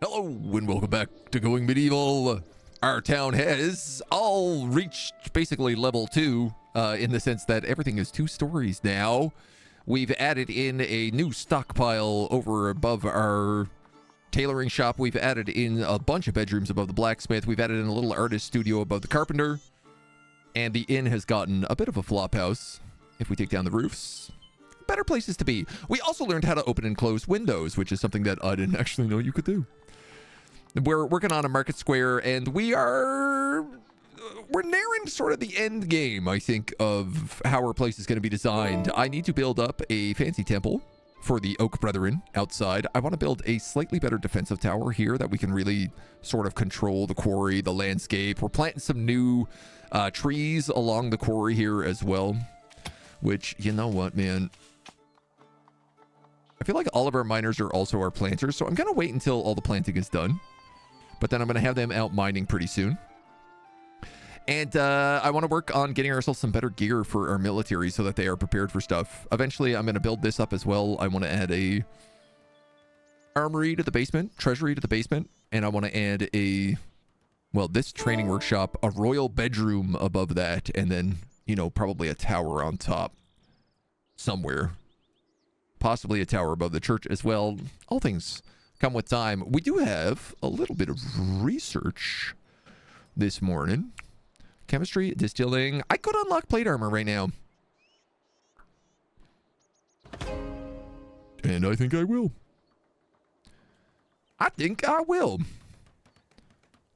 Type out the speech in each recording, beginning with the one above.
Hello and welcome back to Going Medieval. Our town has all reached basically level 2 in the sense that everything is 2 stories now. We've added in a new stockpile over above our tailoring shop. We've added in a bunch of bedrooms above the blacksmith. We've added in a little artist studio above the carpenter. And the inn has gotten a bit of a flop house. If we take down the roofs, better places to be. We also learned how to open and close windows, which is something that I didn't actually know you could do. We're working on a market square, and we're nearing sort of the end game, I think, of how our place is going to be designed. I need to build up a fancy temple for the Oak Brethren outside. I want to build a slightly better defensive tower here that we can really sort of control the quarry, the landscape. We're planting some new trees along the quarry here as well, which, you know what, man? I feel like all of our miners are also our planters, so I'm going to wait until all the planting is done. But then I'm going to have them out mining pretty soon. And I want to work on getting ourselves some better gear for our military so that they are prepared for stuff. Eventually, I'm going to build this up as well. I want to add a armory to the basement, treasury to the basement. And I want to add a, well, this training workshop, a royal bedroom above that. And then, you know, probably a tower on top somewhere. Possibly a tower above the church as well. All things come with time. We do have a little bit of research this morning. Chemistry, distilling. I could unlock plate armor right now. And I think I will. I think I will.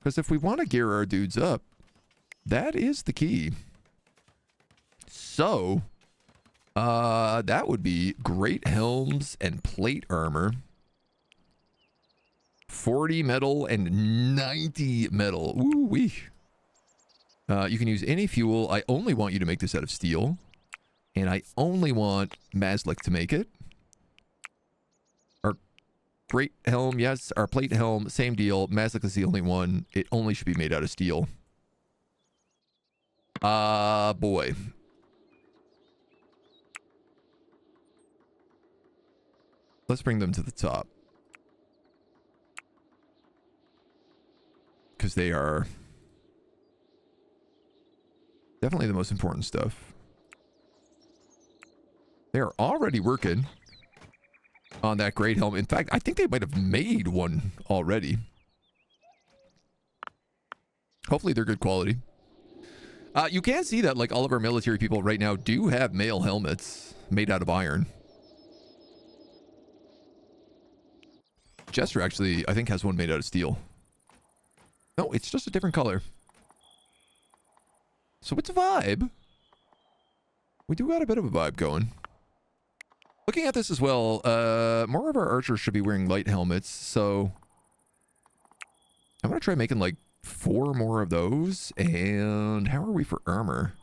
Because if we want to gear our dudes up, that is the key. So, that would be great helms and plate armor. 40 metal and 90 metal. Ooh-wee. You can use any fuel. I only want you to make this out of steel. And I only want Maslick to make it. Our great helm, yes. Our plate helm, same deal. Maslick is the only one. It only should be made out of steel. Boy. Let's bring them to the top. Because they are definitely the most important stuff. They are already working on that great helm. In fact, I think they might have made one already. Hopefully they're good quality. You can see that like all of our military people right now do have mail helmets made out of iron. Jester actually, I think, has one made out of steel. No, it's just a different color. So it's a vibe. We do got a bit of a vibe going. Looking at this as well, more of our archers should be wearing light helmets, so I'm going to try making like 4 more of those. And how are we for armor?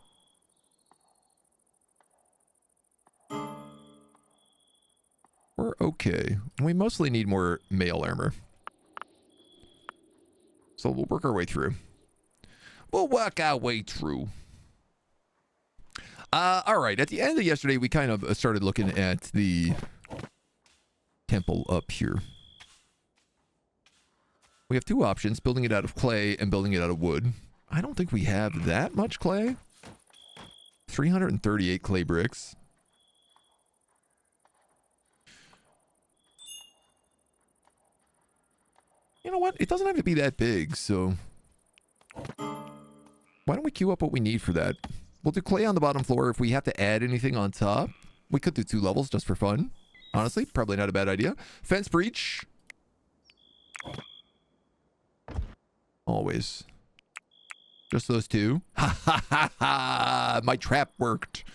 We're okay. We mostly need more mail armor. So we'll work our way through. We'll work our way through. All right. At the end of yesterday, we kind of started looking at the temple up here. We have 2 options, building it out of clay and building it out of wood. I don't think we have that much clay. 338 clay bricks. You know what? It doesn't have to be that big, so why don't we queue up what we need for that? We'll do clay on the bottom floor. If we have to add anything on top, we could do 2 levels just for fun. Honestly, probably not a bad idea. Fence breach. Always. Just those 2. Ha ha ha ha! My trap worked.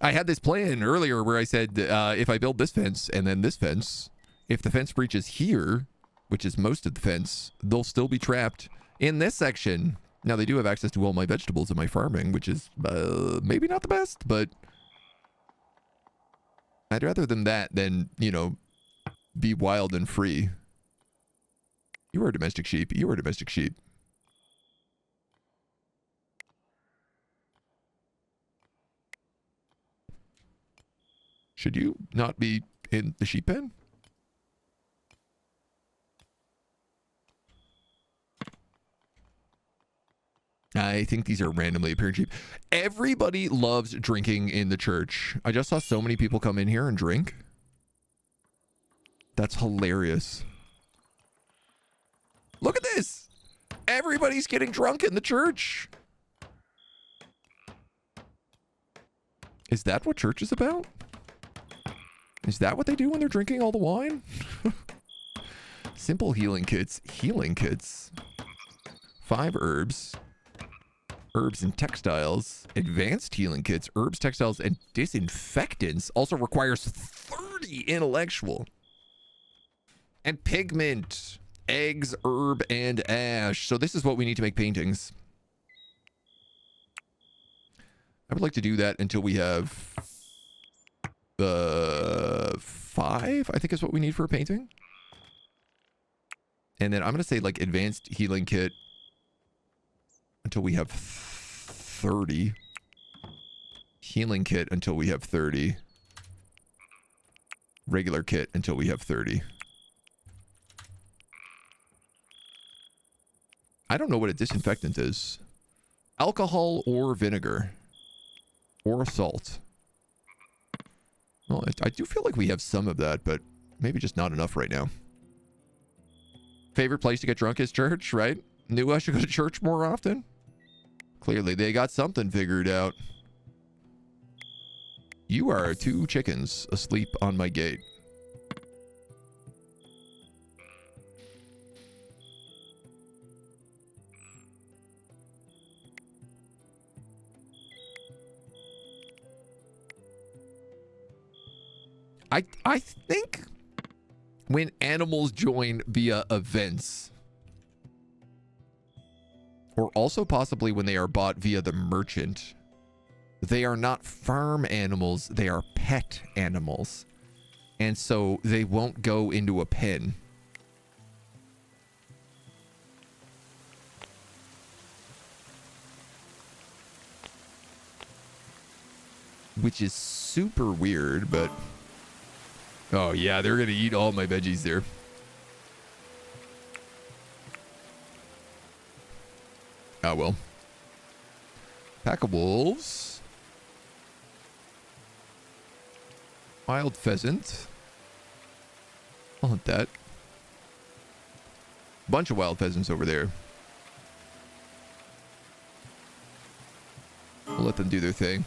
I had this plan earlier where I said, if I build this fence and then this fence, if the fence breach is here, which is most of the fence, they'll still be trapped in this section. Now, they do have access to all my vegetables and my farming, which is maybe not the best, but I'd rather than that than, you know, be wild and free. You are a domestic sheep. You are a domestic sheep. Should you not be in the sheep pen? I think these are randomly appearing cheap. Everybody loves drinking in the church. I just saw so many people come in here and drink. That's hilarious. Look at this. Everybody's getting drunk in the church. Is that what church is about? Is that what they do when they're drinking all the wine? Simple healing kits. Healing kits. 5 herbs. Herbs and textiles. Advanced healing kits. Herbs, textiles, and disinfectants. Also requires 30 intellectual. And pigment. Eggs, herb, and ash. So this is what we need to make paintings. I would like to do that until we have 5, I think is what we need for a painting. And then I'm going to say like advanced healing kit until we have 30. Healing kit until we have 30. Regular kit until we have 30. I don't know what a disinfectant is. Alcohol or vinegar. Or salt. Well, I do feel like we have some of that, but maybe just not enough right now. Favorite place to get drunk is church, right? Knew I should go to church more often? Clearly, they got something figured out. You are 2 chickens asleep on my gate. I think when animals join via events, or also possibly when they are bought via the merchant, they are not farm animals, they are pet animals. And so they won't go into a pen. Which is super weird, but... Oh yeah, they're gonna eat all my veggies there. Oh well. Pack of wolves. Wild pheasant. I'll hunt that. Bunch of wild pheasants over there. We'll let them do their thing.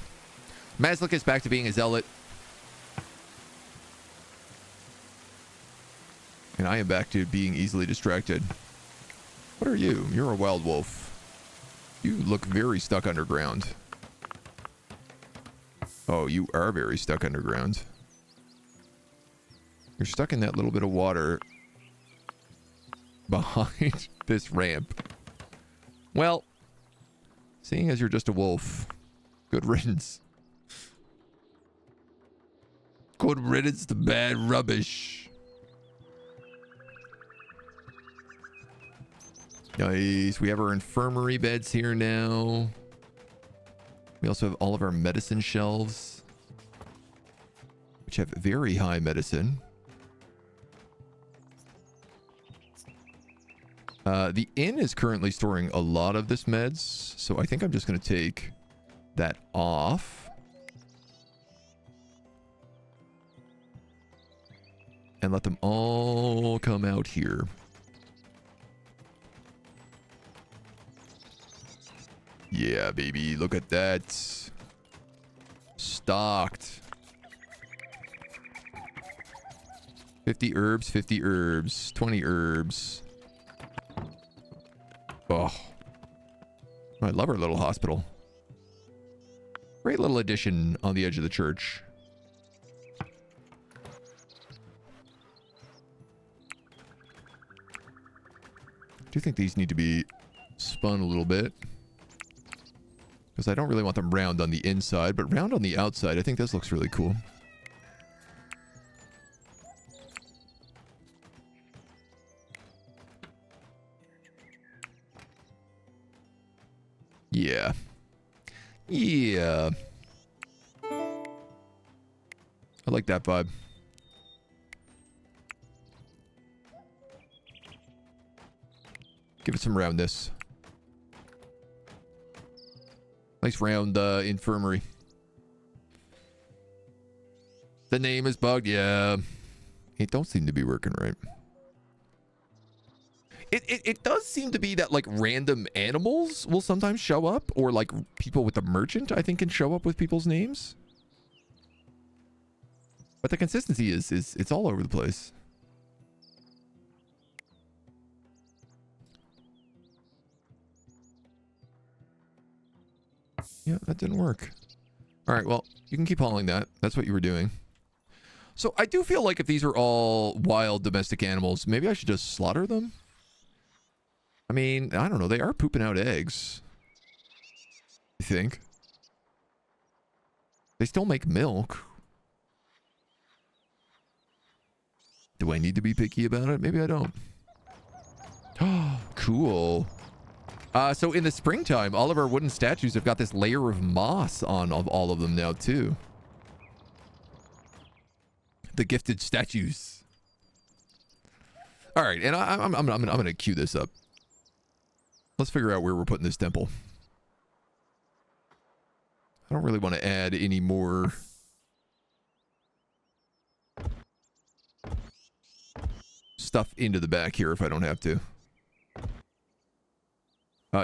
Maslik is back to being a zealot. And I am back to being easily distracted. What are you? You're a wild wolf. You look very stuck underground. Oh, you are very stuck underground. You're stuck in that little bit of water behind this ramp. Well, seeing as you're just a wolf, good riddance. Good riddance to bad rubbish. Nice. We have our infirmary beds here now. We also have all of our medicine shelves, which have very high medicine. The inn is currently storing a lot of this meds, so I think I'm just going to take that off. And let them all come out here. Yeah, baby. Look at that. Stocked. 50 herbs, 50 herbs, 20 herbs. Oh. I love our little hospital. Great little addition on the edge of the church. I do think these need to be spun a little bit. Because I don't really want them round on the inside, but round on the outside, I think this looks really cool. Yeah. Yeah. I like that vibe. Give it some roundness. Nice round infirmary. The name is bugged. Yeah. It don't seem to be working right. It does seem to be that like random animals will sometimes show up, or like people with the merchant I think can show up with people's names. But the consistency is it's all over the place. Yeah, that didn't work. All right, well, you can keep hauling that. That's what you were doing. So I do feel like if these are all wild domestic animals, maybe I should just slaughter them. I mean, I don't know. They are pooping out eggs. I think. They still make milk. Do I need to be picky about it? Maybe I don't. Oh, cool. So in the springtime, all of our wooden statues have got this layer of moss on all of them now, too. The gifted statues. All right, and I'm gonna queue this up. Let's figure out where we're putting this temple. I don't really want to add any more stuff into the back here if I don't have to.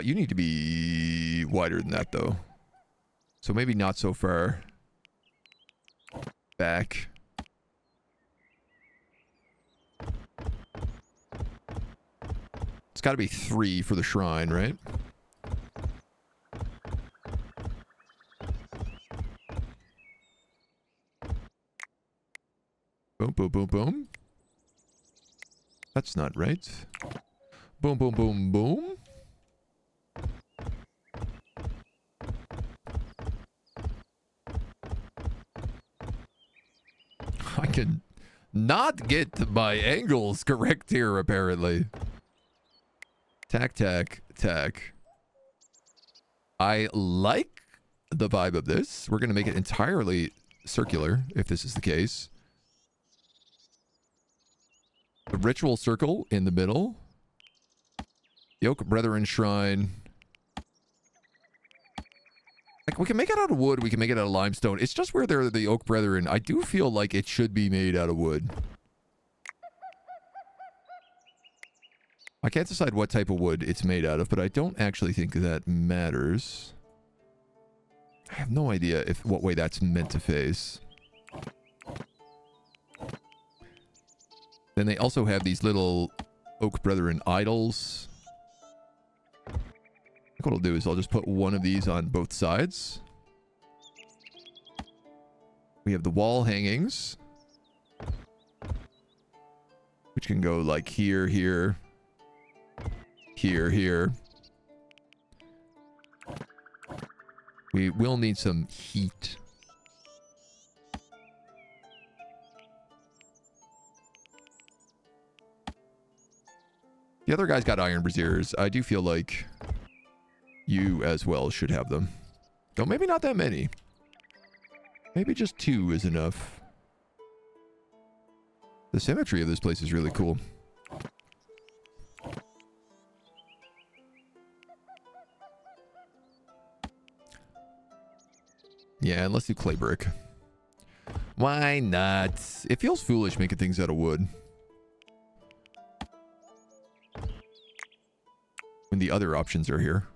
You need to be wider than that, though. So maybe not so far back. It's got to be 3 for the shrine, right? Boom, boom, boom, boom. That's not right. Boom, boom, boom, boom. I can not get my angles correct here, apparently. Tack, tack, tack. I like the vibe of this. We're going to make it entirely circular, if this is the case. The ritual circle in the middle. The Oak Brethren Shrine. Like, we can make it out of wood. We can make it out of limestone. It's just where they're the Oak Brethren. I do feel like it should be made out of wood. I can't decide what type of wood it's made out of, but I don't actually think that matters. I have no idea what way that's meant to face. Then they also have these little Oak Brethren idols. I think what I'll do is I'll just put one of these on both sides. We have the wall hangings, which can go like here, here, here, here. We will need some heat. The other guy's got iron braziers. I do feel like you as well should have them. Though maybe not that many. Maybe just 2 is enough. The symmetry of this place is really cool. Yeah, and let's do clay brick. Why not? It feels foolish making things out of wood. When the other options are here.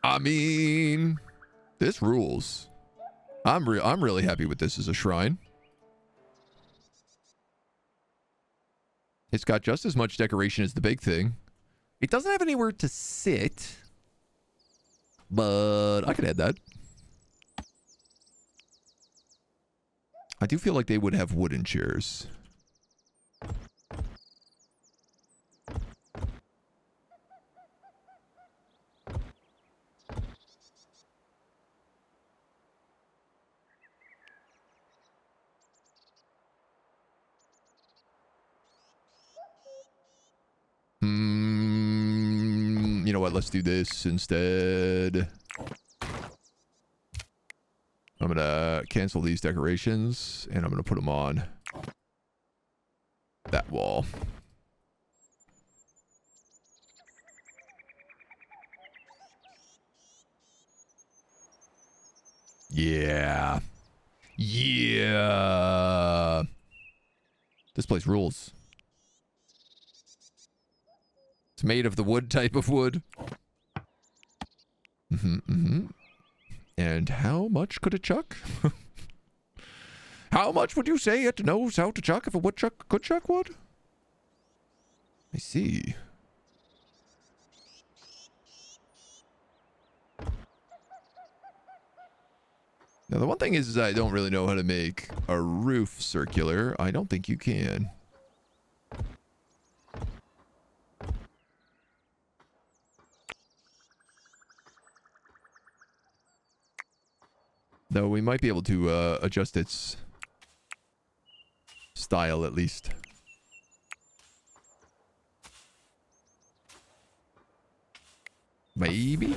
I mean, this rules. I'm really happy with this as a shrine. It's got just as much decoration as the big thing. It doesn't have anywhere to sit. But I could add that. I do feel like they would have wooden chairs. You know what? Let's do this instead. I'm going to cancel these decorations, and I'm going to put them on that wall. Yeah. Yeah. This place rules. It's made of the wood type of wood. And how much could it chuck? How much would you say it knows how to chuck if a woodchuck could chuck wood? I see. Now, the one thing is I don't really know how to make a roof circular. I don't think you can. Though we might be able to adjust its style at least. Maybe?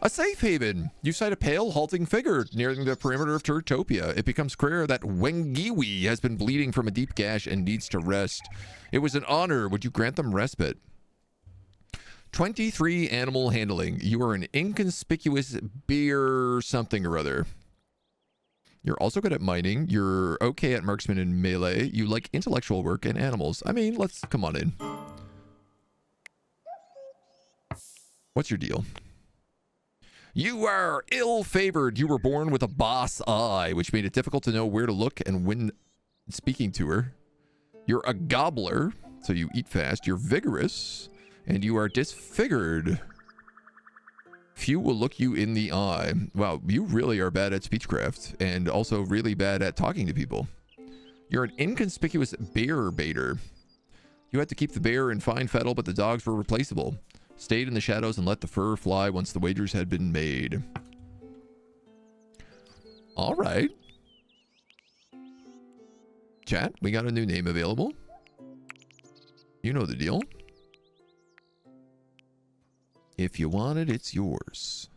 A safe haven! You sight a pale, halting figure nearing the perimeter of Turtopia. It becomes clear that Wengiwi has been bleeding from a deep gash and needs to rest. It was an honor. Would you grant them respite? 23 animal handling. You are an inconspicuous beer something or other. You're also good at mining. You're okay at marksman and melee. You like intellectual work and animals. I mean, let's come on in. What's your deal? You are ill-favored. You were born with a boss eye, which made it difficult to know where to look and when speaking to her. You're a gobbler, so you eat fast. You're vigorous, and you are disfigured. Few will look you in the eye. Wow, you really are bad at speechcraft, and also really bad at talking to people. You're an inconspicuous bear baiter. You had to keep the bear in fine fettle, but the dogs were replaceable. Stayed in the shadows and let the fur fly once the wagers had been made. All right. Chat, we got a new name available. You know the deal. If you want it, it's yours.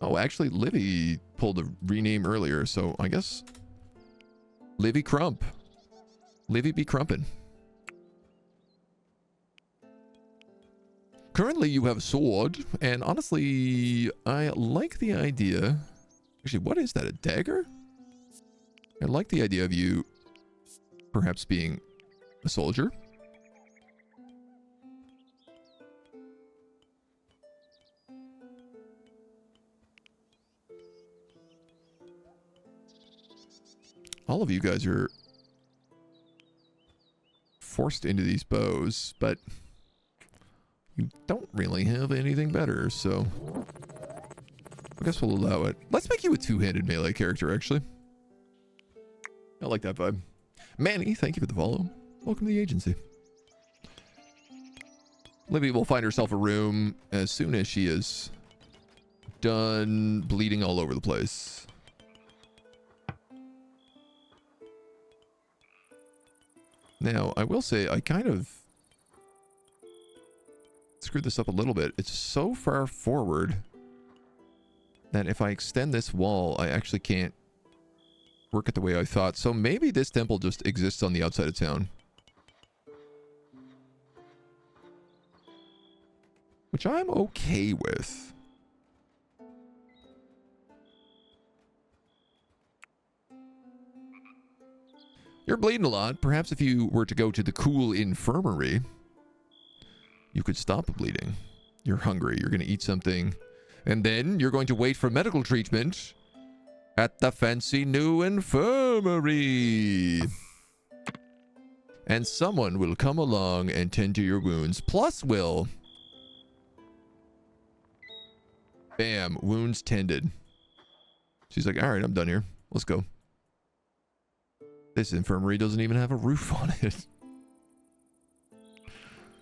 Oh, actually, Livy pulled a rename earlier, so I guess Livy Crump. Livy be crumpin'. Currently, you have a sword, and honestly, I like the idea... Actually, what is that, a dagger? I like the idea of you perhaps being a soldier. All of you guys are forced into these bows, but... you don't really have anything better, so I guess we'll allow it. Let's make you a two-handed melee character, actually. I like that vibe. Manny, thank you for the follow. Welcome to the agency. Livy will find herself a room as soon as she is done bleeding all over the place. Now, I will say, I kind of screwed this up a little bit. It's so far forward that if I extend this wall, I actually can't work it the way I thought. So maybe this temple just exists on the outside of town. Which I'm okay with. You're bleeding a lot. Perhaps if you were to go to the cool infirmary, you could stop the bleeding. You're hungry. You're going to eat something. And then you're going to wait for medical treatment at the fancy new infirmary. And someone will come along and tend to your wounds. Plus will. Bam. Wounds tended. She's like, all right, I'm done here. Let's go. This infirmary doesn't even have a roof on it.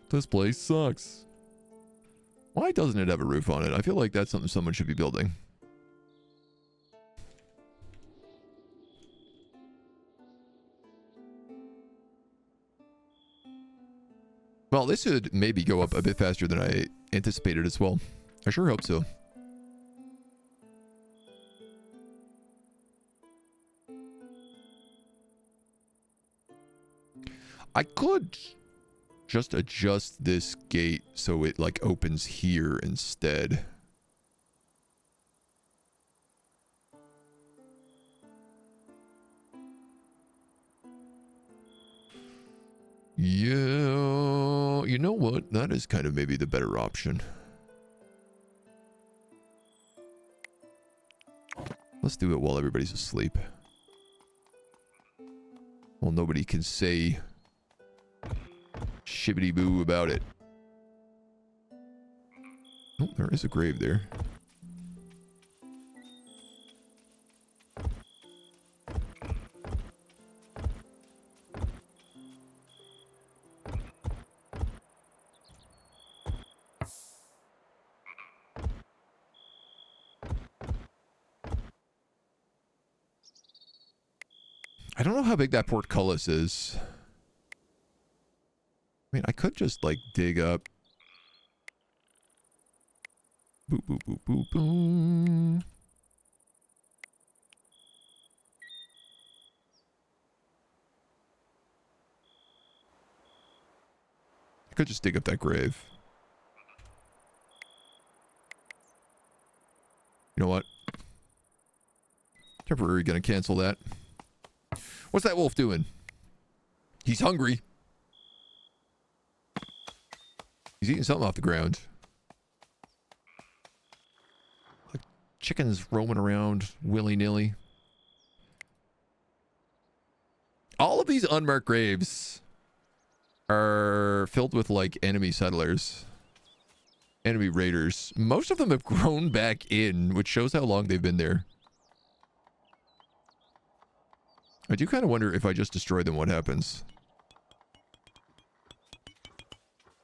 This place sucks. Why doesn't it have a roof on it? I feel like that's something someone should be building. Well, this should maybe go up a bit faster than I anticipated as well. I sure hope so. I could just adjust this gate so it like opens here instead. Yeah, you know what? That is kind of maybe the better option. Let's do it while everybody's asleep. Well, nobody can say shibbity boo about it. Oh, there is a grave there. I don't know how big that portcullis is. I mean, I could just, like, dig up. Boop, boop, boop, boop, boom. I could just dig up that grave. You know what? Temporary gonna cancel that. What's that wolf doing? He's hungry. He's eating something off the ground. Like chickens roaming around willy-nilly. All of these unmarked graves are filled with like enemy settlers. Enemy raiders. Most of them have grown back in, which shows how long they've been there. I do kind of wonder if I just destroy them, what happens.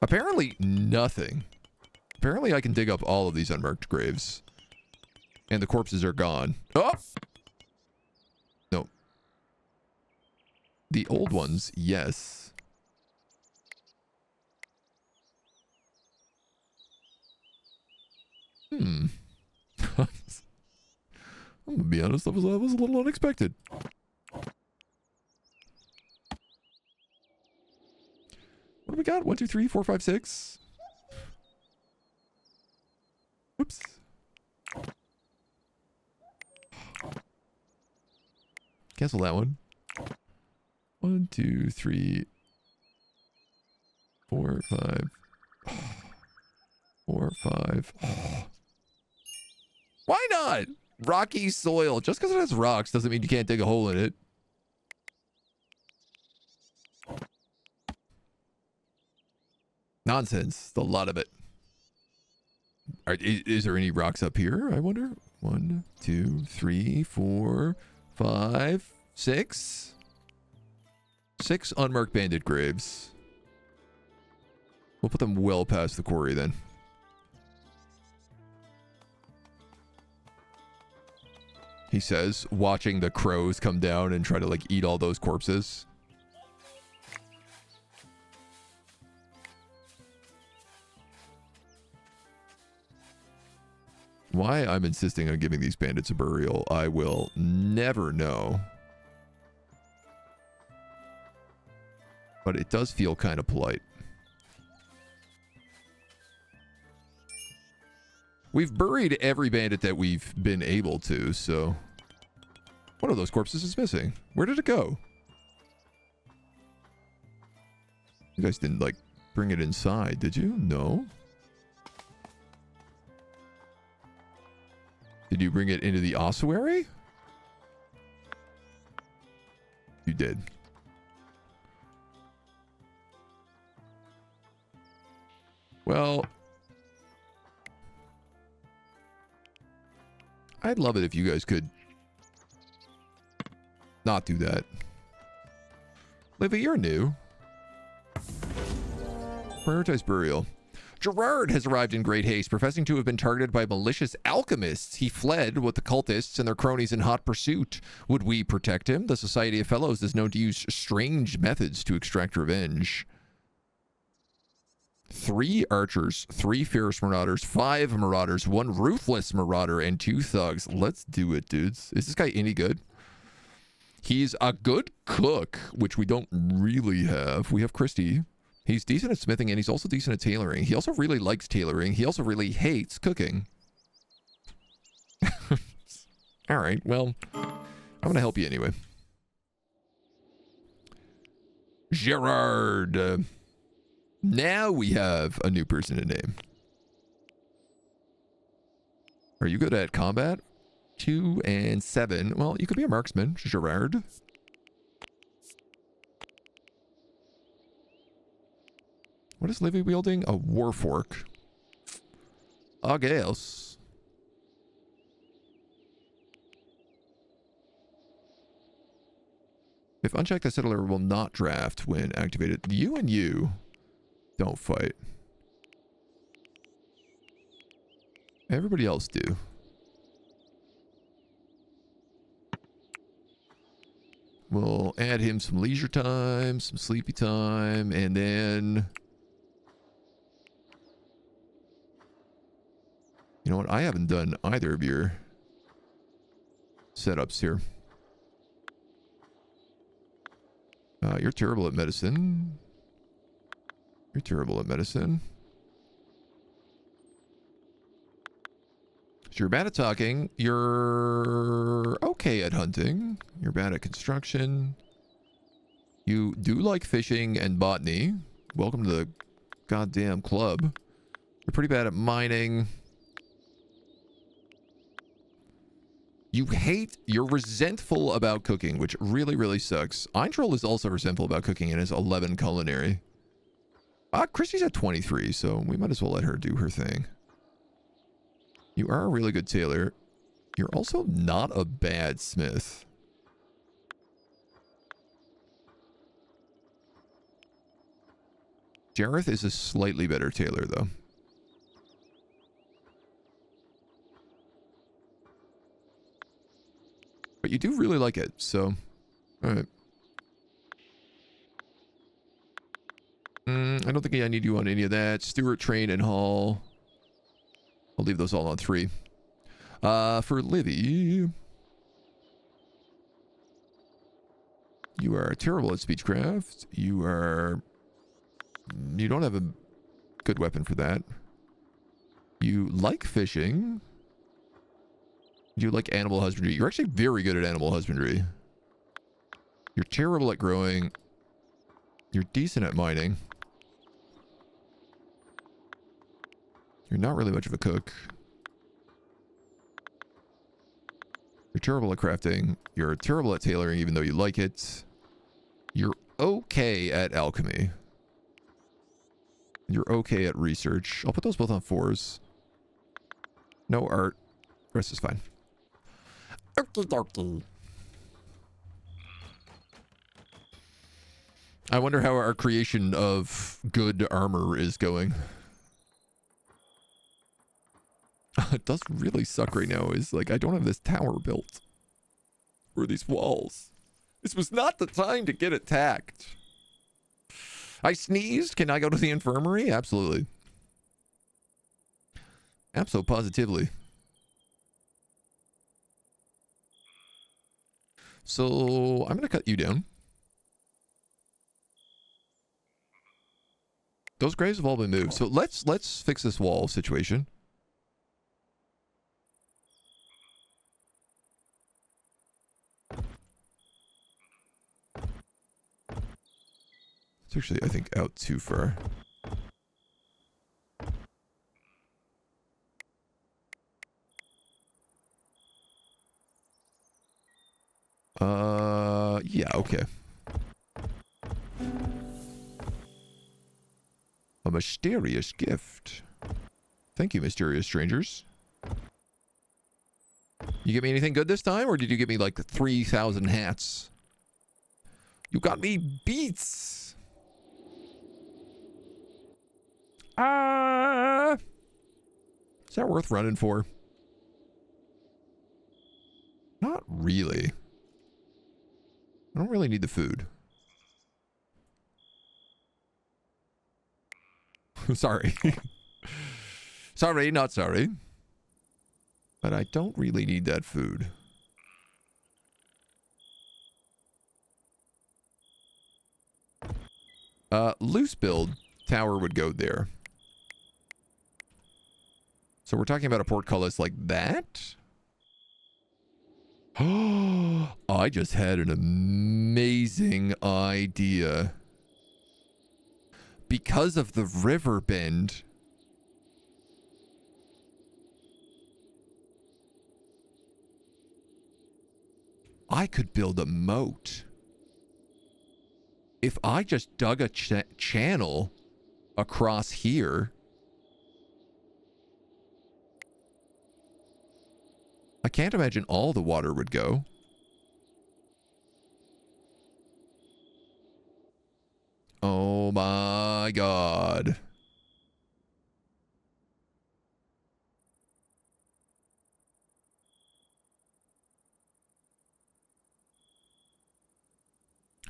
Apparently, nothing. Apparently, I can dig up all of these unmarked graves. And the corpses are gone. Oh! No. The old ones, yes. I'm gonna be honest, that was a little unexpected. What do we got? 1, 2, 3, 4, 5, 6. Oops. Cancel that one. 1, 2, 3, 4, 5. 4, 5. Why not? Rocky soil. Just because it has rocks doesn't mean you can't dig a hole in it. Nonsense. A lot of it. Is there any rocks up here, I wonder? 1, 2, 3, 4, 5, 6. 6 unmarked bandit graves. We'll put them well past the quarry then. He says, watching the crows come down and try to like eat all those corpses. Why I'm insisting on giving these bandits a burial, I will never know. But it does feel kind of polite. We've buried every bandit that we've been able to, so... One of those corpses is missing. Where did it go? You guys didn't, like, bring it inside, did you? No? Did you bring it into the ossuary? You did. Well... I'd love it if you guys could not do that. Livy, you're new. Prioritize burial. Gerard has arrived in great haste, professing to have been targeted by malicious alchemists. He fled with the cultists and their cronies in hot pursuit. Would we protect him? The Society of Fellows is known to use strange methods to extract revenge. 3 archers, 3 fierce marauders, 5 marauders, 1 ruthless marauder, and 2 thugs. Let's do it, dudes. Is this guy any good? He's a good cook, which we don't really have. We have Christy. He's decent at smithing, and he's also decent at tailoring. He also really likes tailoring. He also really hates cooking. All right, well, I'm going to help you anyway. Gerard. Now we have a new person to name. Are you good at combat? 2 and 7. Well, you could be a marksman, Gerard. What is Livy wielding? A warfork. I guess. If unchecked, the settler will not draft when activated. You and you don't fight. Everybody else do. We'll add him some leisure time, some sleepy time, and then... You know what? I haven't done either of your setups here. You're terrible at medicine. You're terrible at medicine. So you're bad at talking. You're okay at hunting. You're bad at construction. You do like fishing and botany. Welcome to the goddamn club. You're pretty bad at mining. You're resentful about cooking, which really, really sucks. Eintroll is also resentful about cooking and is 11 culinary. Christy's at 23, so we might as well let her do her thing. You are a really good tailor. You're also not a bad smith. Jareth is a slightly better tailor, though. But you do really like it, so... Alright. I don't think I need you on any of that. Stewart, train, and haul. I'll leave those all on 3. For Livy... You are terrible at speechcraft. You don't have a good weapon for that. You like fishing. You like animal husbandry. You're actually very good at animal husbandry. You're terrible at growing. You're decent at mining. You're not really much of a cook. You're terrible at crafting. You're terrible at tailoring, even though you like it. You're okay at alchemy. You're okay at research. I'll put those both on 4s. No art. The rest is fine. Okie dokie. I wonder how our creation of good armor is going. It does really suck right now. Is like I don't have this tower built. Or these walls. This was not the time to get attacked. I sneezed. Can I go to the infirmary? Absolutely. Abso-positively. So I'm going to cut you down. Those graves have all been moved. So let's fix this wall situation. It's actually, I think, out too far. Yeah, okay. A mysterious gift. Thank you, mysterious strangers. You get me anything good this time, or did you give me like 3,000 hats? You got me beats. Is that worth running for? Not really. I don't really need the food. Sorry. Sorry, not sorry. But I don't really need that food. Loose build tower would go there. So we're talking about a portcullis like that. Oh, I just had an amazing idea. Because of the river bend, I could build a moat. If I just dug a channel across here, I can't imagine all the water would go. Oh my God.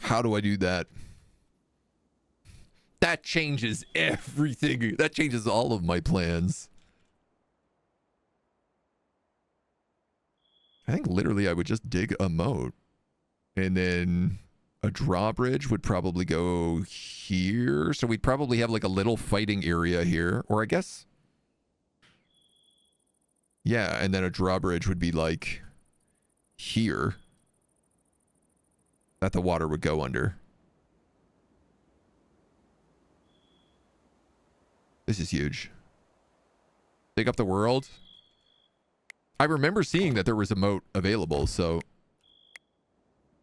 How do I do that? That changes everything. That changes all of my plans. I think literally I would just dig a moat. And then a drawbridge would probably go here. So we'd probably have like a little fighting area here. Or I guess... yeah, and then a drawbridge would be like here. That the water would go under. This is huge. Dig up the world. I remember seeing that there was a moat available, so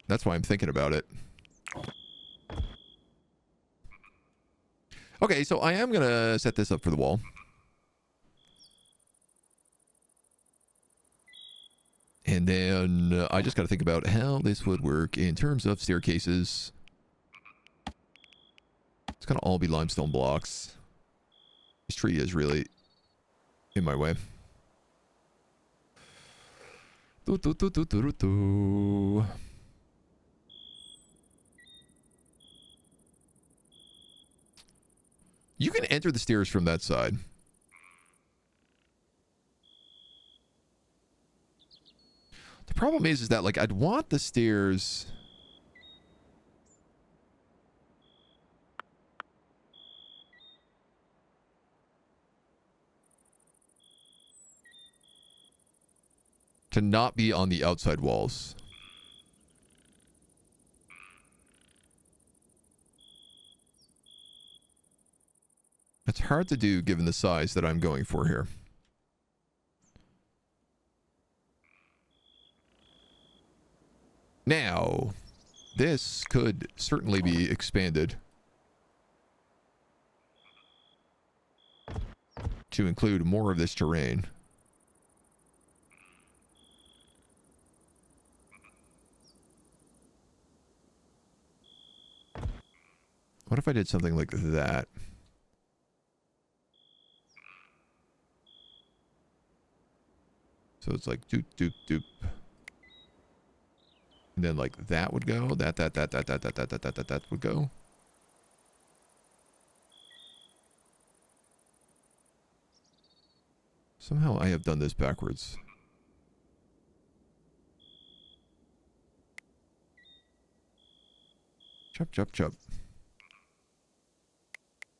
that's why I'm thinking about it. Okay, so I am going to set this up for the wall. And then I just got to think about how this would work in terms of staircases. It's going to all be limestone blocks. This tree is really in my way. You can enter the stairs from that side. The problem is that, like, I'd want the stairs... to not be on the outside walls. It's hard to do given the size that I'm going for here. Now, this could certainly be expanded to include more of this terrain. What if I did something like that? So it's like doop, doop, doop. And then like that would go. That would go. Somehow I have done this backwards. Chop, chop, chop.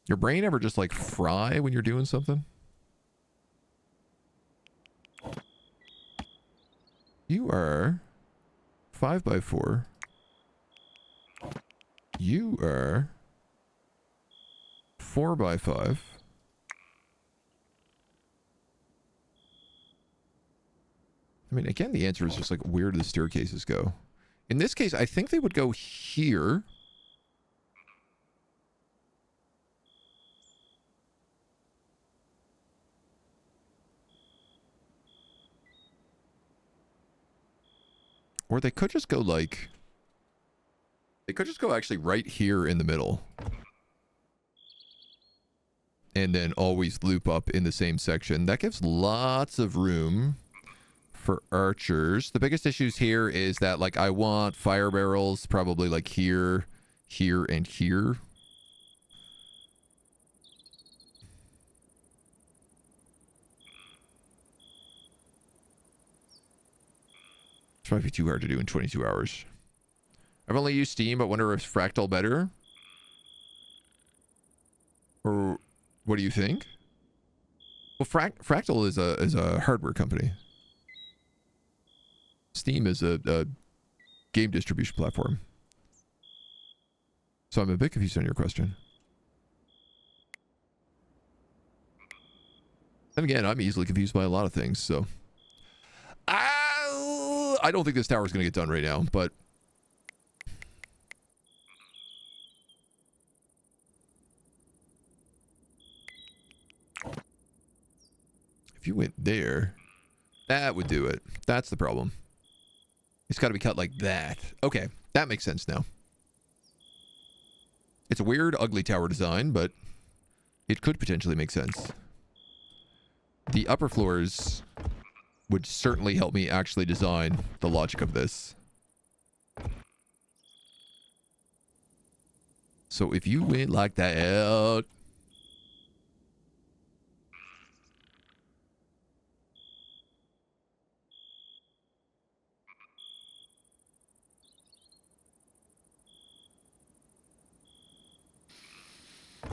Your brain ever just like fry when you're doing something? You are 5x4. You are 4x5. I mean, again, the answer is just like, where do the staircases go? In this case, I think they would go here. Or they could just go like... they could just go actually right here in the middle. And then always loop up in the same section. That gives lots of room for archers. The biggest issues here is that, like, I want fire barrels probably like here, here, and here. It's probably too hard to do in 22 hours. I've only used Steam, but wonder if Fractal better. Or what do you think? Well, Fractal is a hardware company. Steam is a game distribution platform. So I'm a bit confused on your question. And again, I'm easily confused by a lot of things, so... I don't think this tower is going to get done right now, but... If you went there, that would do it. That's the problem. It's got to be cut like that. Okay, that makes sense now. It's a weird, ugly tower design, but it could potentially make sense. The upper floors would certainly help me actually design the logic of this. So if you went like that...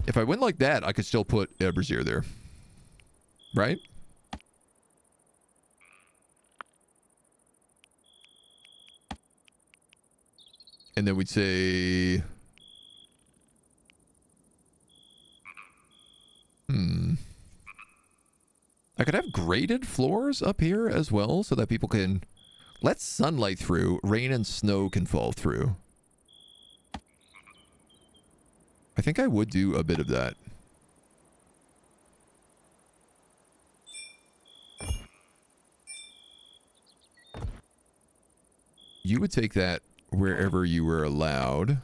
If I went like that, I could still put a brazier there. Right? And then we'd say... I could have graded floors up here as well so that people can let sunlight through. Rain and snow can fall through. I think I would do a bit of that. You would take that wherever you were allowed.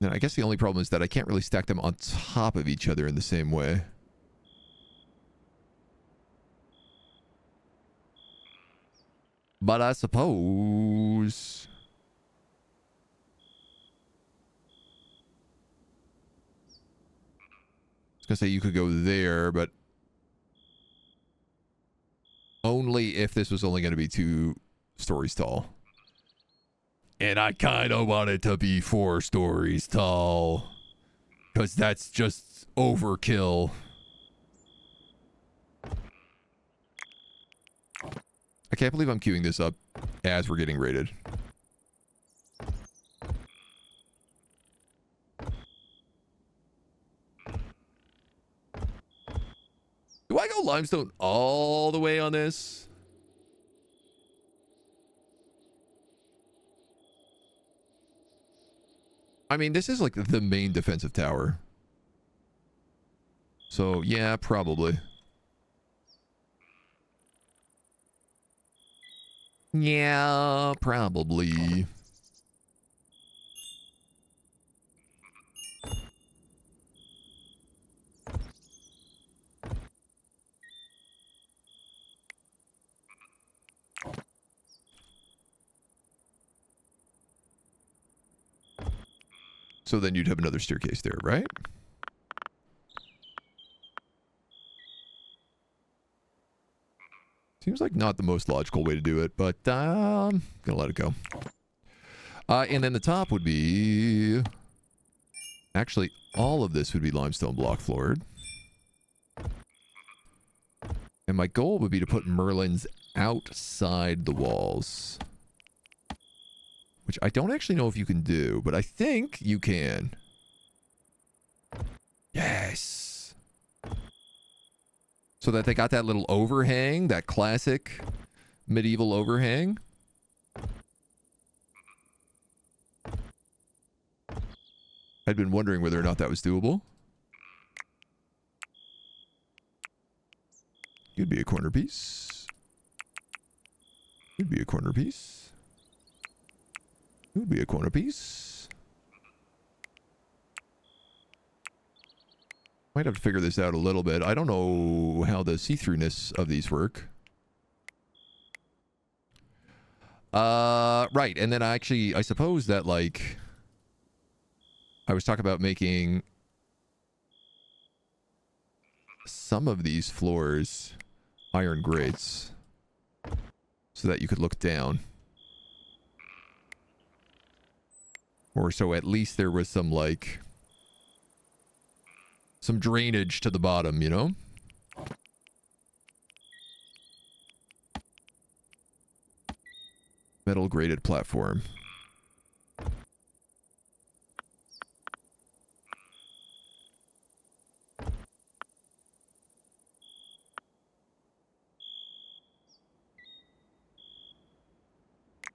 And I guess the only problem is that I can't really stack them on top of each other in the same way. But I suppose... I was going to say you could go there, but... only if this was only going to be 2 stories tall. And I kind of want it to be 4 stories tall. Because that's just overkill. I can't believe I'm queuing this up as we're getting rated. Do I go limestone all the way on this? I mean, this is like the main defensive tower. So, yeah, probably. Yeah, probably. So then you'd have another staircase there, right? Seems like not the most logical way to do it, but I'm gonna let it go. And then the top would be... actually, all of this would be limestone block floored. And my goal would be to put merlins outside the walls. Which I don't actually know if you can do, but I think you can. Yes! So that they got that little overhang, that classic medieval overhang. I'd been wondering whether or not that was doable. You'd be a corner piece. You'd be a corner piece. It would be a corner piece. Might have to figure this out a little bit. I don't know how the see-throughness of these work. Right. And then I suppose that, like, I was talking about making some of these floors iron grates. so that you could look down. Or so at least there was some, like, some drainage to the bottom, you know? Metal graded platform.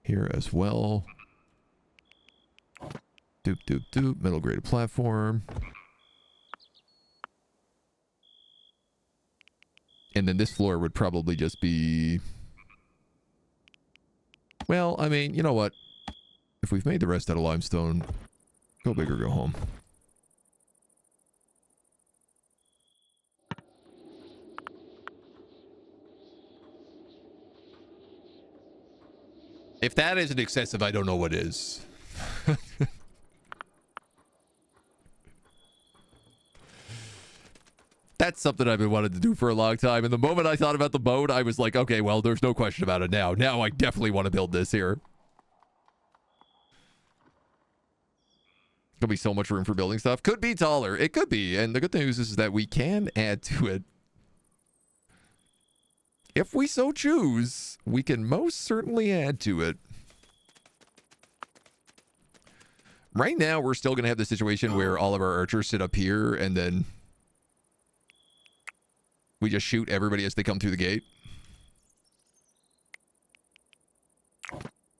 Here as well. Doop, doop, doop. Metal graded platform. And then this floor would probably just be... Well, I mean, you know what? If we've made the rest out of limestone, go big or go home. If that isn't excessive, I don't know what is. That's something I've been wanting to do for a long time. And the moment I thought about the boat, I was like, okay, well, there's no question about it now. Now I definitely want to build this here. Could be so much room for building stuff. Could be taller. It could be. And the good news is that we can add to it. If we so choose, we can most certainly add to it. Right now, we're still going to have the situation where all of our archers sit up here and then we just shoot everybody as they come through the gate.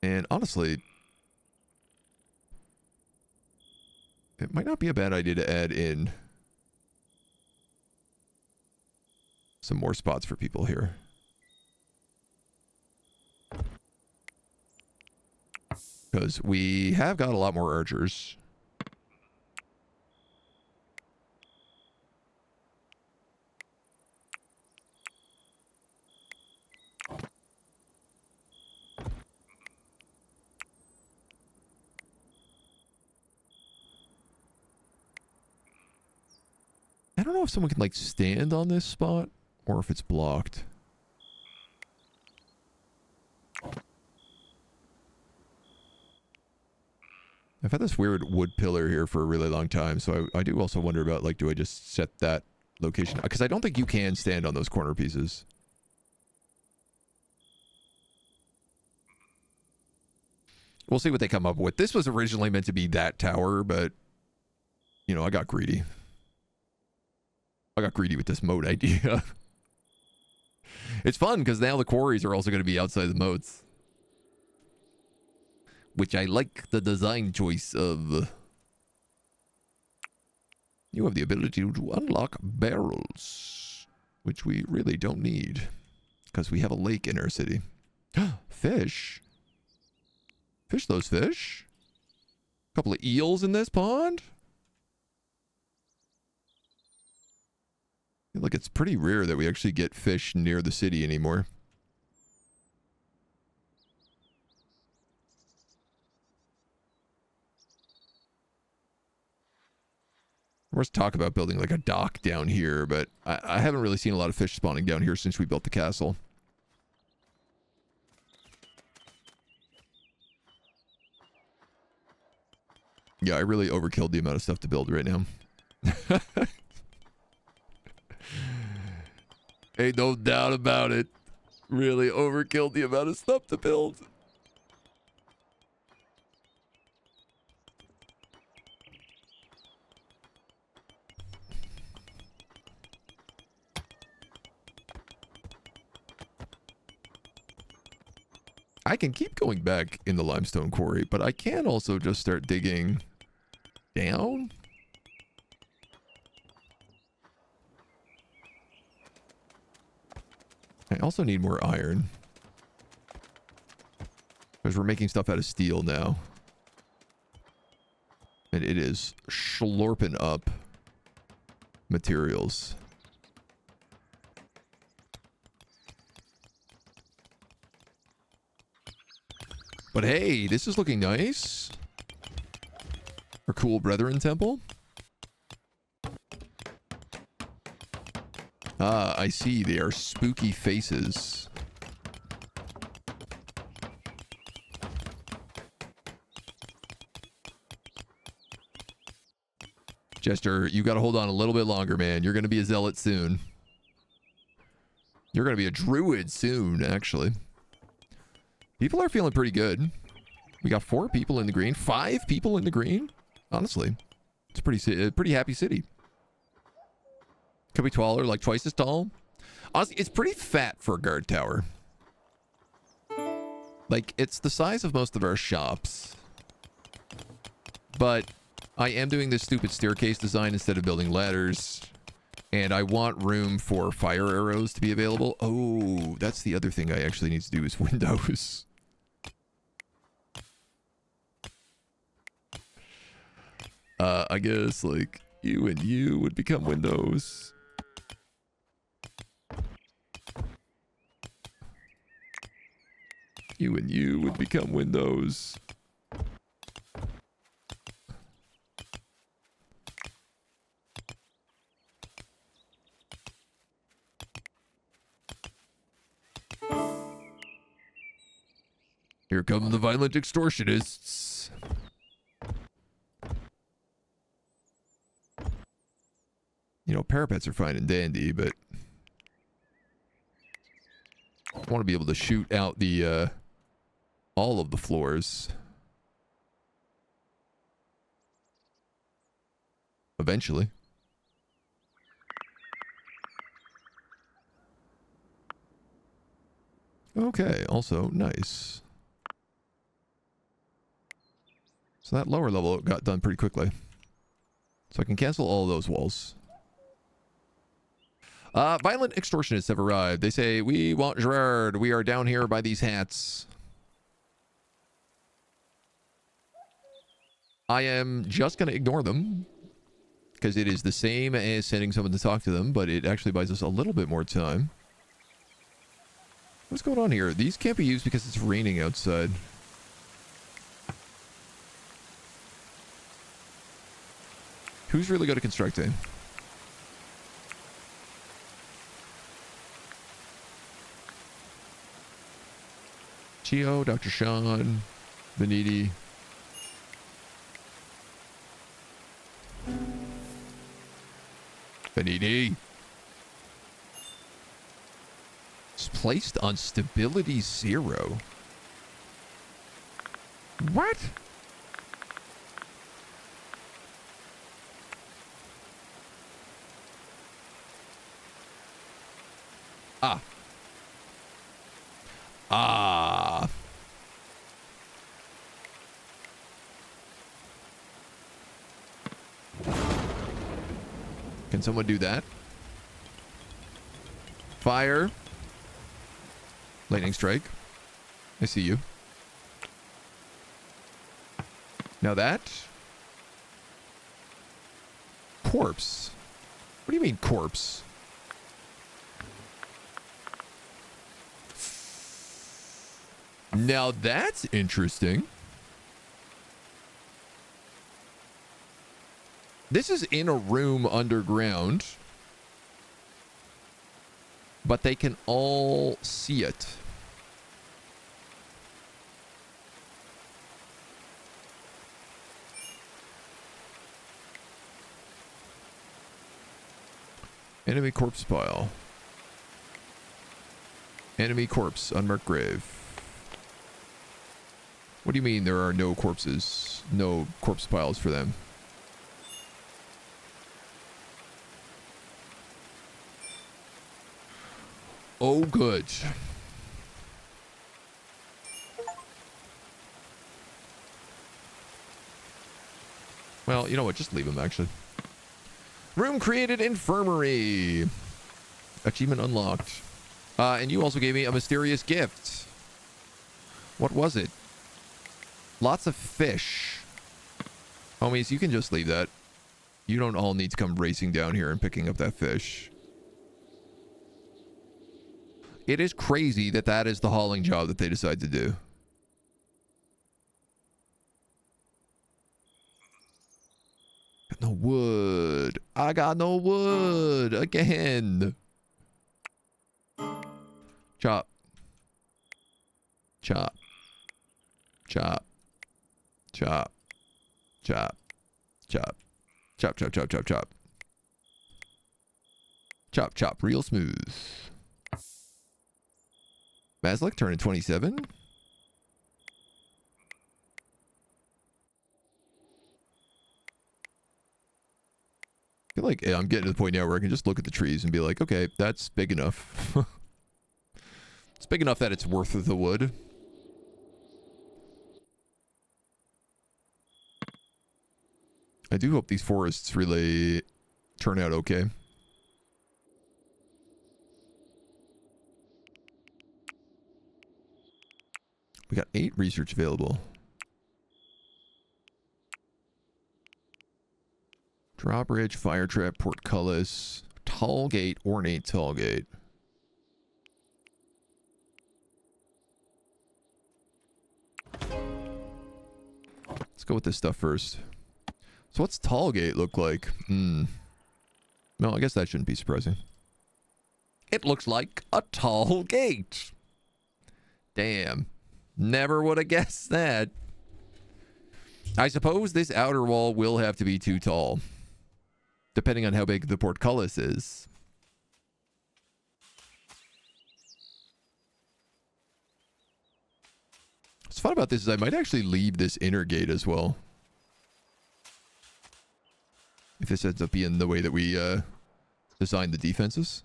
And honestly, it might not be a bad idea to add in some more spots for people here. Because we have got a lot more archers. I don't know if someone can, like, stand on this spot or if it's blocked. I've had this weird wood pillar here for a really long time, so I do also wonder about, like, do I just set that location? Because I don't think you can stand on those corner pieces. We'll see what they come up with. This was originally meant to be that tower, but, you know, I got greedy. I got greedy with this moat idea. It's fun because now the quarries are also going to be outside the moats. Which I like the design choice of. You have the ability to unlock barrels, which we really don't need because we have a lake in our city. Fish. Fish those fish. A couple of eels in this pond. I feel like it's pretty rare that we actually get fish near the city anymore. Let's talk about building like a dock down here, but I haven't really seen a lot of fish spawning down here since we built the castle. Yeah, I really overkilled the amount of stuff to build right now. Ain't no doubt about it. Really overkilled the amount of stuff to build. I can keep going back in the limestone quarry, but I can also just start digging down. I also need more iron. Because we're making stuff out of steel now. And it is slurping up materials. But hey, this is looking nice. Our cool brethren temple. Ah, I see. They are spooky faces. Jester, you got to hold on a little bit longer, man. You're going to be a zealot soon. You're going to be a druid soon, actually. People are feeling pretty good. We got 4 people in the green. 5 people in the green. Honestly, it's a pretty happy city. Could be taller, like twice as tall. Honestly, it's pretty fat for a guard tower. Like, it's the size of most of our shops. But I am doing this stupid staircase design instead of building ladders. And I want room for fire arrows to be available. Oh, that's the other thing I actually need to do is windows. I guess, like, you and you would become windows. You and you would become windows. Here come the violent extortionists. You know, parapets are fine and dandy, but I want to be able to shoot out the, all of the floors. Eventually. Okay, also nice. So that lower level got done pretty quickly. So I can cancel all of those walls. Violent extortionists have arrived. They say, we want Gerard. We are down here by these hats. I am just going to ignore them. Because it is the same as sending someone to talk to them, but it actually buys us a little bit more time. What's going on here? These can't be used because it's raining outside. Who's really good at constructing? Chio, Dr. Sean, Beniti. Beniti. It's placed on stability 0. What? Ah. Ah. Can someone do that? Fire. Lightning strike. I see you. Now that. Corpse. What do you mean corpse? Now that's interesting. This is in a room underground, but they can all see it. Enemy corpse pile. Enemy corpse, unmarked grave. What do you mean there are no corpses? No corpse piles for them? Oh, good. Well, you know what? Just leave them, actually. Room created infirmary. Achievement unlocked. And you also gave me a mysterious gift. What was it? Lots of fish. Homies, you can just leave that. You don't all need to come racing down here and picking up that fish. It is crazy that that is the hauling job that they decide to do. Got no wood. I got no wood again. Chop. Chop. Chop. Chop. Chop. Chop. Chop, chop, chop, chop, chop. Chop, chop, real smooth. Maslick turning 27. I feel like I'm getting to the point now where I can just look at the trees and be like, okay, that's big enough. It's big enough that it's worth the wood. I do hope these forests really turn out okay. We got 8 research available. Drawbridge, fire trap, portcullis, tall gate, ornate tall gate. Let's go with this stuff first. So what's tall gate look like? No, I guess that shouldn't be surprising. It looks like a tall gate. Damn. Never would have guessed that. I suppose this outer wall will have to be too tall, depending on how big the portcullis is. What's fun about this is I might actually leave this inner gate as well. If this ends up being the way that we design the defenses.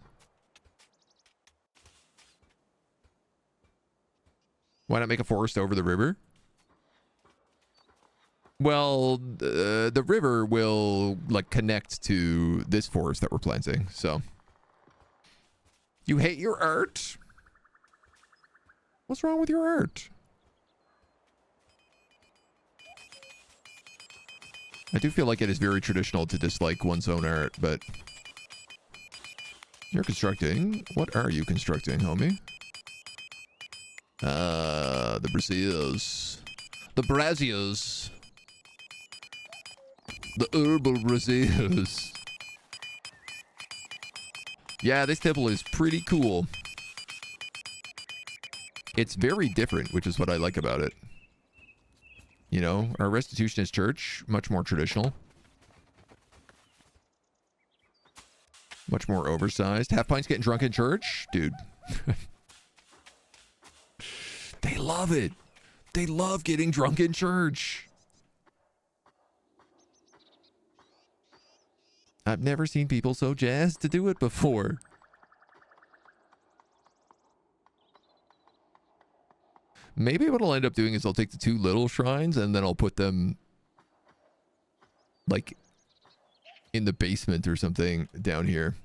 Why not make a forest over the river? Well, the river will like connect to this forest that we're planting, so. You hate your art? What's wrong with your art? I do feel like it is very traditional to dislike one's own art, but... You're constructing? What are you constructing, homie? The braziers. The braziers. The herbal braziers. Yeah, this temple is pretty cool. It's very different, which is what I like about it. You know, our Restitutionist church, much more traditional. Much more oversized. Half Pint's getting drunk in church? Dude. They love it. They love getting drunk in church. I've never seen people so jazzed to do it before. Maybe what I'll end up doing is I'll take the 2 little shrines and then I'll put them like in the basement or something down here.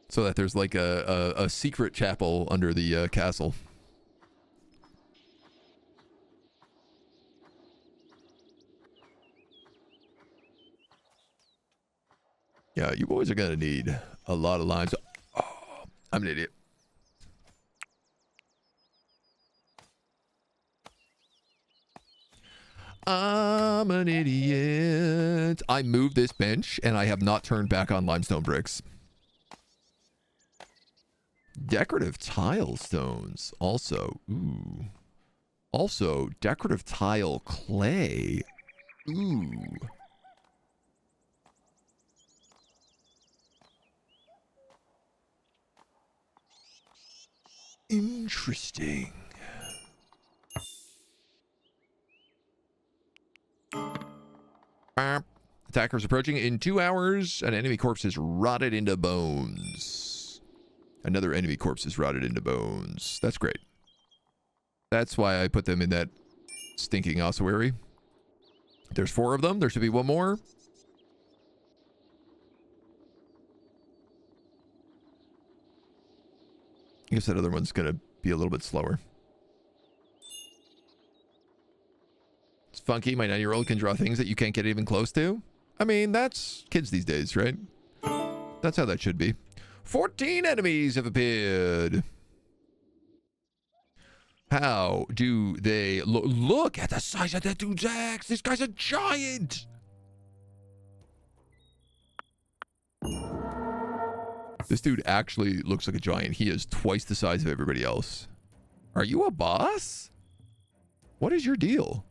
So that there's like a secret chapel under the castle. Yeah, you boys are gonna need a lot of limes. Oh, I'm an idiot. I'm an idiot. I moved this bench and I have not turned back on limestone bricks. Decorative tile stones also. Ooh. Also, decorative tile clay. Ooh. Interesting. Attackers approaching in 2 hours. An enemy corpse is rotted into bones. Another enemy corpse is rotted into bones. That's great. That's why I put them in that stinking ossuary. There's 4 of them. There should be 1 more. I guess that other one's going to be a little bit slower. It's funky. My 9-year-old can draw things that you can't get even close to. I mean, that's kids these days, right? That's how that should be. 14 enemies have appeared. How do they look? Look at the size of that dude's axe. This guy's a giant. This dude actually looks like a giant. He is twice the size of everybody else. Are you a boss? What is your deal?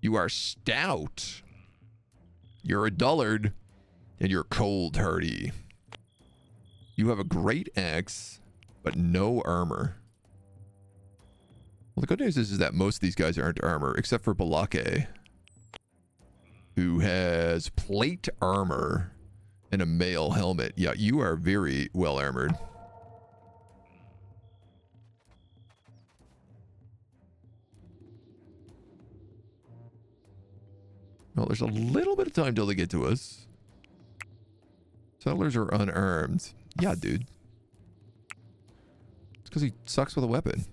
You are stout. You're a dullard. And you're cold hardy. You have a great axe, but no armor. Well, the good news is that most of these guys aren't armor, except for Balake, who has plate armor and a mail helmet. Yeah, you are very well armored. Well, there's a little bit of time till they get to us. Settlers are unarmed. Yeah, dude. It's because he sucks with a weapon.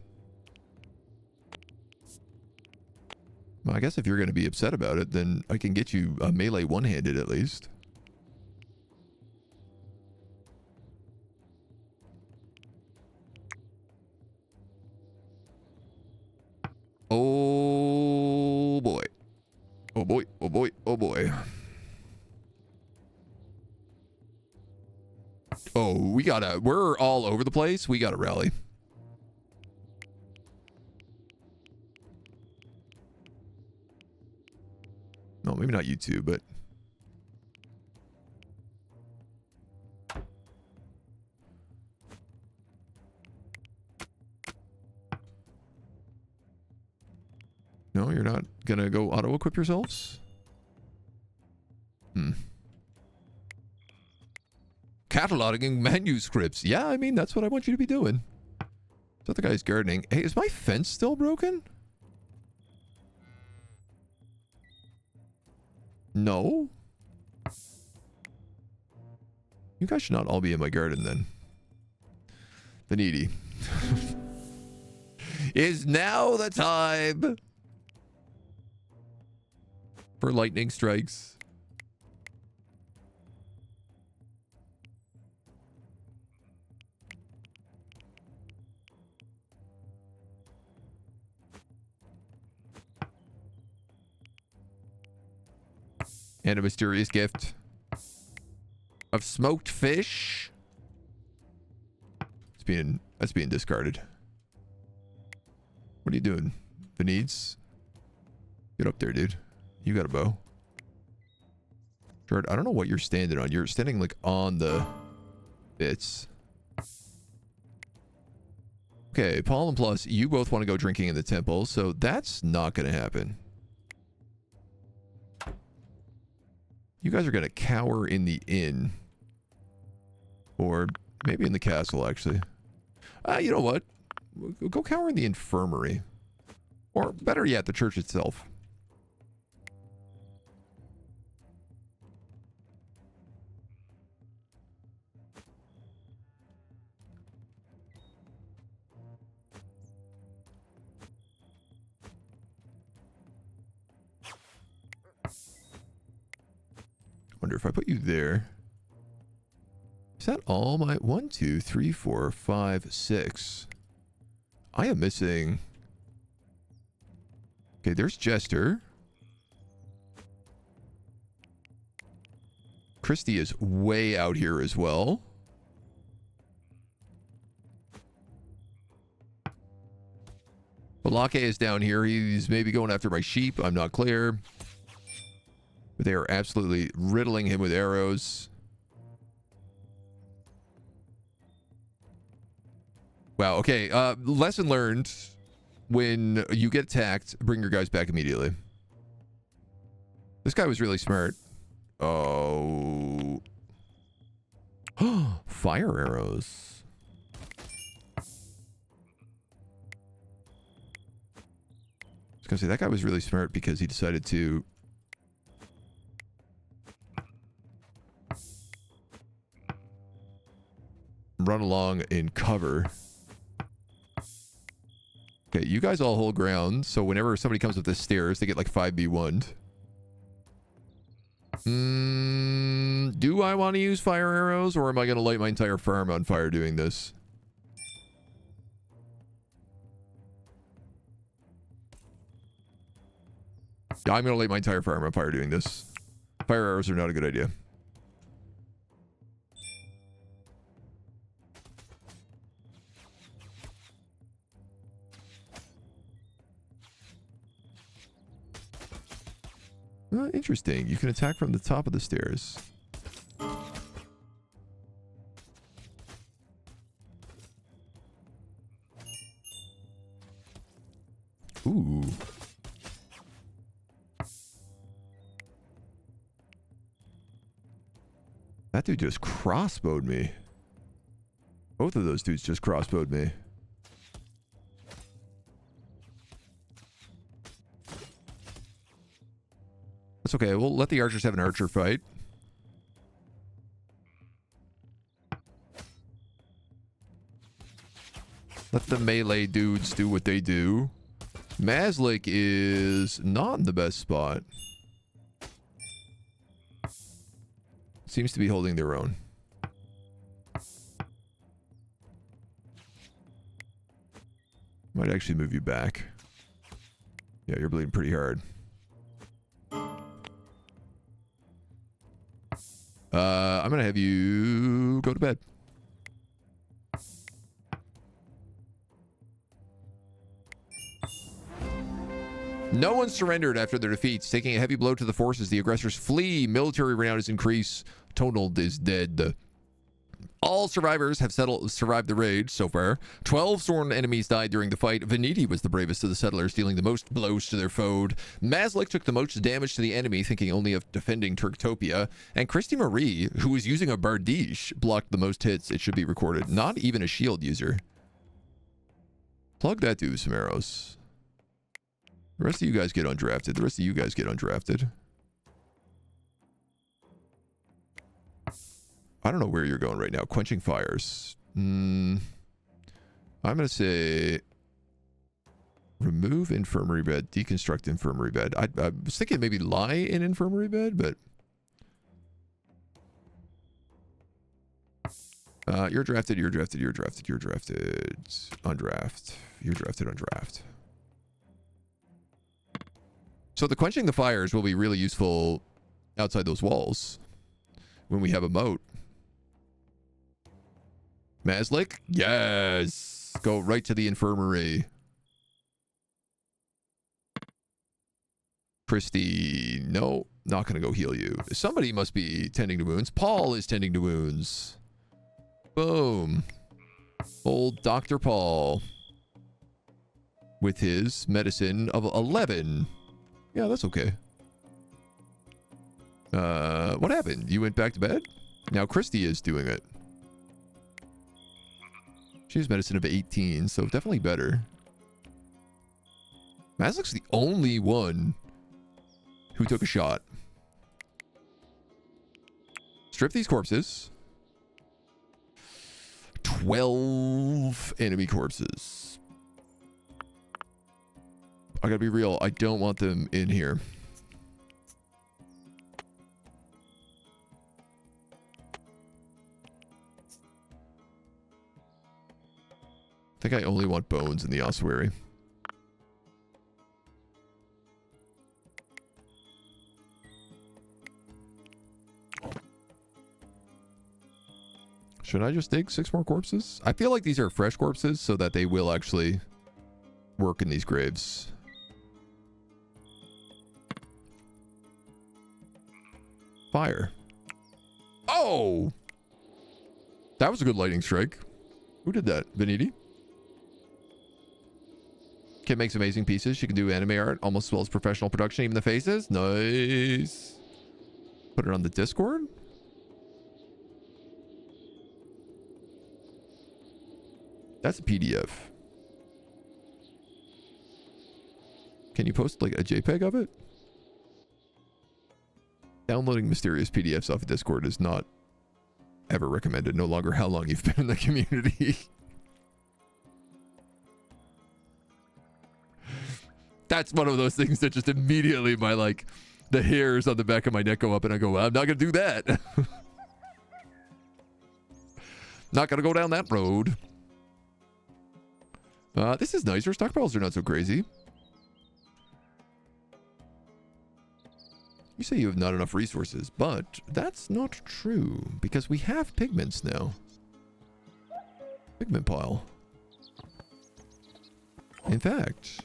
Well, I guess if you're going to be upset about it, then I can get you a melee one-handed at least. Oh boy. Oh boy. Oh boy. Oh boy. Oh, we're all over the place. We gotta rally. No, maybe not you two, but... No, you're not gonna go auto-equip yourselves? Cataloging manuscripts. Yeah, I mean, that's what I want you to be doing. This other guy's gardening. Hey, is my fence still broken? No? You guys should not all be in my garden then. The needy. Is now the time for lightning strikes. And a mysterious gift of smoked fish. That's being discarded. What are you doing? The needs? Get up there, dude. You got a bow. Gerard, I don't know what you're standing on. You're standing like on the bits. Okay, Paul and Plus, you both want to go drinking in the temple, so that's not going to happen. You guys are going to cower in the inn. Or maybe in the castle, actually. You know what? Go cower in the infirmary. Or better yet, the church itself. Wonder if I put you there. Is that all my 1, 2, 3, 4, 5, 6? I am missing. Okay, there's Jester. Christy is way out here as well. Balake is down here. He's maybe going after my sheep. I'm not clear. But they are absolutely riddling him with arrows. Wow, okay. Lesson learned. When you get attacked, bring your guys back immediately. This guy was really smart. Oh. Fire arrows. I was gonna say, that guy was really smart because he decided to run along in cover. Okay, you guys all hold ground, so whenever somebody comes up the stairs, they get like 5v1'd. Do I want to use fire arrows, or am I going to light my entire farm on fire doing this? Yeah, I'm going to light my entire farm on fire doing this. Fire arrows are not a good idea. Interesting. You can attack from the top of the stairs. Ooh. That dude just crossbowed me. Both of those dudes just crossbowed me. That's okay. We'll let the archers have an archer fight. Let the melee dudes do what they do. Mazlik is not in the best spot. Seems to be holding their own. Might actually move you back. Yeah, you're bleeding pretty hard. I'm gonna have you go to bed. No one surrendered after their defeats, taking a heavy blow to the forces. The aggressors flee. Military renown is increased. Tonald is dead. All survivors have survived the raid so far. 12 sworn enemies died during the fight. Veneti was the bravest of the settlers, dealing the most blows to their foe. Mazlik took the most damage to the enemy, thinking only of defending Turktopia. And Christy Marie, who was using a Bardiche, blocked the most hits, it should be recorded. Not even a shield user. Plug that dude with some arrows. The rest of you guys get undrafted. The rest of you guys get undrafted. I don't know where you're going right now. Quenching fires. I'm going to say remove infirmary bed, deconstruct infirmary bed. I was thinking maybe lie in infirmary bed, but you're drafted, you're drafted, you're drafted, you're drafted. Undraft. You're drafted, undraft. So the quenching the fires will be really useful outside those walls when we have a moat. Mazlik? Yes! Go right to the infirmary. Christy, no, not going to go heal you. Somebody must be tending to wounds. Paul is tending to wounds. Boom. Old Dr. Paul. With his medicine of 11. Yeah, that's okay. What happened? You went back to bed? Now Christy is doing it. She has medicine of 18, so definitely better. Mazlik's the only one who took a shot. Strip these corpses. 12 enemy corpses. I gotta be real, I don't want them in here. I think I only want bones in the ossuary. Should I just dig 6 more corpses? I feel like these are fresh corpses so that they will actually work in these graves. Fire. Oh! That was a good lightning strike. Who did that? Veneti? Kit makes amazing pieces. She can do anime art almost as well as professional production, even the faces. Nice. Put it on the Discord. That's a PDF. Can you post like a JPEG of it? Downloading mysterious PDFs off of Discord is not ever recommended, no longer how long you've been in the community. That's one of those things that just immediately my, like, the hairs on the back of my neck go up and I go, well, I'm not going to do that. Not going to go down that road. This is nicer. Stockpiles are not so crazy. You say you have not enough resources, but that's not true because we have pigments now. Pigment pile. In fact,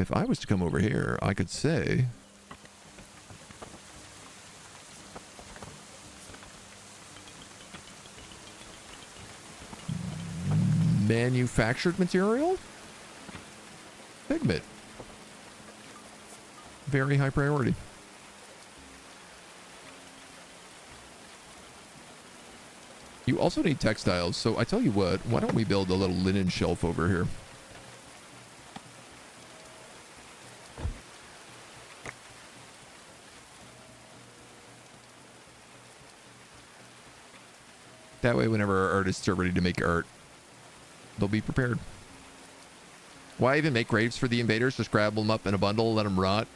If I was to come over here, I could say... manufactured material? Pigment. Very high priority. You also need textiles, so I tell you what, why don't we build a little linen shelf over here? That way, whenever our artists are ready to make art, they'll be prepared. Why even make graves for the invaders? Just grab them up in a bundle, let them rot?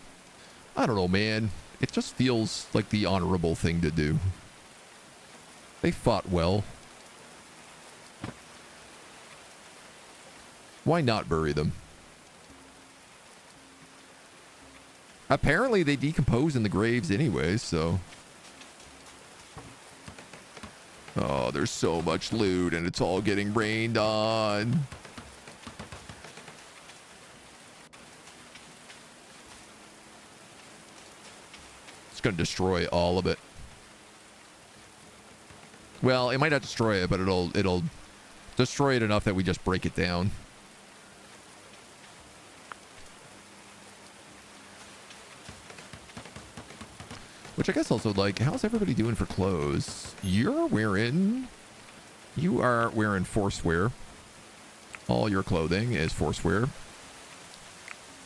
I don't know, man. It just feels like the honorable thing to do. They fought well. Why not bury them? Apparently they decompose in the graves anyway, so... Oh, there's so much loot and it's all getting rained on. It's gonna destroy all of it. Well, it might not destroy it, but it'll destroy it enough that we just break it down. Which I guess also, like, how's everybody doing for clothes? You are wearing forcewear. All your clothing is forcewear.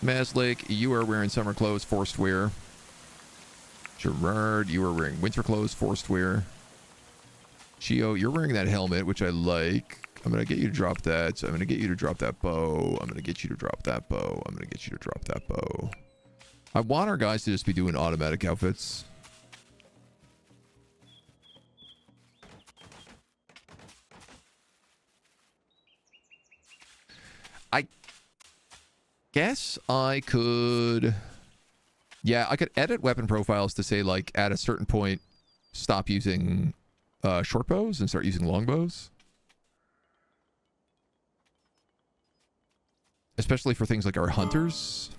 Maslick, you are wearing summer clothes, forced wear. Gerard, you are wearing winter clothes, forced wear. Chio, you're wearing that helmet, which I like. I'm going to get you to drop that. So I'm going to get you to drop that bow. I'm going to get you to drop that bow. I'm going to get you to drop that bow. I want our guys to just be doing automatic outfits. I guess I could... Yeah, I could edit weapon profiles to say, like, at a certain point, stop using short bows and start using long bows. Especially for things like our hunters.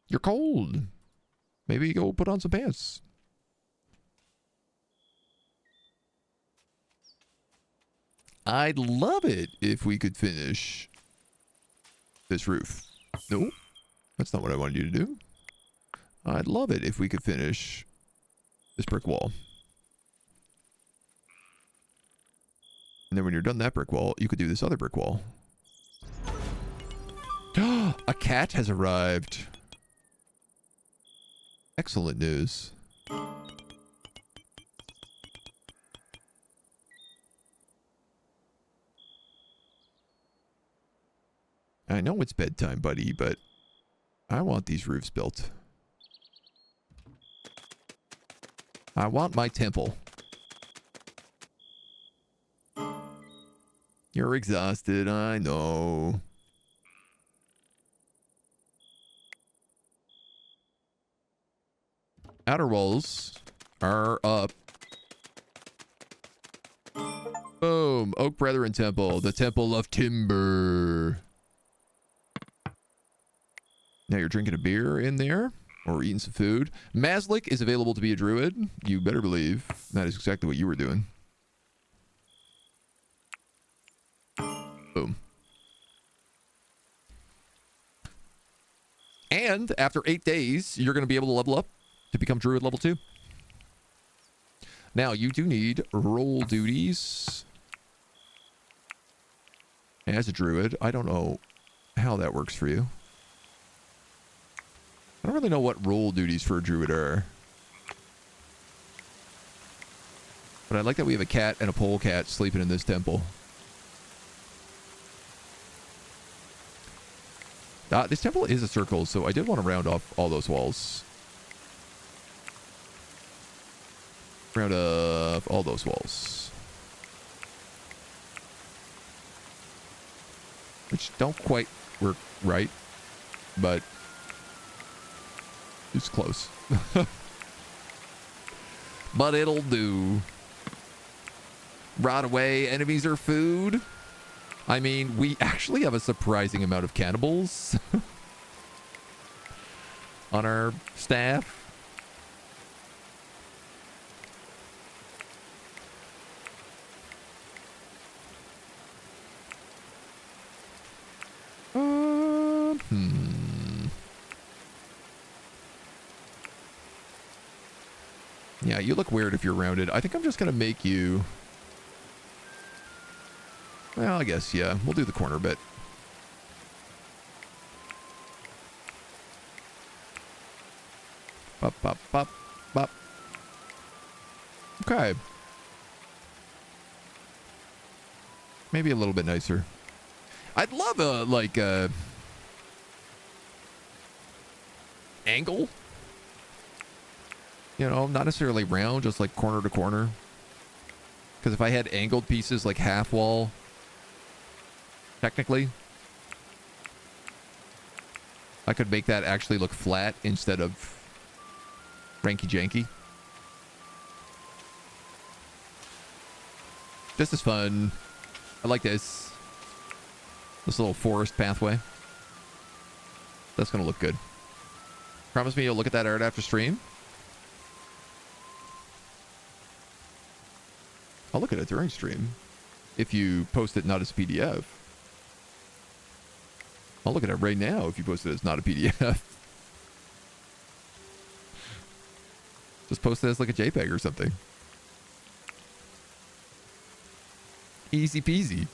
You're cold. Maybe go put on some pants. I'd love it if we could finish this roof. No, that's not what I wanted you to do. I'd love it if we could finish this brick wall. And then when you're done that brick wall, you could do this other brick wall. A cat has arrived. Excellent news. I know it's bedtime, buddy, but I want these roofs built. I want my temple. You're exhausted, I know. Outer walls are up. Boom. Oak Brethren Temple. The Temple of Timber. Now you're drinking a beer in there. Or eating some food. Maslick is available to be a druid. You better believe that is exactly what you were doing. Boom. And after 8 days, you're going to be able to level up to become druid level 2. Now, you do need role duties. As a druid, I don't know how that works for you. I don't really know what role duties for a druid are. But I like that we have a cat and a polecat sleeping in this temple. This temple is a circle, so I did want to round off all those walls. Round off all those walls. Which don't quite work right, but it's close. But it'll do. Rot away, enemies are food. I mean, we actually have a surprising amount of cannibals. on our staff. Yeah, you look weird if you're rounded. I think I'm just gonna make you... Well, I guess, yeah. We'll do the corner bit. Bop, bop, bop, bop. Okay. Maybe a little bit nicer. I'd love a, like, angle. You know, not necessarily round, just like corner to corner. Because if I had angled pieces like half wall, technically, I could make that actually look flat instead of ranky-janky. This is fun. I like this. This little forest pathway. That's going to look good. Promise me you'll look at that art after stream? I'll look at it during stream. If you post it not as a PDF. I'll look at it right now if you post it as not a PDF. Just post it as like a JPEG or something. Easy peasy.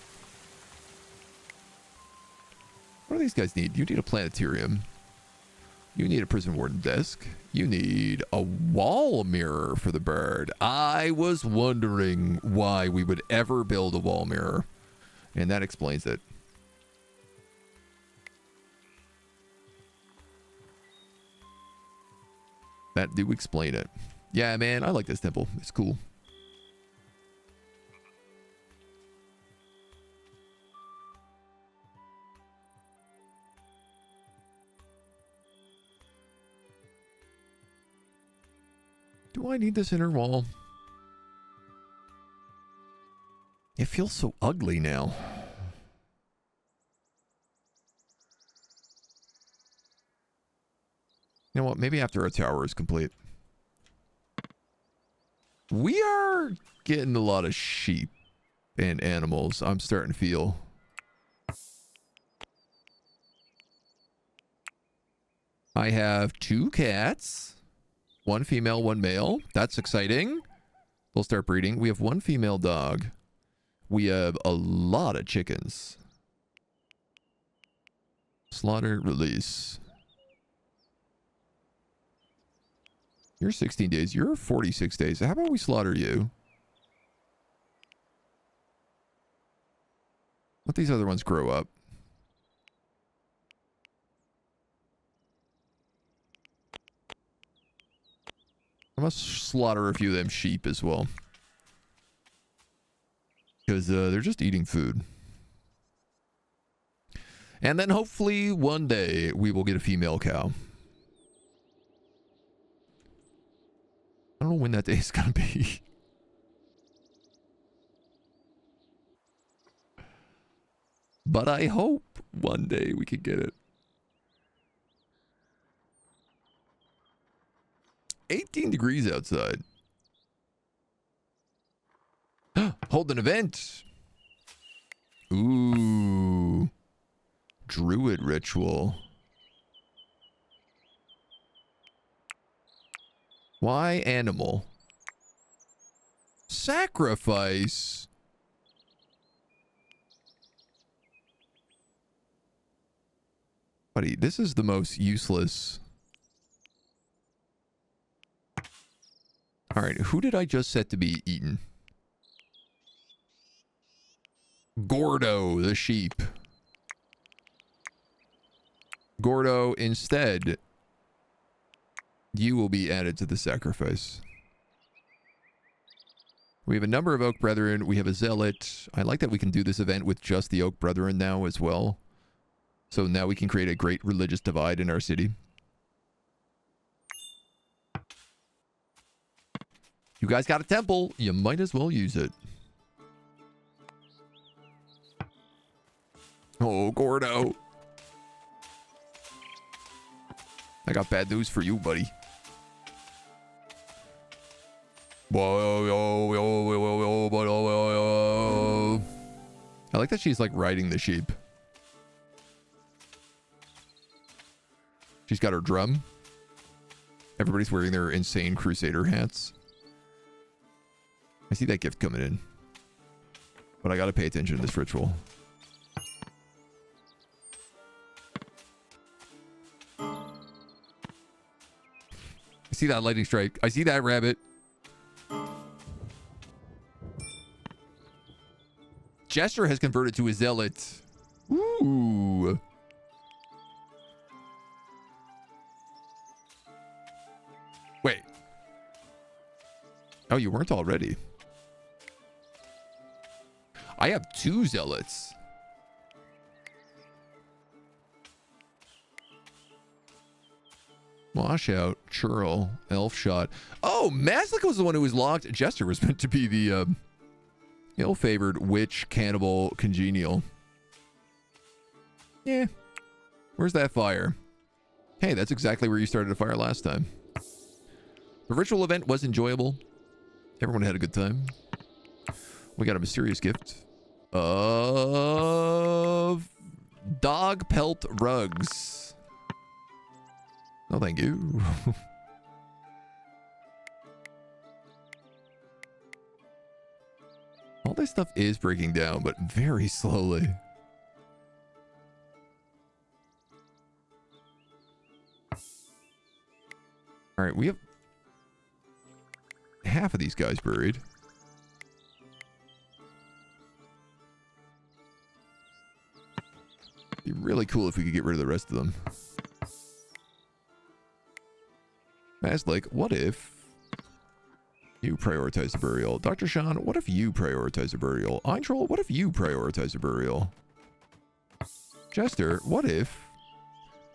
What do these guys need? You need a planetarium. You need a prison warden desk. You need a wall mirror for the bird. I was wondering why we would ever build a wall mirror. And that explains it. That do explain it. Yeah, man, I like this temple. It's cool. Do I need this inner wall? It feels so ugly now. You know what? Maybe after a tower is complete. We are getting a lot of sheep and animals. I'm starting to feel. I have 2 cats. 1 female, 1 male. That's exciting. They'll start breeding. We have 1 female dog. We have a lot of chickens. Slaughter, release. You're 16 days. You're 46 days. How about we slaughter you? Let these other ones grow up. I must slaughter a few of them sheep as well. Because they're just eating food. And then hopefully one day we will get a female cow. I don't know when that day is going to be. But I hope one day we can get it. 18 degrees outside. Hold an event. Ooh. Druid ritual. Why animal? Sacrifice. Buddy, this is the most useless. All right, who did I just set to be eaten? Gordo, the sheep. Gordo, instead, you will be added to the sacrifice. We have a number of Oak Brethren. We have a Zealot. I like that we can do this event with just the Oak Brethren now as well. So now we can create a great religious divide in our city. You guys got a temple. You might as well use it. Oh, Gordo. I got bad news for you, buddy. I like that she's like riding the sheep. She's got her drum. Everybody's wearing their insane crusader hats. I see that gift coming in. But I gotta pay attention to this ritual. I see that lightning strike. I see that rabbit. Jester has converted to a zealot. Ooh. Wait. Oh, you weren't already. I have 2 zealots. Washout, churl, elf shot. Oh, Maslick was the one who was locked. Jester was meant to be the ill-favored witch, cannibal, congenial. Yeah. Where's that fire? Hey, that's exactly where you started a fire last time. The ritual event was enjoyable. Everyone had a good time. We got a mysterious gift of dog pelt rugs. No, thank you. All this stuff is breaking down, but very slowly. All right, we have half of these guys buried. Be really cool if we could get rid of the rest of them. Maslick, what if you prioritize the burial? Dr. Sean, what if you prioritize the burial? Eintroll, what if you prioritize the burial? Jester, what if...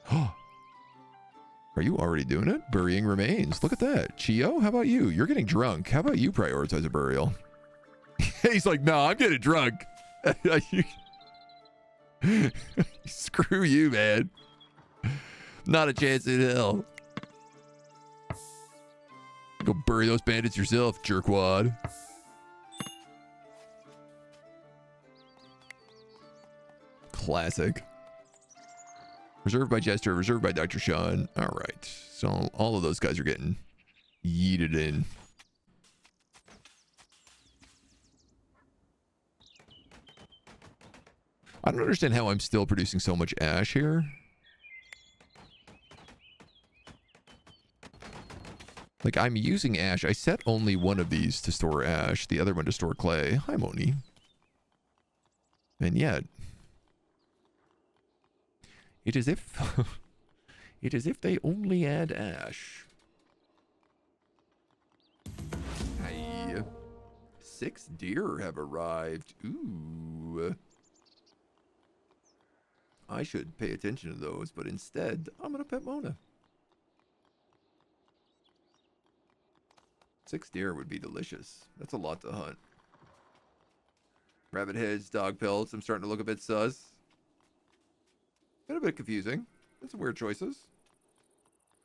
Are you already doing it? Burying remains. Look at that. Chio, how about you? You're getting drunk. How about you prioritize a burial? He's like, no, I'm getting drunk. Screw you, man. Not a chance in hell. Go bury those bandits yourself, jerkwad. Classic. Reserved by Jester, reserved by Dr. Sean. All right. So all of those guys are getting yeeted in. I don't understand how I'm still producing so much ash here. Like, I'm using ash. I set only one of these to store ash, the other one to store clay. Hi, Moni. And yet, it is if it is if they only add ash. Hey, 6 deer have arrived. Ooh. I should pay attention to those, but instead, I'm gonna pet Mona. 6 deer would be delicious. That's a lot to hunt. Rabbit heads, dog pelts. I'm starting to look a bit sus. Been a bit confusing. That's some weird choices.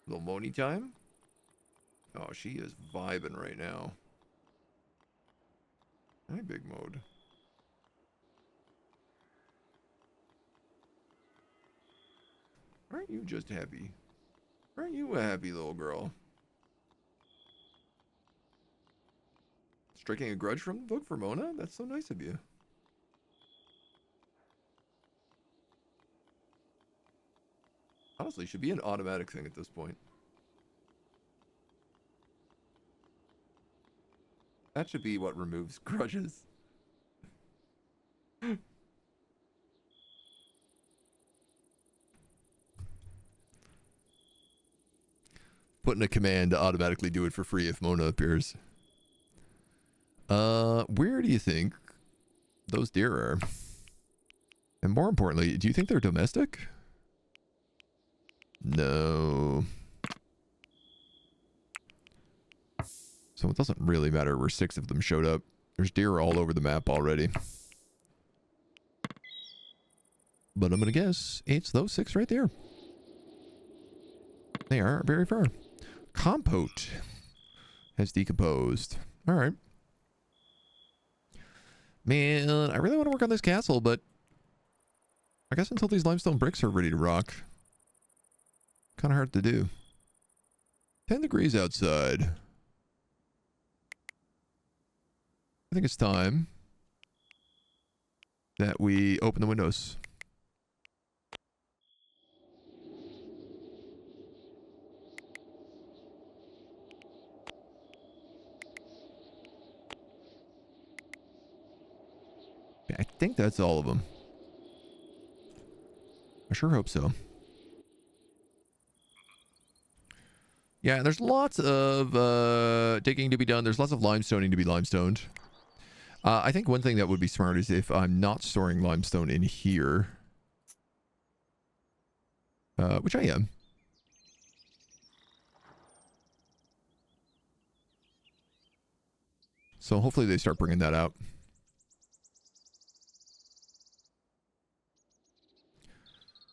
Little Moni time. Oh, she is vibing right now. Hi, big mode. Aren't you just happy? Aren't you a happy little girl? Striking a grudge from the book for Mona? That's so nice of you. Honestly, should be an automatic thing at this point. That should be what removes grudges. Putting a command to automatically do it for free if Mona appears. Where do you think those deer are? And more importantly, do you think they're domestic? No. So it doesn't really matter where 6 of them showed up. There's deer all over the map already. But I'm gonna guess it's those 6 right there. They are very far. Compote has decomposed. All right. Man, I really want to work on this castle, but I guess until these limestone bricks are ready to rock. Kind of hard to do. 10 degrees outside. I think it's time that we open the windows. I think that's all of them. I sure hope so. Yeah, there's lots of digging to be done. There's lots of limestoning to be limestoned. I think one thing that would be smart is if I'm not storing limestone in here. Which I am. So hopefully they start bringing that out.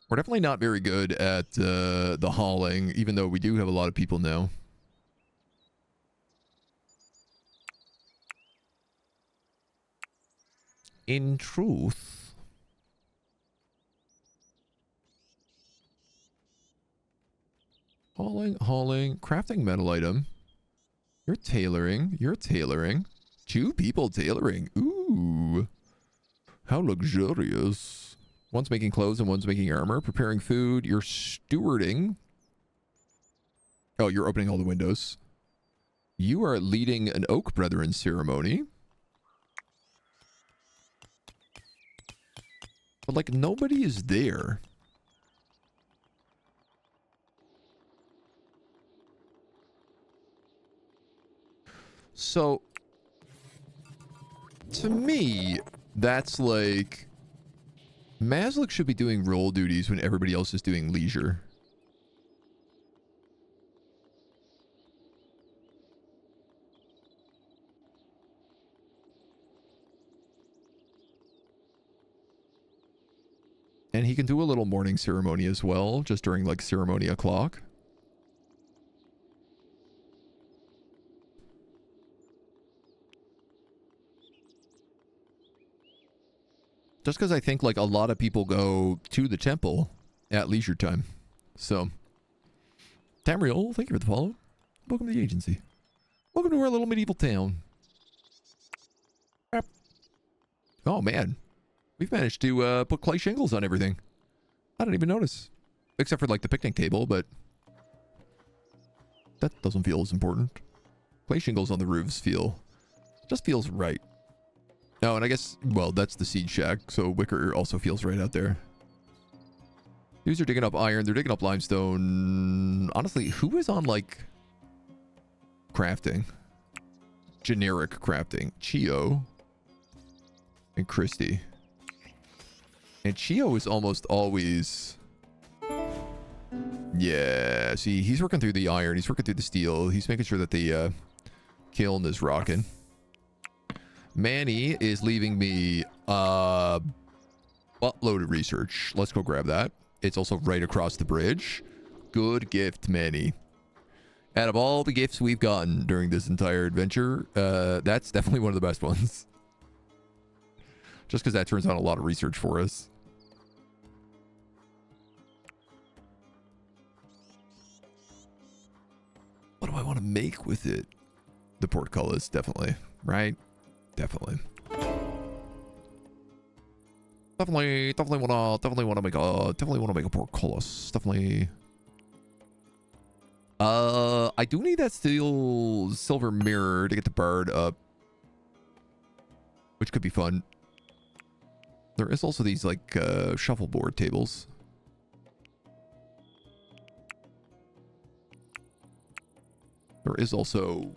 We're definitely not very good at the hauling, even though we do have a lot of people now. In truth, hauling, crafting metal item. You're tailoring. 2 people tailoring. Ooh, how luxurious. One's making clothes and one's making armor. Preparing food. You're stewarding. Oh, you're opening all the windows. You are leading an Oak Brethren ceremony. But, like, nobody is there. So, to me, that's like... Maslik should be doing role duties when everybody else is doing leisure. And he can do a little morning ceremony as well, just during like ceremony o'clock. Just because I think like a lot of people go to the temple at leisure time. So, Tamriel, thank you for the follow. Welcome to the agency. Welcome to our little medieval town. Oh man, we've managed to put clay shingles on everything. I didn't even notice. Except for like the picnic table, but that doesn't feel as important. Clay shingles on the roofs just feels right. Oh, and I guess, well, that's the seed shack, so wicker also feels right out there. These are digging up iron, they're digging up limestone. Honestly, who is on, like, crafting? Generic crafting. Chio. And Christy. And Chio is almost always... Yeah, see, he's working through the iron, he's working through the steel, he's making sure that the kiln is rocking. Manny is leaving me buttload of research. Let's go grab that. It's also right across the bridge. Good gift, Manny. Out of all the gifts we've gotten during this entire adventure, that's definitely one of the best ones. Just because that turns out a lot of research for us. What do I want to make with it? The portcullis, definitely. Right? Definitely wanna make a portcullis. Definitely. I do need that silver mirror to get the bird up, which could be fun. There is also these like shuffleboard tables. There is also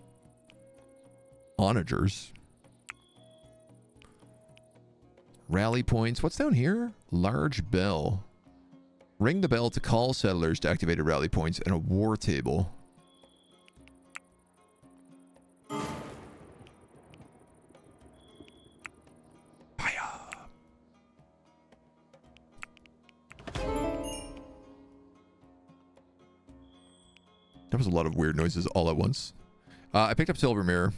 onagers. Rally points. What's down here? Large bell. Ring the bell to call settlers to activate a rally points and a war table. Fire. That was a lot of weird noises all at once. I picked up silver mirror.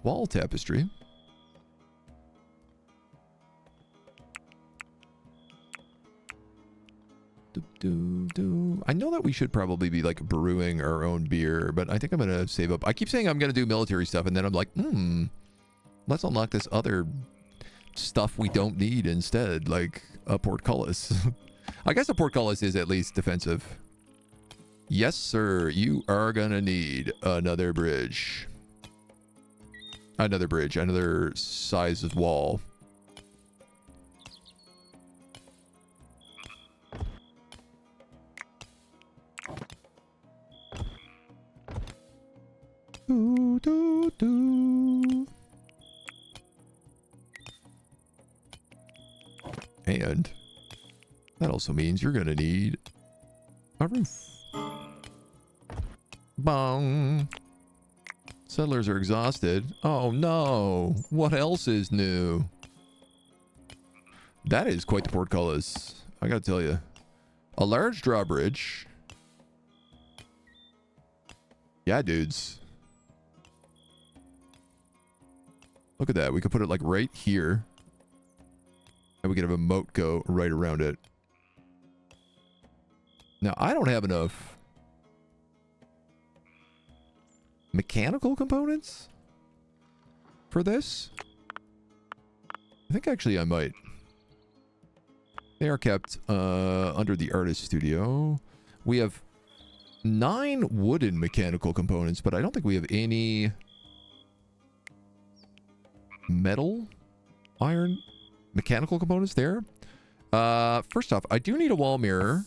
Wall tapestry. I know that we should probably be like brewing our own beer, but I think I'm gonna save up. I keep saying I'm gonna do military stuff, and then I'm like, let's unlock this other stuff we don't need instead, like a portcullis. I guess a portcullis is at least defensive. Yes, sir. You are gonna need another bridge. Another bridge. Another size of wall. Do, do, do. And that also means you're gonna need a roof. Bong. Settlers are exhausted. Oh no. What else is new? That is quite the portcullis, I gotta tell you. A large drawbridge. Yeah, dudes. Look at that. We could put it like right here. And we could have a moat go right around it. Now, I don't have enough mechanical components for this. I think actually I might. They are kept under the artist studio. We have 9 wooden mechanical components, but I don't think we have any metal, iron, mechanical components there. First off, I do need a wall mirror.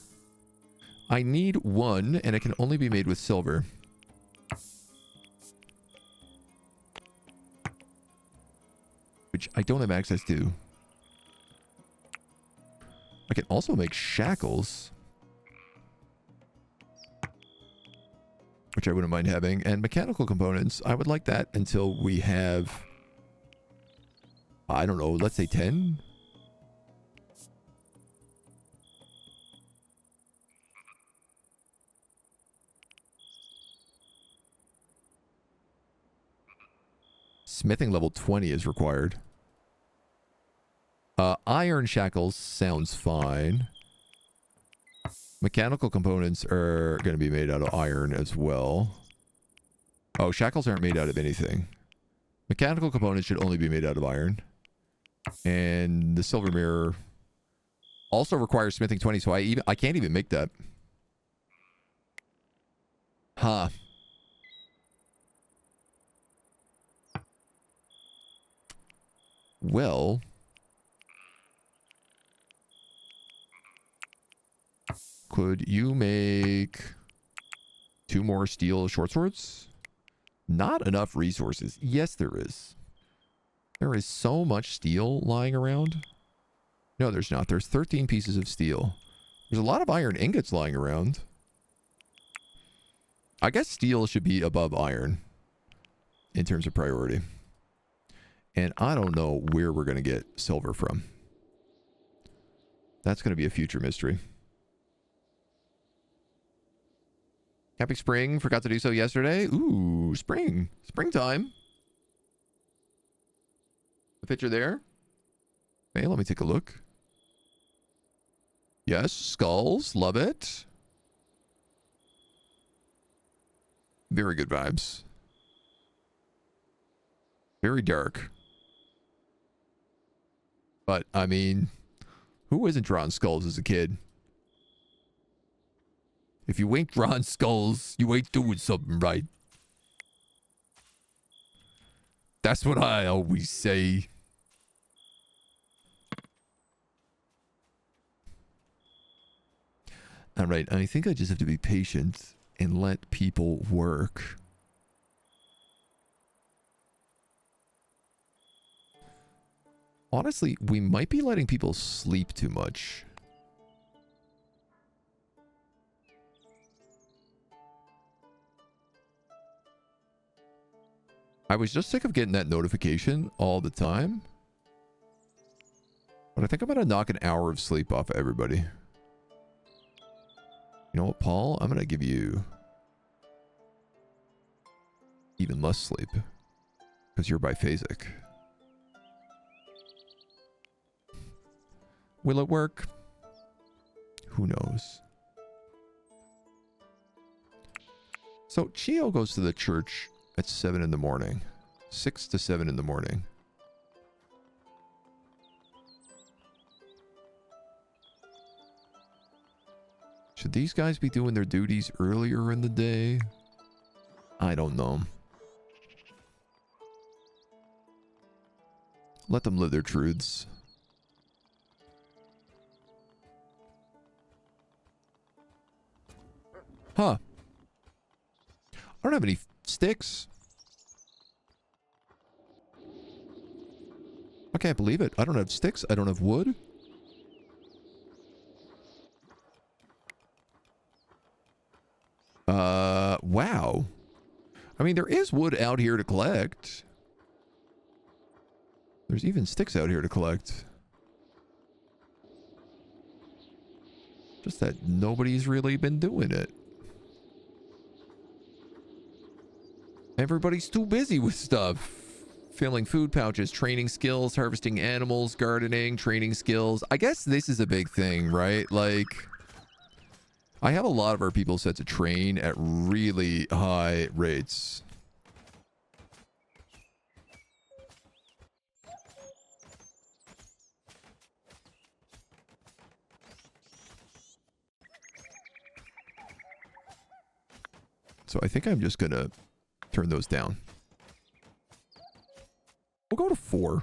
I need 1, and it can only be made with silver. Which I don't have access to. I can also make shackles, which I wouldn't mind having. And mechanical components, I would like that until we have, I don't know, let's say 10. Smithing level 20 is required. Iron shackles sounds fine. Mechanical components are going to be made out of iron as well. Oh, shackles aren't made out of anything. Mechanical components should only be made out of iron. And the silver mirror also requires smithing 20, so I can't even make that. Huh. Well, could you make 2 more steel short swords? Not enough resources. Yes, there is. There is so much steel lying around. No, there's not. There's 13 pieces of steel. There's a lot of iron ingots lying around. I guess steel should be above iron in terms of priority. And I don't know where we're going to get silver from. That's going to be a future mystery. Happy spring. Forgot to do so yesterday. Ooh, spring. Springtime. The picture there. Okay, let me take a look. Yes, skulls. Love it. Very good vibes. Very dark. But, I mean, who isn't drawing skulls as a kid? If you ain't drawing skulls, you ain't doing something right. That's what I always say. Alright, I think I just have to be patient and let people work. Honestly, we might be letting people sleep too much. I was just sick of getting that notification all the time. But I think I'm going to knock an hour of sleep off of everybody. You know what, Paul? I'm going to give you even less sleep because you're biphasic. Will it work? Who knows? So Chio goes to the church at 7 in the morning. 6 to 7 in the morning. Should these guys be doing their duties earlier in the day? I don't know. Let them live their truths. Huh. I don't have any sticks. I can't believe it. I don't have sticks. I don't have wood. Wow. I mean, there is wood out here to collect. There's even sticks out here to collect. Just that nobody's really been doing it. Everybody's too busy with stuff. Filling food pouches, training skills, harvesting animals, gardening, training skills. I guess this is a big thing, right? Like, I have a lot of our people set to train at really high rates. So I think I'm just gonna turn those down. We'll go to 4.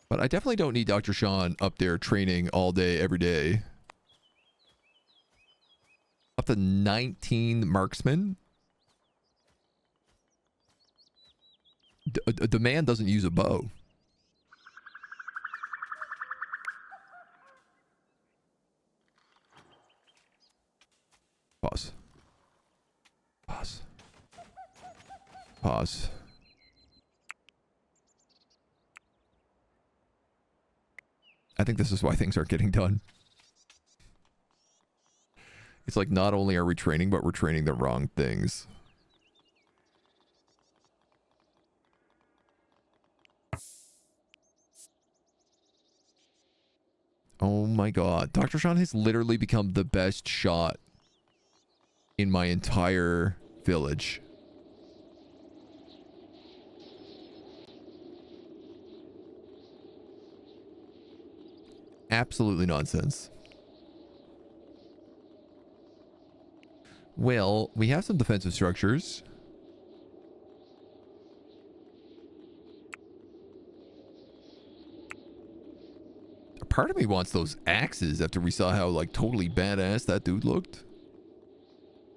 But I definitely don't need Dr. Sean up there training all day, every day. Up to 19 marksmen. The man doesn't use a bow. Pause. Pause. Pause. I think this is why things aren't getting done. It's like not only are we training, but we're training the wrong things. Oh my god. Dr. Sean has literally become the best shot in my entire village. Absolutely nonsense. Well, we have some defensive structures. A part of me wants those axes after we saw how, like, totally badass that dude looked.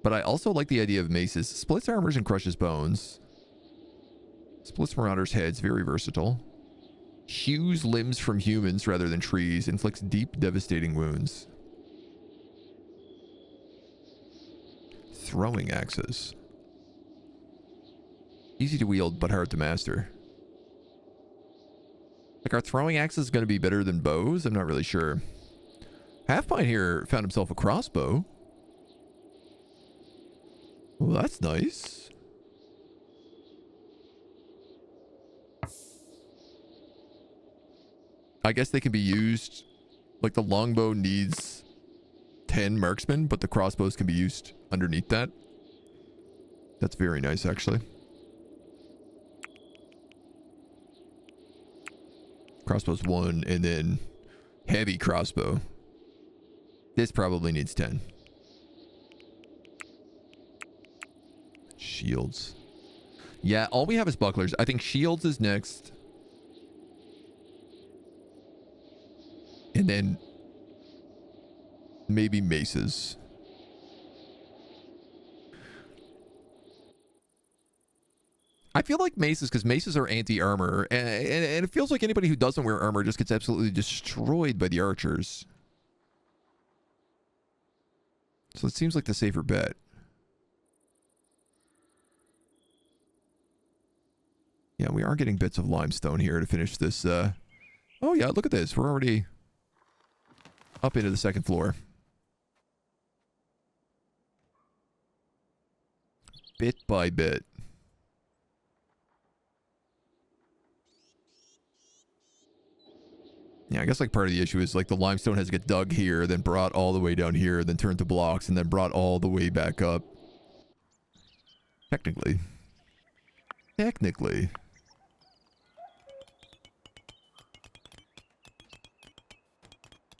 But I also like the idea of maces. Splits armors and crushes bones. Splits marauders' heads. Very versatile. Hews limbs from humans rather than trees. Inflicts deep, devastating wounds. Throwing axes. Easy to wield, but hard to master. Like, are throwing axes going to be better than bows? I'm not really sure. Halfpine here found himself a crossbow. Well, that's nice. I guess they can be used, like the longbow needs 10 marksmen, but the crossbows can be used underneath that. That's very nice, actually. Crossbow's 1, and then heavy crossbow. This probably needs 10. Shields. Yeah, all we have is bucklers. I think shields is next. And then maybe maces. I feel like maces, because maces are anti-armor, and it feels like anybody who doesn't wear armor just gets absolutely destroyed by the archers. So it seems like the safer bet. Yeah, we are getting bits of limestone here to finish this Oh yeah, look at this. We're already up into the second floor. Bit by bit. Yeah, I guess like part of the issue is like the limestone has to get dug here, then brought all the way down here, then turned to blocks, and then brought all the way back up. Technically. Technically.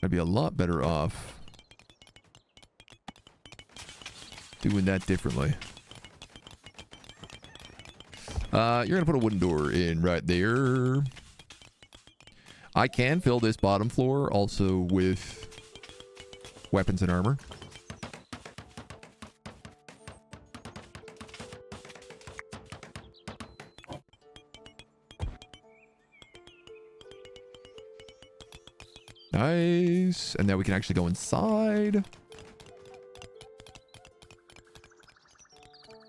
I'd be a lot better off doing that differently. You're gonna put a wooden door in right there. I can fill this bottom floor also with weapons and armor. Nice. And now we can actually go inside.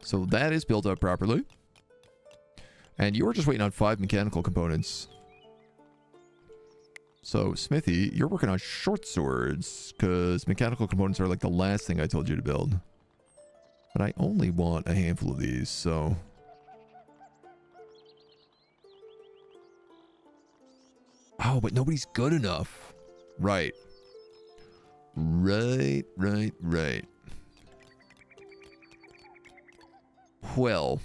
So that is built up properly. And you were just waiting on 5 mechanical components. So, Smithy, you're working on short swords, because mechanical components are like the last thing I told you to build. But I only want a handful of these, so... Oh, but nobody's good enough. Right. Right. Well...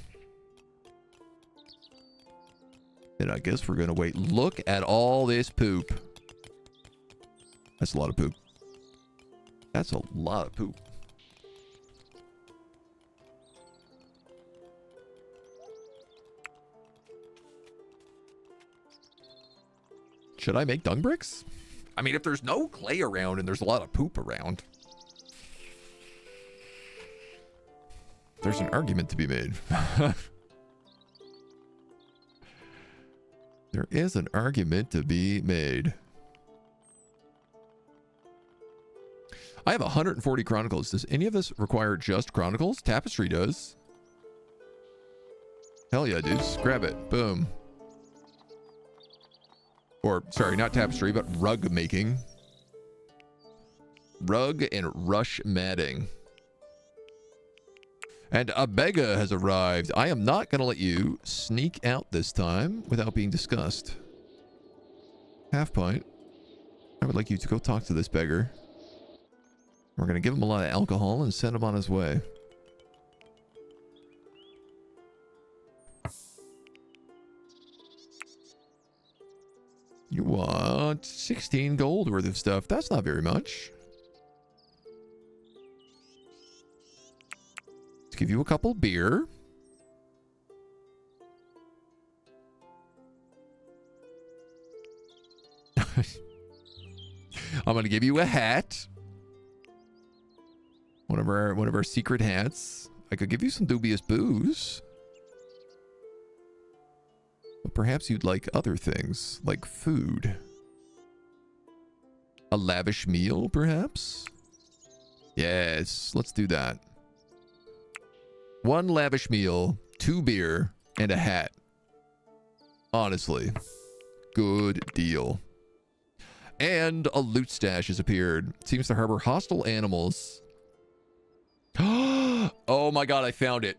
then I guess we're gonna wait. Look at all this poop. That's a lot of poop. That's a lot of poop. Should I make dung bricks? I mean, if there's no clay around and there's a lot of poop around, there's an argument to be made. There is an argument to be made. I have 140 chronicles. Does any of this require just chronicles? Tapestry does. Hell yeah, dudes. Grab it. Boom. Or, sorry, not tapestry, but rug making. Rug and rush matting. And Abega has arrived. I am not going to let you sneak out this time without being discussed. Half pint. I would like you to go talk to this beggar. We're going to give him a lot of alcohol and send him on his way. You want 16 gold worth of stuff. That's not very much. Let's give you a couple beer. I'm going to give you a hat. One of our secret hats. I could give you some dubious booze. But perhaps you'd like other things, like food. A lavish meal, perhaps? Yes, let's do that. 1 lavish meal, 2 beer, and a hat. Honestly, good deal. And a loot stash has appeared. It seems to harbor hostile animals. Oh my god, I found it.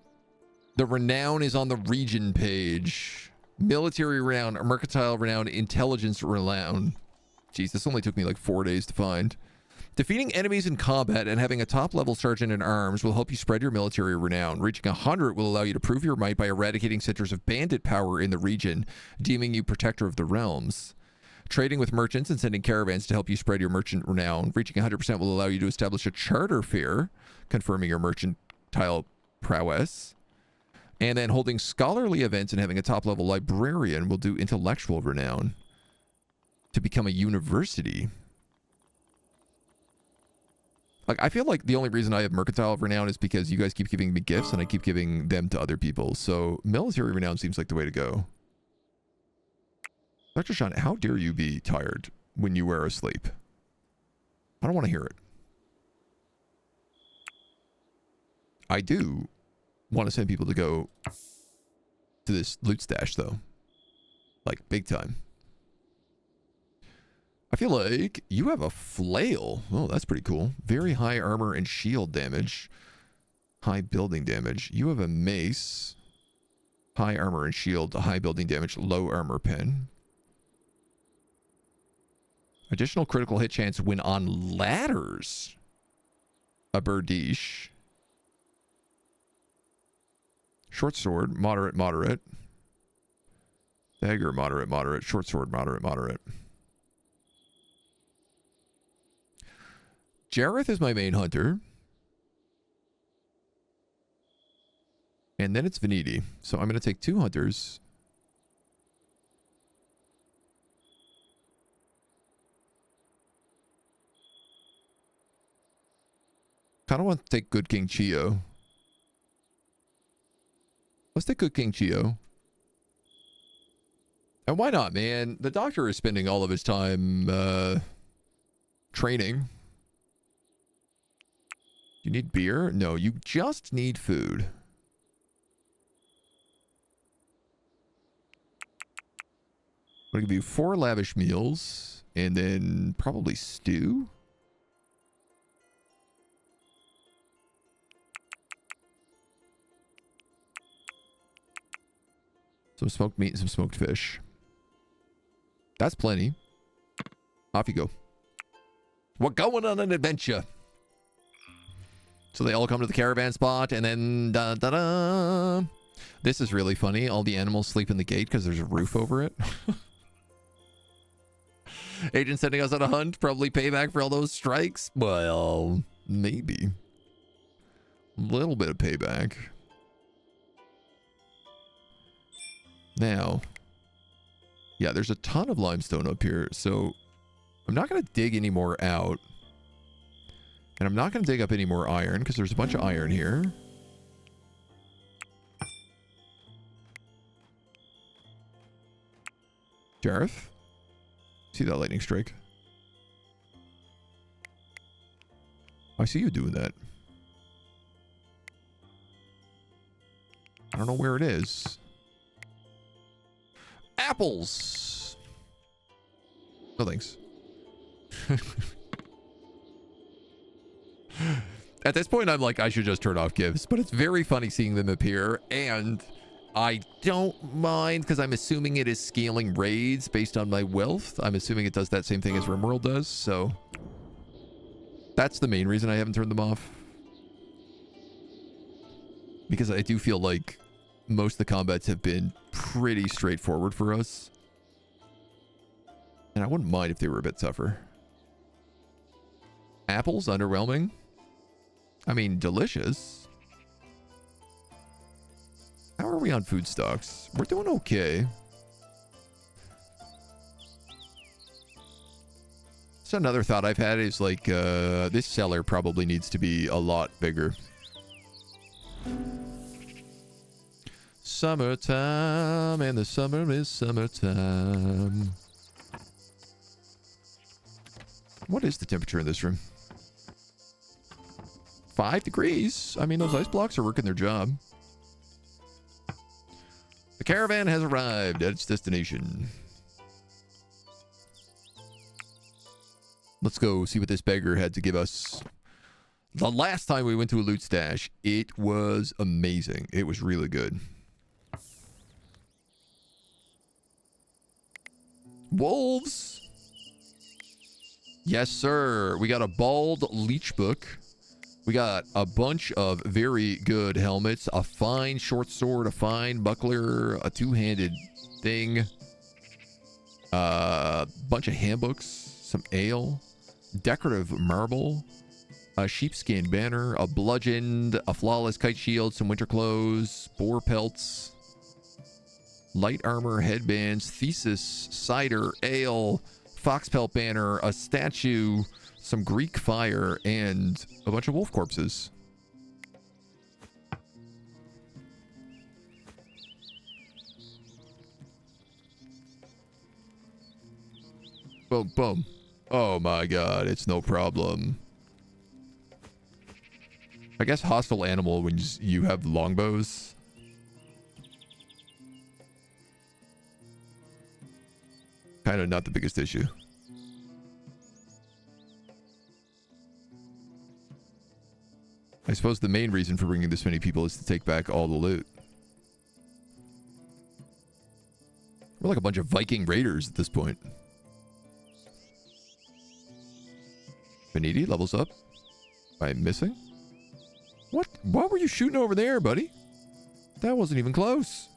The renown is on the region page. Military renown, mercantile renown, intelligence renown. Jeez, this only took me like 4 days to find. Defeating enemies in combat and having a top-level sergeant in arms will help you spread your military renown. Reaching 100 will allow you to prove your might by eradicating centers of bandit power in the region, deeming you protector of the realms. Trading with merchants and sending caravans to help you spread your merchant renown. Reaching 100% will allow you to establish a charter fare, confirming your mercantile prowess. And then holding scholarly events and having a top-level librarian will do intellectual renown to become a university. Like, I feel like the only reason I have mercantile renown is because you guys keep giving me gifts and I keep giving them to other people. So military renown seems like the way to go. Dr. Sean, how dare you be tired when you are asleep? I don't want to hear it. I do want to send people to go to this loot stash, though. Like, big time. I feel like you have a flail. Oh, that's pretty cool. Very high armor and shield damage. High building damage. You have a mace. High armor and shield. High building damage. Low armor pen. Additional critical hit chance when on ladders. A berdiche. Short sword. Moderate, moderate. Dagger, moderate, moderate. Short sword, moderate, moderate. Jareth is my main hunter. And then it's Veniti. So I'm going to take 2 hunters. Kind of want to take Good King Chio. Let's take Good King Chio. And why not, man? The doctor is spending all of his time training. You need beer? No, you just need food. I'm going to give you 4 lavish meals and then probably stew. Some smoked meat and some smoked fish. That's plenty. Off you go. We're going on an adventure. So they all come to the caravan spot, and then da-da-da. This is really funny. All the animals sleep in the gate because there's a roof over it. Agent sending us on a hunt. Probably payback for all those strikes. Well, maybe. A little bit of payback. Now, yeah, there's a ton of limestone up here, so I'm not going to dig any more out. And I'm not going to dig up any more iron, because there's a bunch of iron here. Jareth? See that lightning strike? I see you doing that. I don't know where it is. Apples! No thanks. At this point, I'm like, I should just turn off gifts. But it's very funny seeing them appear. And I don't mind, because I'm assuming it is scaling raids based on my wealth. I'm assuming it does that same thing as RimWorld does. So that's the main reason I haven't turned them off. Because I do feel like most of the combats have been pretty straightforward for us. And I wouldn't mind if they were a bit tougher. Apples, underwhelming. I mean, delicious. How are we on food stocks? We're doing okay. So another thought I've had is like, this cellar probably needs to be a lot bigger. Summertime, and the summer is summertime. What is the temperature in this room? 5 degrees. I mean, those ice blocks are working their job. The caravan has arrived at its destination. Let's go see what this beggar had to give us. The last time we went to a loot stash, it was amazing. It was really good. Wolves. Yes, sir. We got a bald leech book. We got a bunch of very good helmets. A fine short sword. A fine buckler. A two-handed thing. Bunch of handbooks. Some ale. Decorative marble. A sheepskin banner. A bludgeoned. A flawless kite shield. Some winter clothes. Boar pelts. Light armor, headbands, thesis, cider, ale, fox pelt banner, a statue, some Greek fire, and a bunch of wolf corpses. Boom, boom. Oh my god, it's no problem. I guess hostile animal when you have longbows. Kind of not the biggest issue. I suppose the main reason for bringing this many people is to take back all the loot. We're like a bunch of Viking raiders at this point. Beniti levels up. Am I missing? What? What were you shooting over there, buddy? That wasn't even close.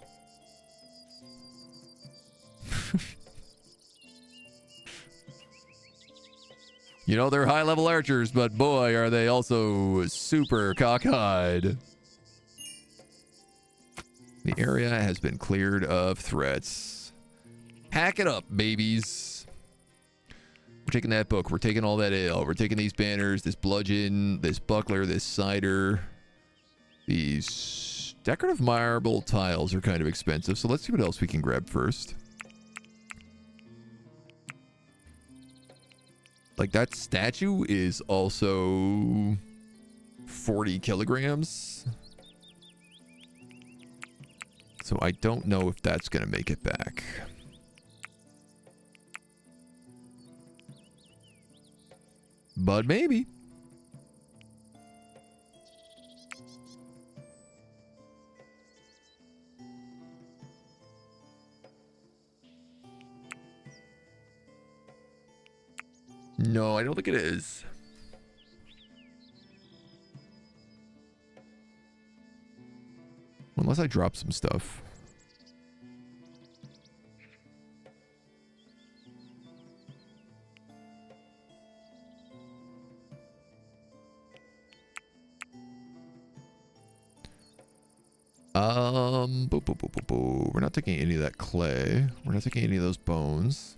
You know, they're high-level archers, but boy, are they also super cockeyed. The area has been cleared of threats. Pack it up, babies. We're taking that book. We're taking all that ale. We're taking these banners, this bludgeon, this buckler, this cider. These decorative marble tiles are kind of expensive, so let's see what else we can grab first. Like, that statue is also 40 kilograms. So I don't know if that's going to make it back. But maybe. No, I don't think it is. Unless I drop some stuff. We're not taking any of that clay. We're not taking any of those bones.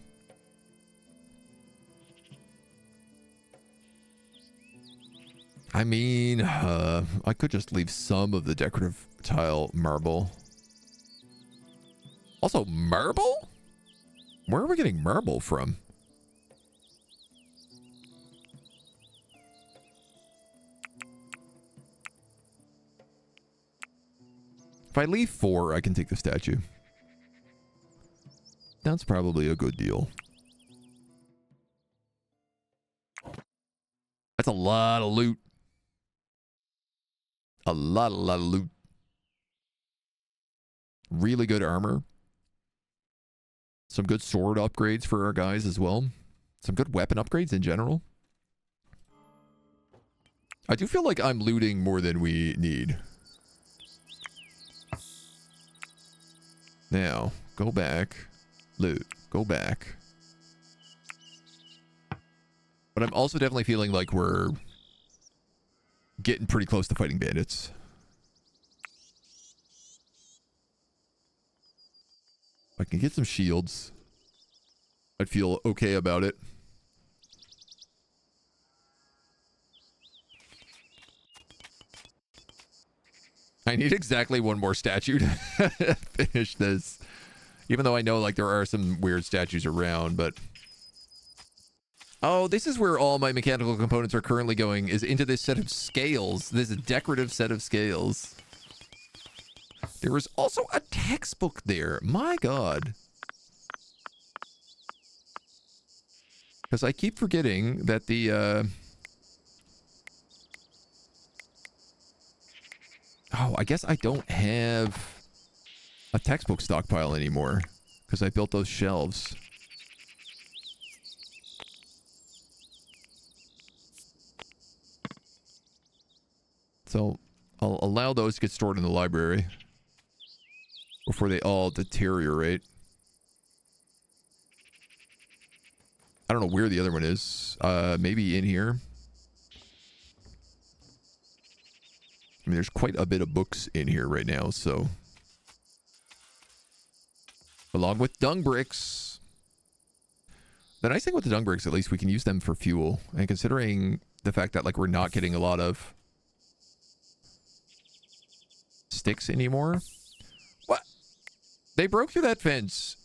I mean, I could just leave some of the decorative tile marble. Also, marble? Where are we getting marble from? If I leave 4, I can take the statue. That's probably a good deal. That's a lot of loot. A lot of loot. Really good armor. Some good sword upgrades for our guys as well. Some good weapon upgrades in general. I do feel like I'm looting more than we need. Now, go back. Loot. Go back. But I'm also definitely feeling like we're getting pretty close to fighting bandits. If I can get some shields, I'd feel okay about it. I need exactly one more statue to finish this. Even though I know, like, there are some weird statues around, but... Oh, this is where all my mechanical components are currently going, is into this set of scales. This decorative set of scales. There was also a textbook there. My God. Because I keep forgetting that the... Oh, I guess I don't have a textbook stockpile anymore because I built those shelves. So I'll allow those to get stored in the library before they all deteriorate. I don't know where the other one is. Maybe in here. I mean, there's quite a bit of books in here right now, so... Along with dung bricks. The nice thing with the dung bricks, at least we can use them for fuel. And considering the fact that, like, we're not getting a lot of sticks anymore. What? They broke through that fence.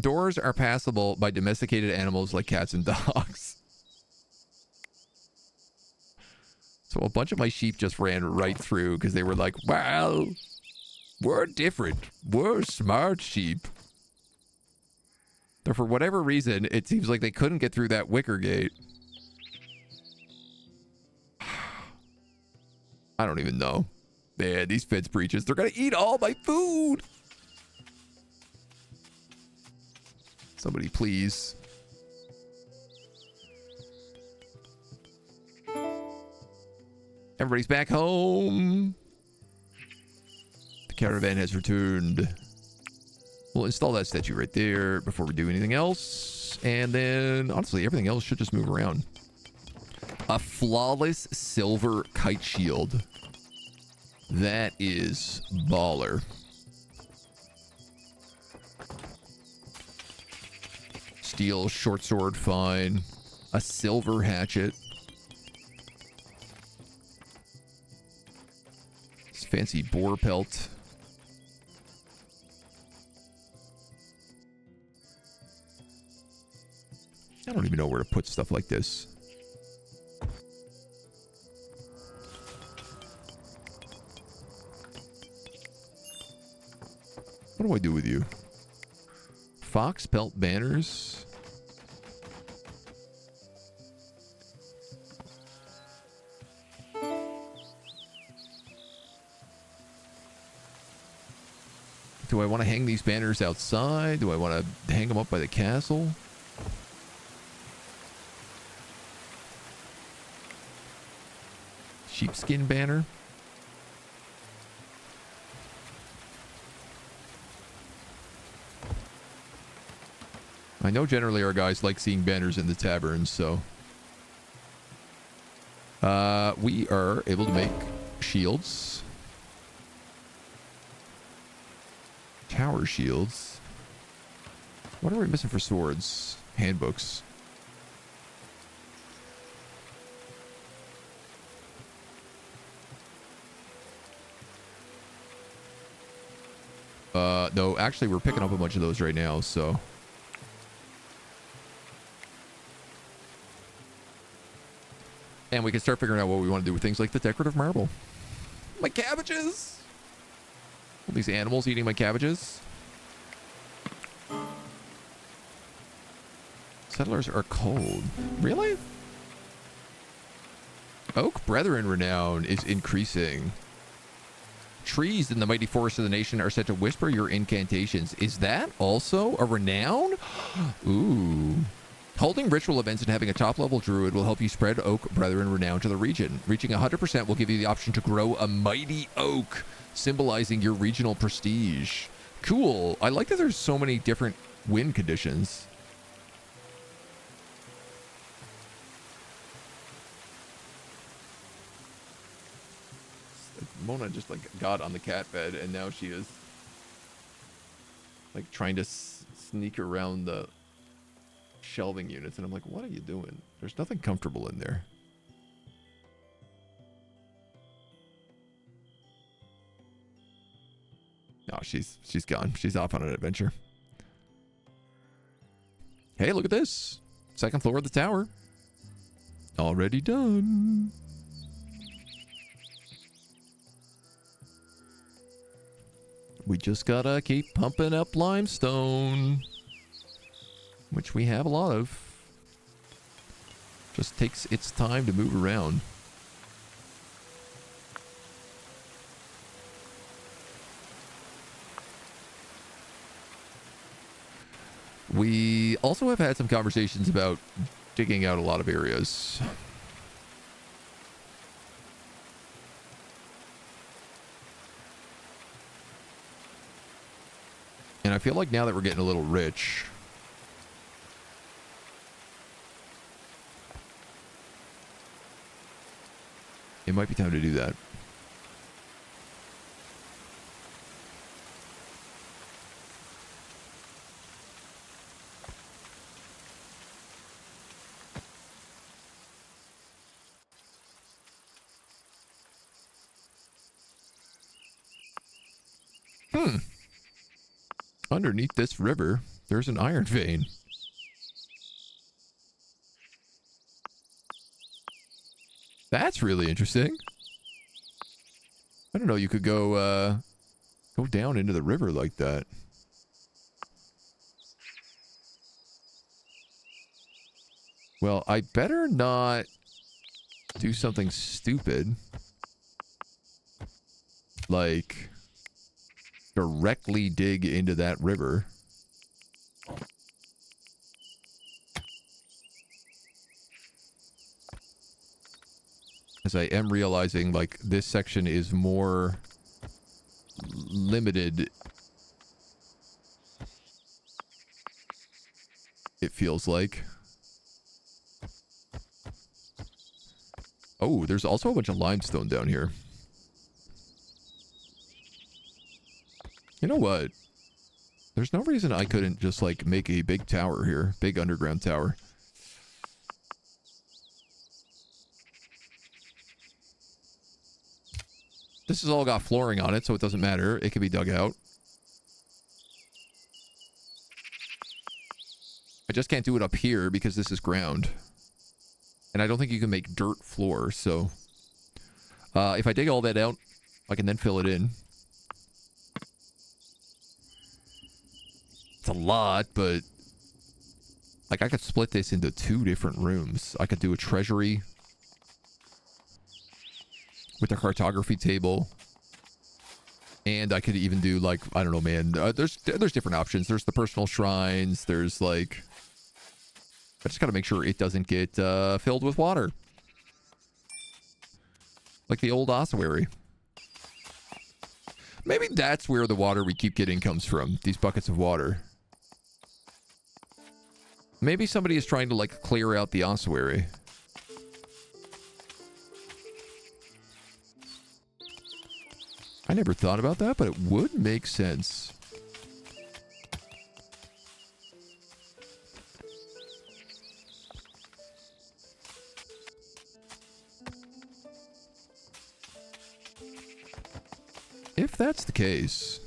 Doors are passable by domesticated animals like cats and dogs. So a bunch of my sheep just ran right through because they were like, wow, we're different. We're smart sheep. But for whatever reason, it seems like they couldn't get through that wicker gate. I don't even know. Man, these fence breaches, they're gonna eat all my food. Somebody please. Everybody's back home. The caravan has returned. We'll install that statue right there before we do anything else. And then, honestly, everything else should just move around. A flawless silver kite shield. That is baller. Steel short sword, fine. A silver hatchet. This fancy boar pelt. I don't even know where to put stuff like this. What do I do with you? Fox pelt banners. Do I want to hang these banners outside? Do I want to hang them up by the castle? Sheepskin banner. I know generally our guys like seeing banners in the taverns, so we are able to make shields. Tower shields. What are we missing for swords? Handbooks. No, actually we're picking up a bunch of those right now, so. And we can start figuring out what we want to do with things like the decorative marble. My cabbages! All these animals eating my cabbages. Settlers are cold. Really? Oak Brethren renown is increasing. Trees in the mighty forest of the nation are said to whisper your incantations. Is that also a renown? Ooh. Holding ritual events and having a top-level druid will help you spread Oak Brethren renown to the region. Reaching 100% will give you the option to grow a mighty oak, symbolizing your regional prestige. Cool. I like that there's so many different win conditions. Mona just like got on the cat bed and now she is like trying to sneak around the shelving units, and I'm like, what are you doing? There's nothing comfortable in there. No, she's gone. She's off on an adventure. Hey, look at this. Second floor of the tower. Already done. We just gotta keep pumping up limestone, which we have a lot of. Just takes its time to move around. We also have had some conversations about digging out a lot of areas. And I feel like now that we're getting a little rich, it might be time to do that. Underneath this river, there's an iron vein. That's really interesting. I don't know you could go down into the river like that. Well, I better not do something stupid. like, directly dig into that river. As I am realizing, like, this section is more limited, it feels like. Oh, there's also a bunch of limestone down here. You know what? There's no reason I couldn't just, like, make a big tower here. Big underground tower. This has all got flooring on it, so it doesn't matter. It can be dug out. I just can't do it up here because this is ground. And I don't think you can make dirt floor, so... if I dig all that out, I can then fill it in. It's a lot, but... like, I could split this into 2 different rooms. I could do a treasury... with a cartography table. And I could even do, like, I don't know, man. There's different options. There's the personal shrines. There's, like... I just gotta make sure it doesn't get filled with water. Like the old ossuary. Maybe that's where the water we keep getting comes from. These buckets of water. Maybe somebody is trying to, like, clear out the ossuary. I never thought about that, but it would make sense. If that's the case...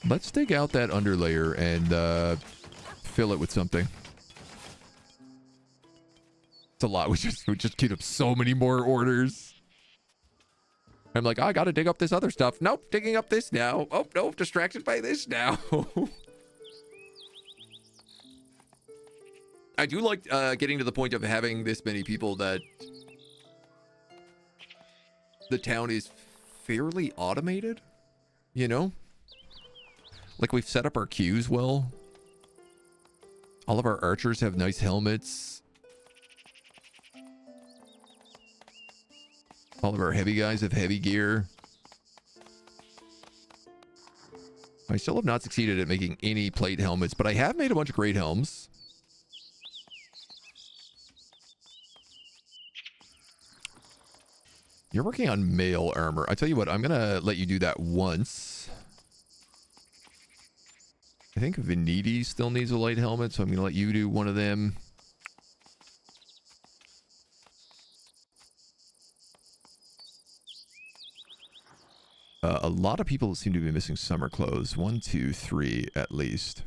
let's dig out that underlayer and fill it with something. It's a lot. We just queued up so many more orders. I'm like, I gotta dig up this other stuff. Nope, digging up this now. Oh, nope, distracted by this now. I do like getting to the point of having this many people that the town is fairly automated, you know? Like, we've set up our queues well. All of our archers have nice helmets. All of our heavy guys have heavy gear. I still have not succeeded at making any plate helmets, but I have made a bunch of great helms. You're working on mail armor. I tell you what, I'm gonna let you do that once. I think Veniti still needs a light helmet, so I'm gonna let you do one of them. A lot of people seem to be missing summer clothes. 1, 2, 3 at least.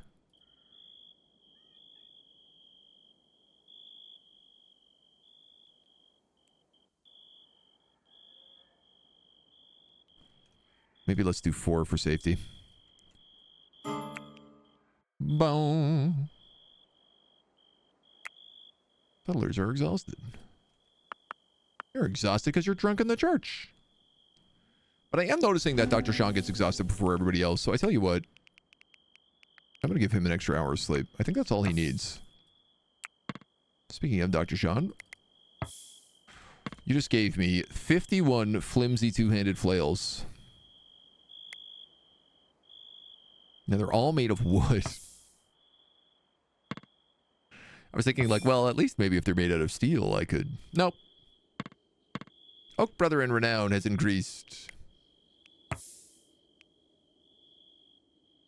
Maybe let's do 4 for safety. Boom. Settlers are exhausted. You're exhausted because you're drunk in the church. But I am noticing that Dr. Sean gets exhausted before everybody else, so I tell you what. I'm going to give him an extra hour of sleep. I think that's all he needs. Speaking of Dr. Sean, you just gave me 51 flimsy two-handed flails. Now, they're all made of wood. I was thinking, like, well, at least maybe if they're made out of steel, I could... Nope. Oak Brother in renown has increased.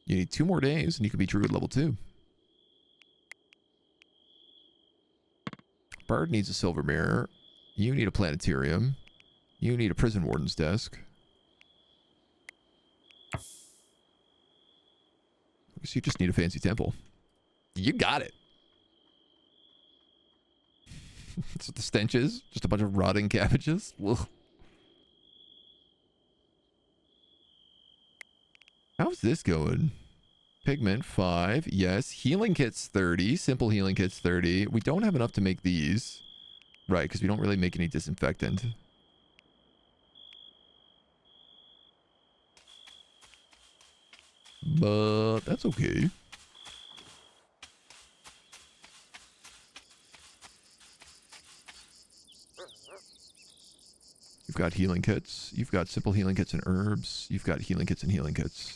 You need 2 more days, and you can be Druid level 2. Bard needs a silver mirror. You need a planetarium. You need a prison warden's desk. I guess you just need a fancy temple. You got it. That's what the stench is. Just a bunch of rotting cabbages. Ugh. How's this going? Pigment 5. Yes. Healing kits 30. Simple healing kits 30. We don't have enough to make these. Right, because we don't really make any disinfectant. But that's okay. You've got healing kits. You've got simple healing kits and herbs. You've got healing kits and healing kits.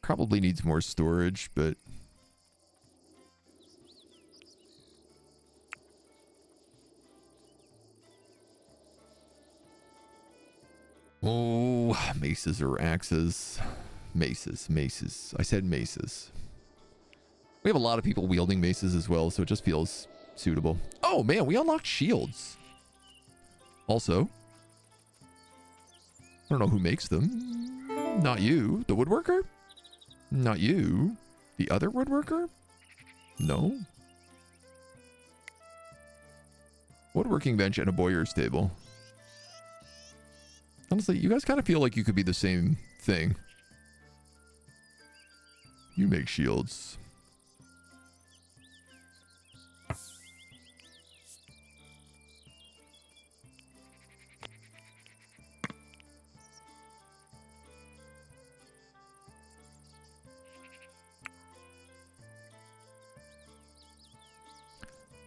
Probably needs more storage, but... Oh, maces or axes. Maces. I said maces. We have a lot of people wielding maces as well, so it just feels suitable. Oh man, we unlocked shields. Also, I don't know who makes them. Not you. The woodworker? Not you. The other woodworker? No. Woodworking bench and a bowyer's table. Honestly, you guys kind of feel like you could be the same thing. You make shields.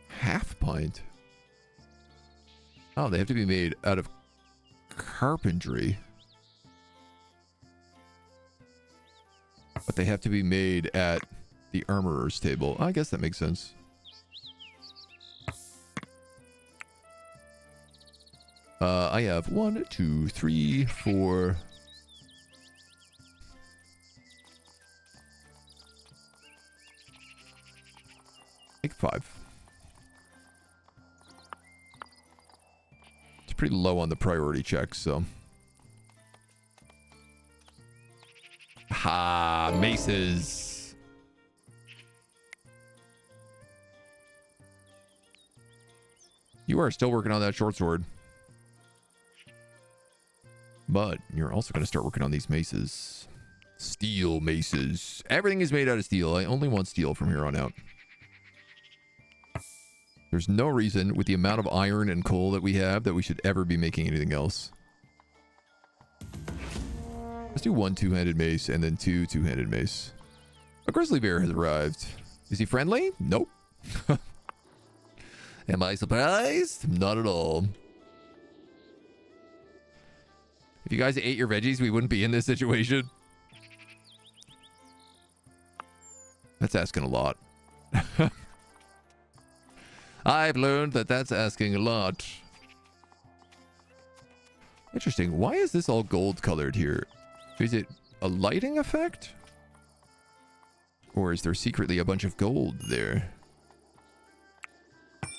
Half pint. Oh, they have to be made out of carpentry. But they have to be made at the armorer's table. I guess that makes sense. I have 1, 2, 3, 4. Like 5. It's pretty low on the priority check, so. Ha, maces. You are still working on that short sword. But you're also going to start working on these maces. Steel maces. Everything is made out of steel. I only want steel from here on out. There's no reason, with the amount of iron and coal that we have, that we should ever be making anything else. Let's do 1 two-handed mace and then 2 two-handed mace. A grizzly bear has arrived. Is he friendly? Nope. Am I surprised? Not at all. If you guys ate your veggies, we wouldn't be in this situation. That's asking a lot. I've learned that that's asking a lot. Interesting. Why is this all gold colored here? Is it a lighting effect? Or is there secretly a bunch of gold there?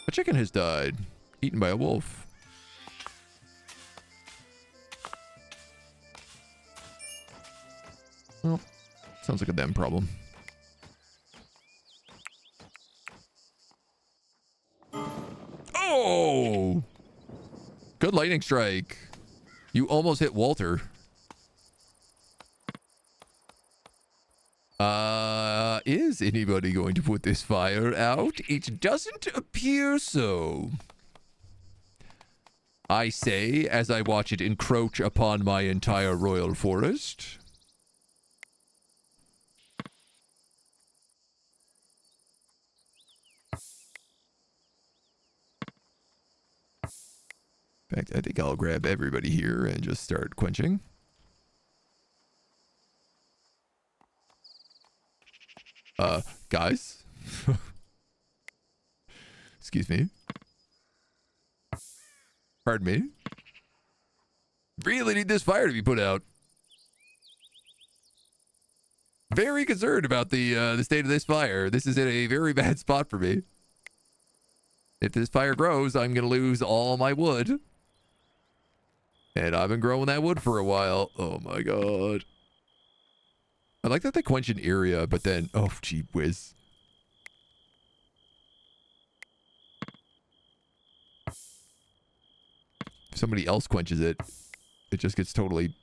A chicken has died. Eaten by a wolf. Well, sounds like a them problem. Oh! Good lightning strike. You almost hit Walter. Is anybody going to put this fire out? It doesn't appear so. I say as I watch it encroach upon my entire royal forest. In fact, I think I'll grab everybody here and just start quenching. Guys? Excuse me. Pardon me. Really need this fire to be put out. Very concerned about the state of this fire. This is in a very bad spot for me. If this fire grows, I'm going to lose all my wood. And I've been growing that wood for a while. Oh my god. I like that they quench an area, but then... Oh, gee whiz. If somebody else quenches it, it just gets totally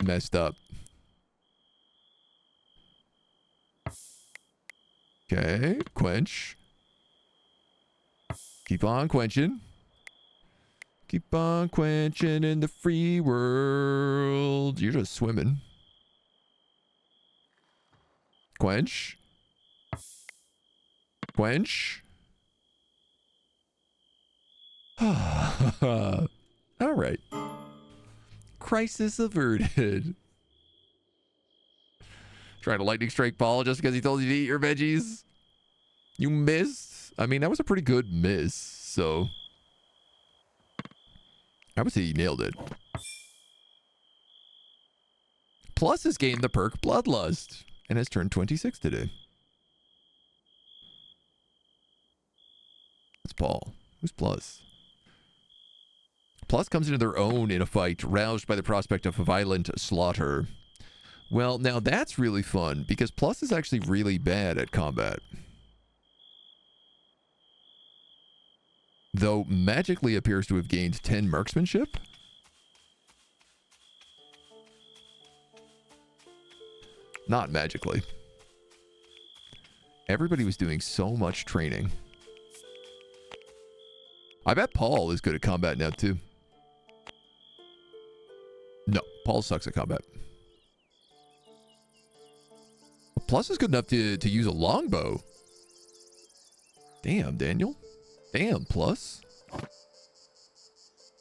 messed up. Okay, quench. Keep on quenching. Keep on quenching in the free world. You're just swimming. Quench. Quench. All right. Crisis averted. Trying to lightning strike Paul just because he told you to eat your veggies. You missed. I mean, that was a pretty good miss, so I would say you nailed it. Plus has gained the perk Bloodlust and has turned 26 today. That's Paul. Who's Plus? Plus comes into their own in a fight, roused by the prospect of violent slaughter. Well, now that's really fun, because Plus is actually really bad at combat. Though magically appears to have gained 10 marksmanship. Not magically. Everybody was doing so much training. I bet Paul is good at combat now, too. No, Paul sucks at combat. Plus is good enough to use a longbow. Damn, Daniel. Damn, Plus.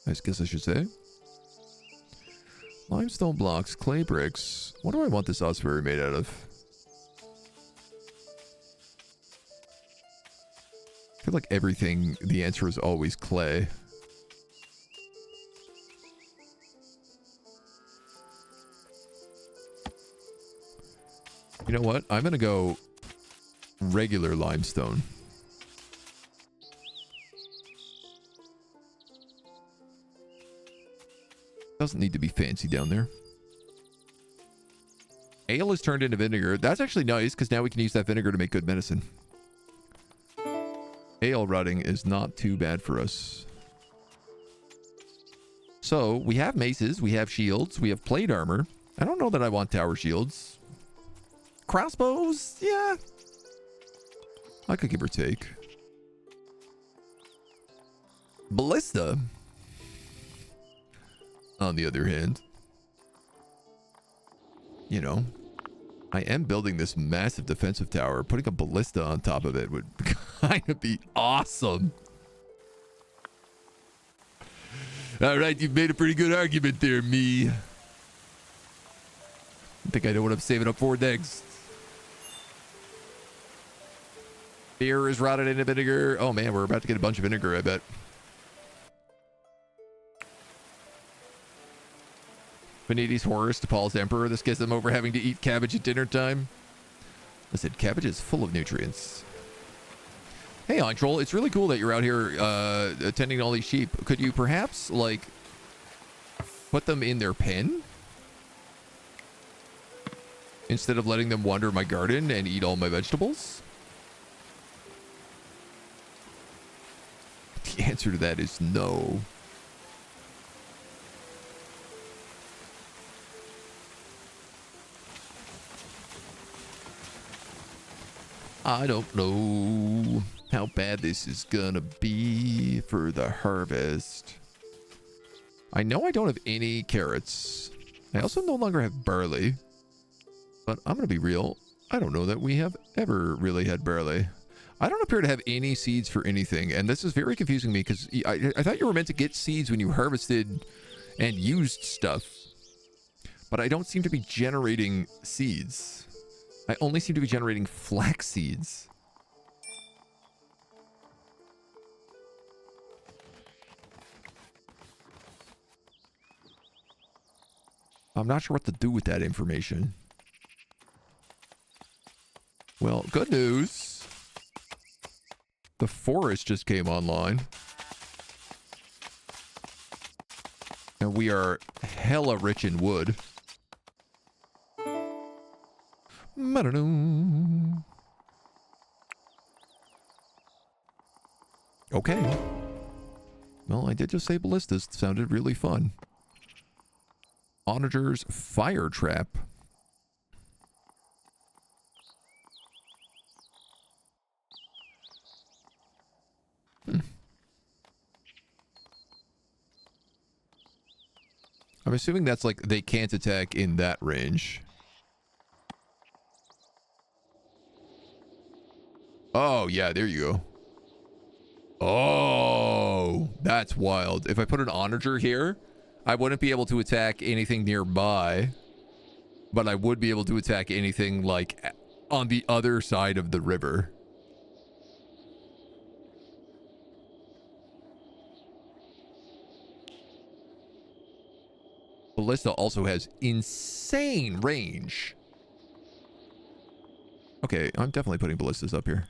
I guess I should say. Limestone blocks, clay bricks. What do I want this ossuary made out of? I feel like everything, the answer is always clay. You know what? I'm going to go regular limestone. Doesn't need to be fancy down there. Ale is turned into vinegar. That's actually nice because now we can use that vinegar to make good medicine. Ale rotting is not too bad for us. So we have maces, we have shields, we have plate armor. I don't know that I want tower shields. Crossbows? Yeah. I could give or take. Ballista, on the other hand, you know, I am building this massive defensive tower. Putting a ballista on top of it would kind of be awesome. All right, you've made a pretty good argument there, me. I think I know what I'm saving up for next. Beer is rotted into vinegar. Oh man, we're about to get a bunch of vinegar, I bet. Vanity's Horus to Paul's Emperor. This gets them over having to eat cabbage at dinner time. Listen, cabbage is full of nutrients. Hey, Troll, it's really cool that you're out here attending to all these sheep. Could you perhaps, like, put them in their pen? Instead of letting them wander my garden and eat all my vegetables? The answer to that is no. I don't know how bad this is gonna be for the harvest. I know I don't have any carrots. I also no longer have barley. But I'm gonna be real. I don't know that we have ever really had barley. I don't appear to have any seeds for anything, and this is very confusing me because I thought you were meant to get seeds when you harvested and used stuff. But I don't seem to be generating seeds. I only seem to be generating flax seeds. I'm not sure what to do with that information. Well, good news. The forest just came online. And we are hella rich in wood. Okay. Well, I did just say ballistas. Sounded really fun. Onager's fire trap. I'm assuming that's like they can't attack in that range. Oh, yeah, there you go. Oh, that's wild. If I put an onager here, I wouldn't be able to attack anything nearby, but I would be able to attack anything like on the other side of the river. Ballista also has insane range. Okay, I'm definitely putting ballistas up here.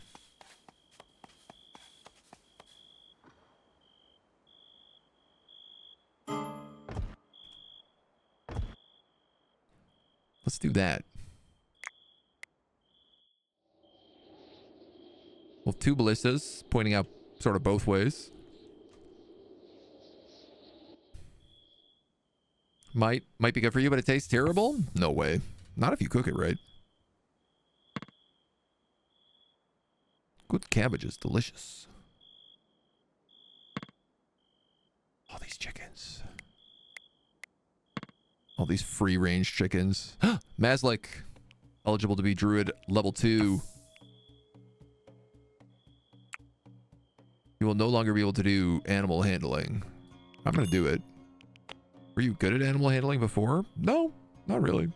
Let's do that. Well, 2 ballistas pointing out sort of both ways. Might be good for you, but it tastes terrible? No way. Not if you cook it right. Good cabbage is delicious. All these chickens. All these free-range chickens. Mazlik, eligible to be druid level 2. You will no longer be able to do animal handling. I'm going to do it. Were you good at animal handling before? No, not really.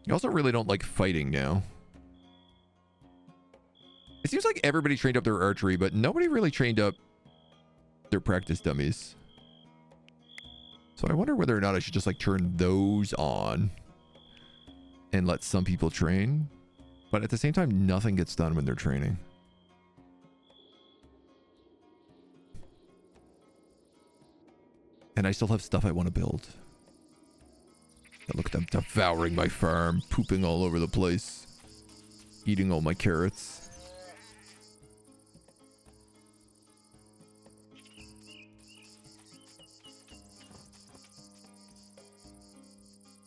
You also really don't like fighting now. It seems like everybody trained up their archery, but nobody really trained up their practice dummies. So I wonder whether or not I should just like turn those on and let some people train. But at the same time, nothing gets done when they're training. And I still have stuff I want to build. Look at them devouring my farm, pooping all over the place, eating all my carrots.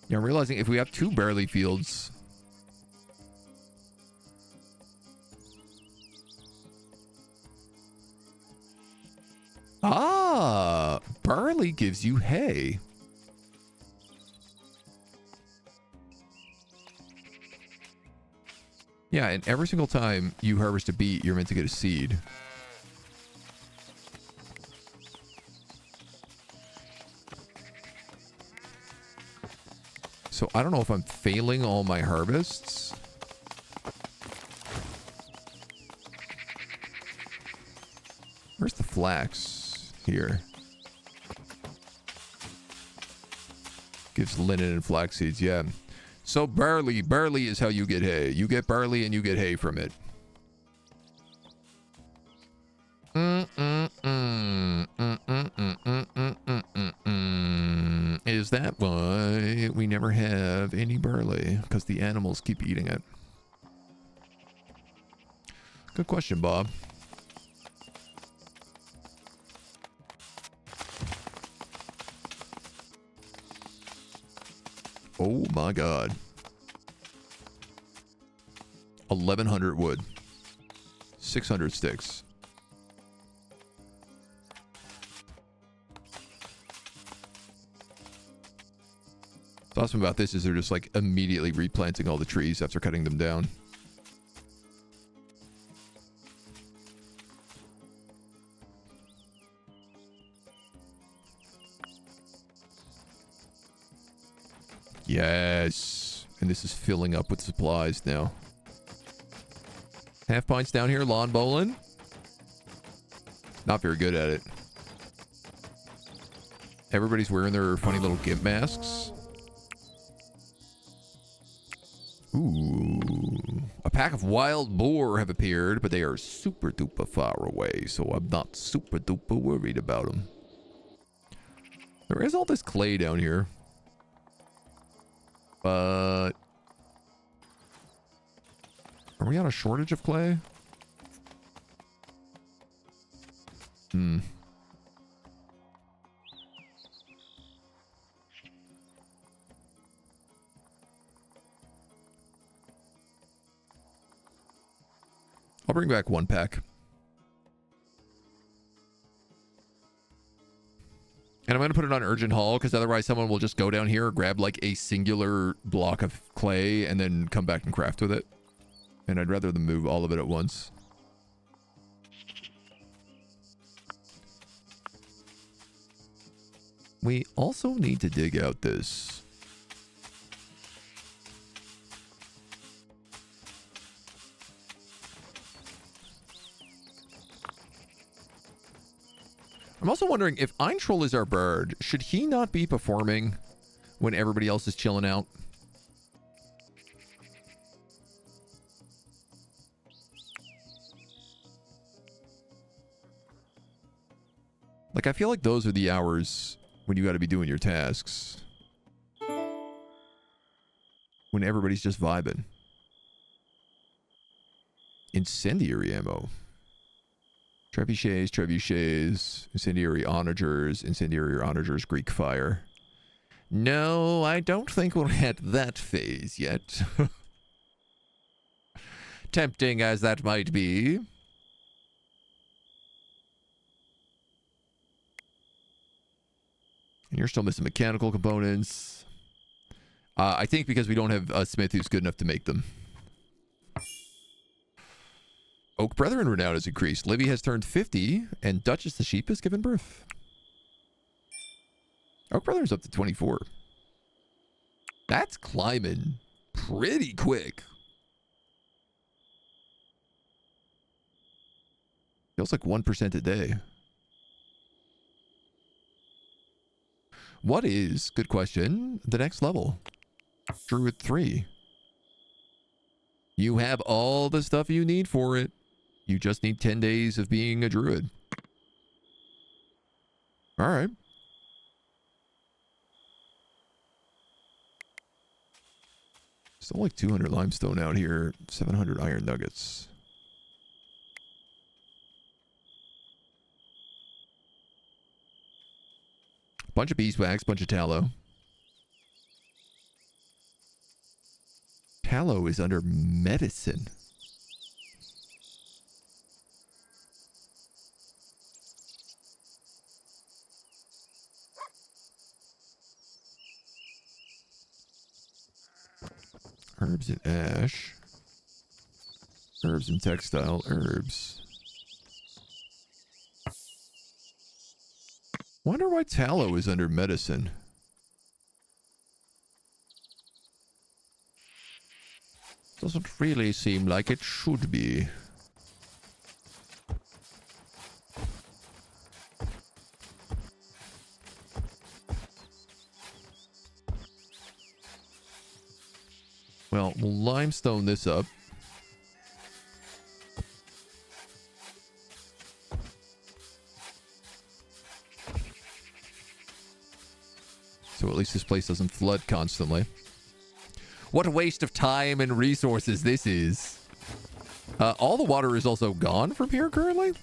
Yeah, I'm realizing if we have 2 barley fields... Ah, barley gives you hay. Yeah, and every single time you harvest a beet, you're meant to get a seed. So I don't know if I'm failing all my harvests. Where's the flax? Here. Gives linen and flax seeds, yeah. So barley is how you get hay. You get barley and you get hay from it. Is that why we never have any barley? Because the animals keep eating it. Good question, Bob. Oh my god. 1,100 wood. 600 sticks. What's awesome about this is they're just like immediately replanting all the trees after cutting them down. Yes. And this is filling up with supplies now. Half pints down here, lawn bowling. Not very good at it. Everybody's wearing their funny little gimp masks. Ooh. A pack of wild boar have appeared, but they are super duper far away, so I'm not super duper worried about them. There is all this clay down here. But are we on a shortage of clay? I'll bring back 1 pack. And I'm going to put it on urgent haul because otherwise someone will just go down here, grab like a singular block of clay and then come back and craft with it. And I'd rather them move all of it at once. We also need to dig out this. I'm also wondering if Eintroll is our bird, should he not be performing when everybody else is chilling out? Like, I feel like those are the hours when you got to be doing your tasks. When everybody's just vibing. Incendiary ammo. Trebuchets, incendiary onagers, Greek fire. No, I don't think we're at that phase yet. Tempting as that might be. And you're still missing mechanical components. I think because we don't have a smith who's good enough to make them. Oak Brethren renown has increased. Livy has turned 50, and Duchess the Sheep has given birth. Oak Brethren's up to 24. That's climbing pretty quick. Feels like 1% a day. What is, good question, the next level? Druid 3. You have all the stuff you need for it. You just need 10 days of being a druid. All right. Still like 200 limestone out here. 700 iron nuggets. Bunch of beeswax, bunch of tallow. Tallow is under medicine. Herbs and ash. Herbs and textile. Herbs. Wonder why tallow is under medicine. Doesn't really seem like it should be. Well, we'll limestone this up. So at least this place doesn't flood constantly. What a waste of time and resources this is. All the water is also gone from here currently.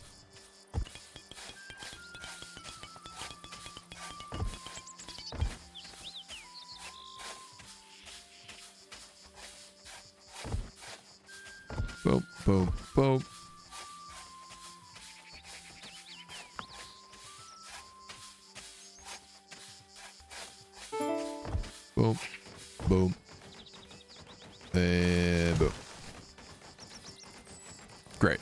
Boom, boom, boom. Boom, boom, and boom. Great.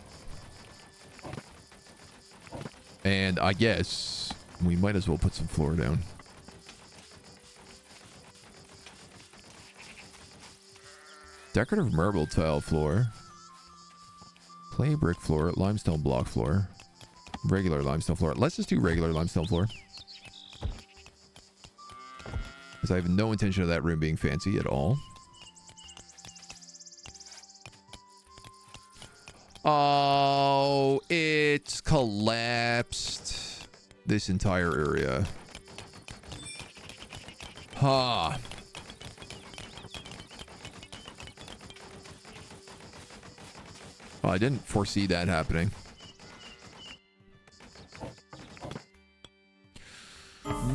And I guess we might as well put some floor down. Decorative marble tile floor. Clay brick floor, limestone block floor, regular limestone floor. Let's just do regular limestone floor. Because I have no intention of that room being fancy at all. Oh, it's collapsed. This entire area. Huh. Oh, I didn't foresee that happening.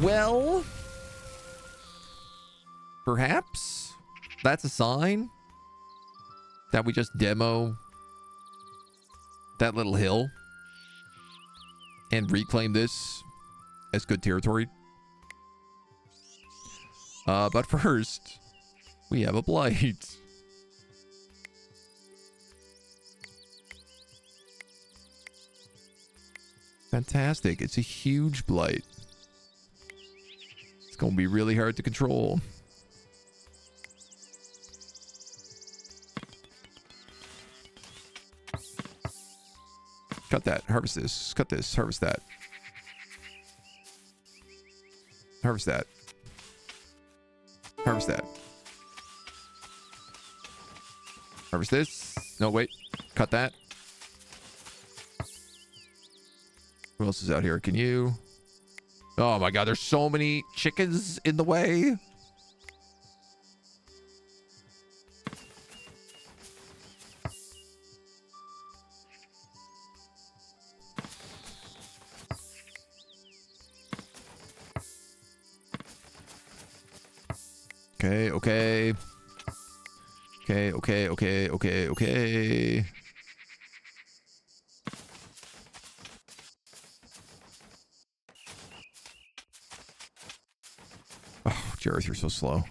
Well, perhaps that's a sign that we just demo that little hill and reclaim this as good territory But first, we have a blight. Fantastic. It's a huge blight. It's going to be really hard to control. Cut that. Harvest this. Cut this. Harvest that. Harvest that. Harvest that. Harvest this. No, wait. Cut that. Who else is out here? Can you? Oh my god, there's so many chickens in the way. Okay, okay. Okay, okay, okay, okay, okay. Oh, Jareth, you're so slow.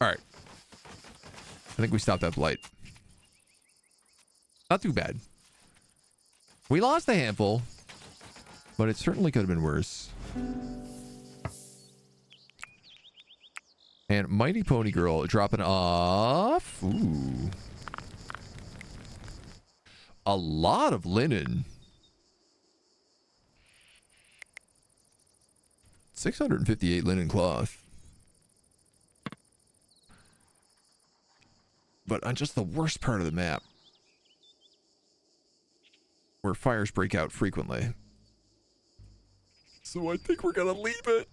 All right. I think we stopped that blight. Not too bad. We lost a handful, but it certainly could have been worse. And Mighty Pony Girl dropping off. Ooh. A lot of linen. 658 linen cloth. But on just the worst part of the map, where fires break out frequently. So I think we're gonna leave it.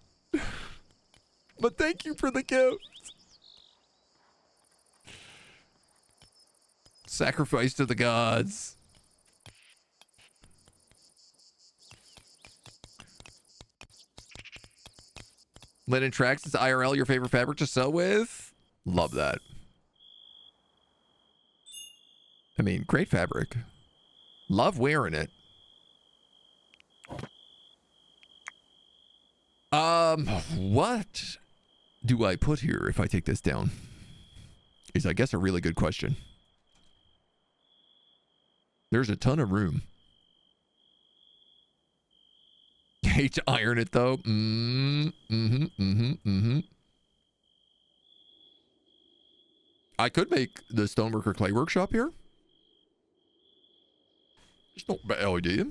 But thank you for the gift. Sacrifice to the gods. Linen tracks is IRL your favorite fabric to sew with? Love that. I mean, great fabric. Love wearing it. What do I put here if I take this down? Is, I guess, a really good question. There's a ton of room. Hate to iron it, though. I could make the stoneworker clay workshop here. It's not a bad idea.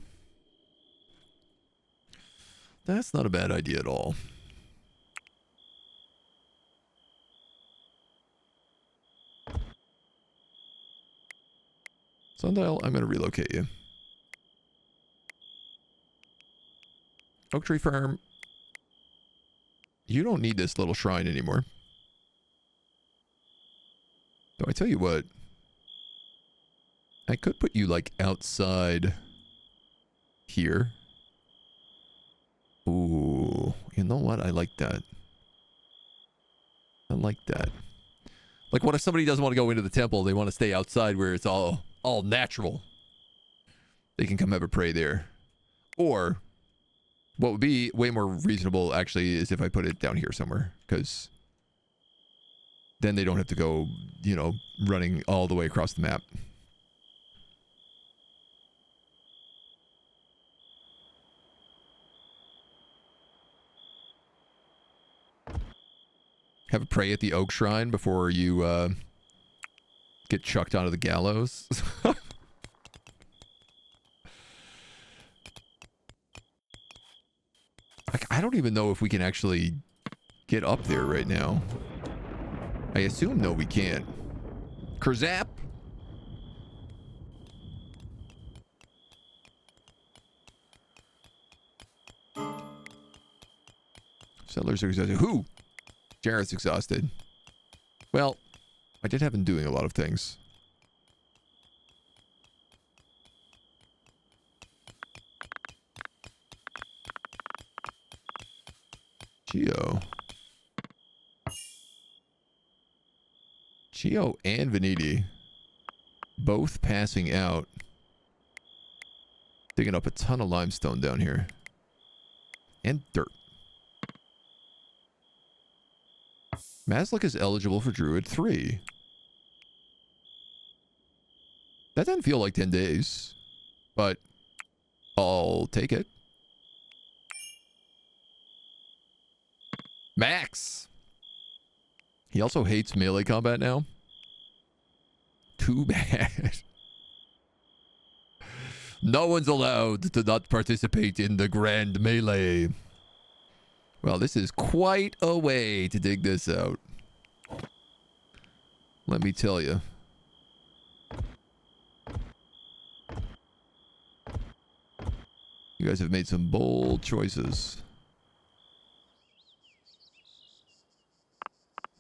That's not a bad idea at all. Sundial, I'm going to relocate you. Oak Tree Farm. You don't need this little shrine anymore. Though I tell you what. I could put you, like, outside here. Ooh. You know what? I like that. I like that. Like, what if somebody doesn't want to go into the temple? They want to stay outside where it's all natural. They can come have a pray there. Or, what would be way more reasonable, actually, is if I put it down here somewhere. Because then they don't have to go, you know, running all the way across the map. Have a pray at the Oak Shrine before you get chucked onto the gallows. Like, I don't even know if we can actually get up there right now. I assume no, we can't. Kerzap. Settlers are exhausted. Who? Jareth's exhausted. Well, I did have him doing a lot of things. Geo and Veniti both passing out Digging up a ton of limestone down here. And dirt. Maslick is eligible for Druid 3. That doesn't feel like 10 days. But I'll take it. Max! He also hates melee combat now. Too bad. No one's allowed to not participate in the grand melee. Well, this is quite a way to dig this out. Let me tell you. You guys have made some bold choices.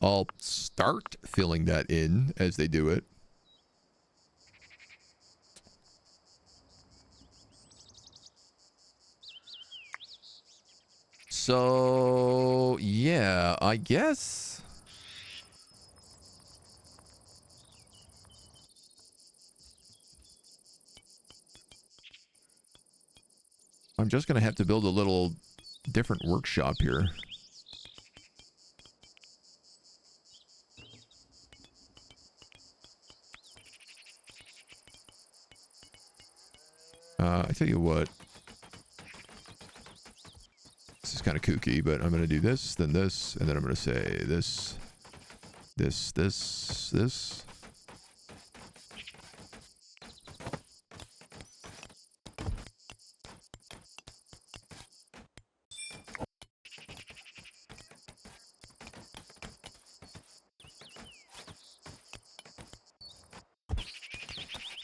I'll start filling that in as they do it. So, yeah, I guess. I'm just going to have to build a little different workshop here. I tell you what. This is kind of kooky, but I'm going to do this, then this, and then I'm going to say this, this, this, this.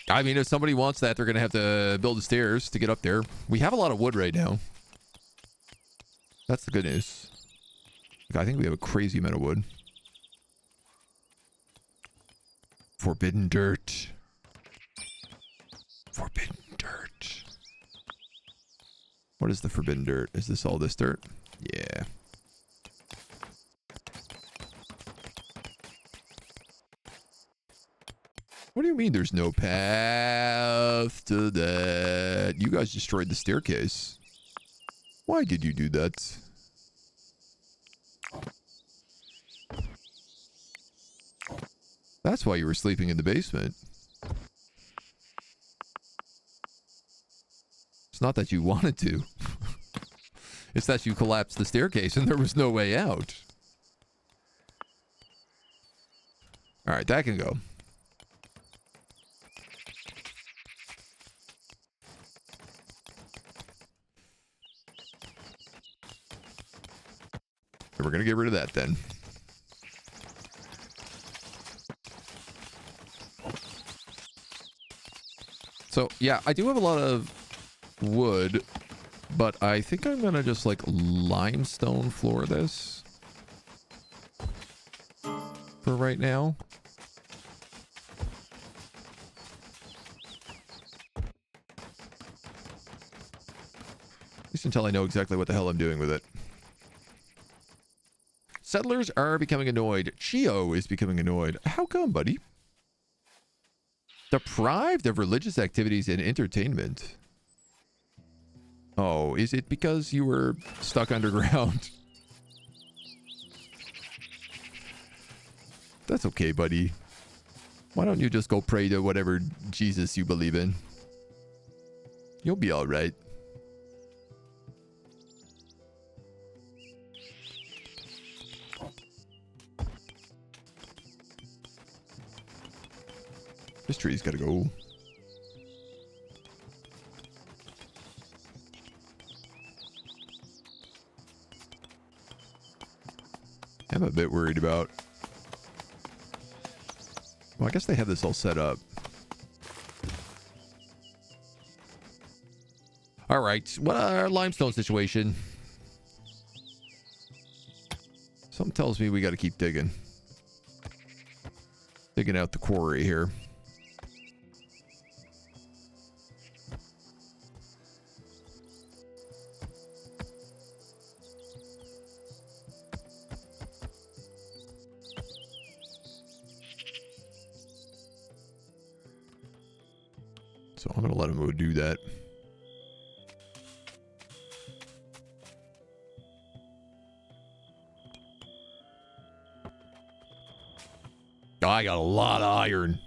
I mean, if somebody wants that, they're going to have to build the stairs to get up there. We have a lot of wood right now. That's the good news. I think we have a crazy amount of wood. Forbidden dirt. Forbidden dirt. What is the forbidden dirt? Is this all this dirt? Yeah. What do you mean there's no path to that? You guys destroyed the staircase. Why did you do that? That's why you were sleeping in the basement. It's not that you wanted to. It's that you collapsed the staircase and there was no way out. Alright, that can go. We're going to get rid of that then. So, yeah, I do have a lot of wood, but I think I'm going to just, like, limestone floor this for right now. At least until I know exactly what the hell I'm doing with it. Settlers are becoming annoyed. Chio is becoming annoyed. How come, buddy? Deprived of religious activities and entertainment. Oh, is it because you were stuck underground? That's okay, buddy. Why don't you just go pray to whatever Jesus you believe in? You'll be all right. This tree's gotta go. I'm a bit worried about... Well, I guess they have this all set up. Alright, what our limestone situation? Something tells me we gotta keep digging. Digging out the quarry here. So I'm going to let him go do that. Oh, I got a lot of iron.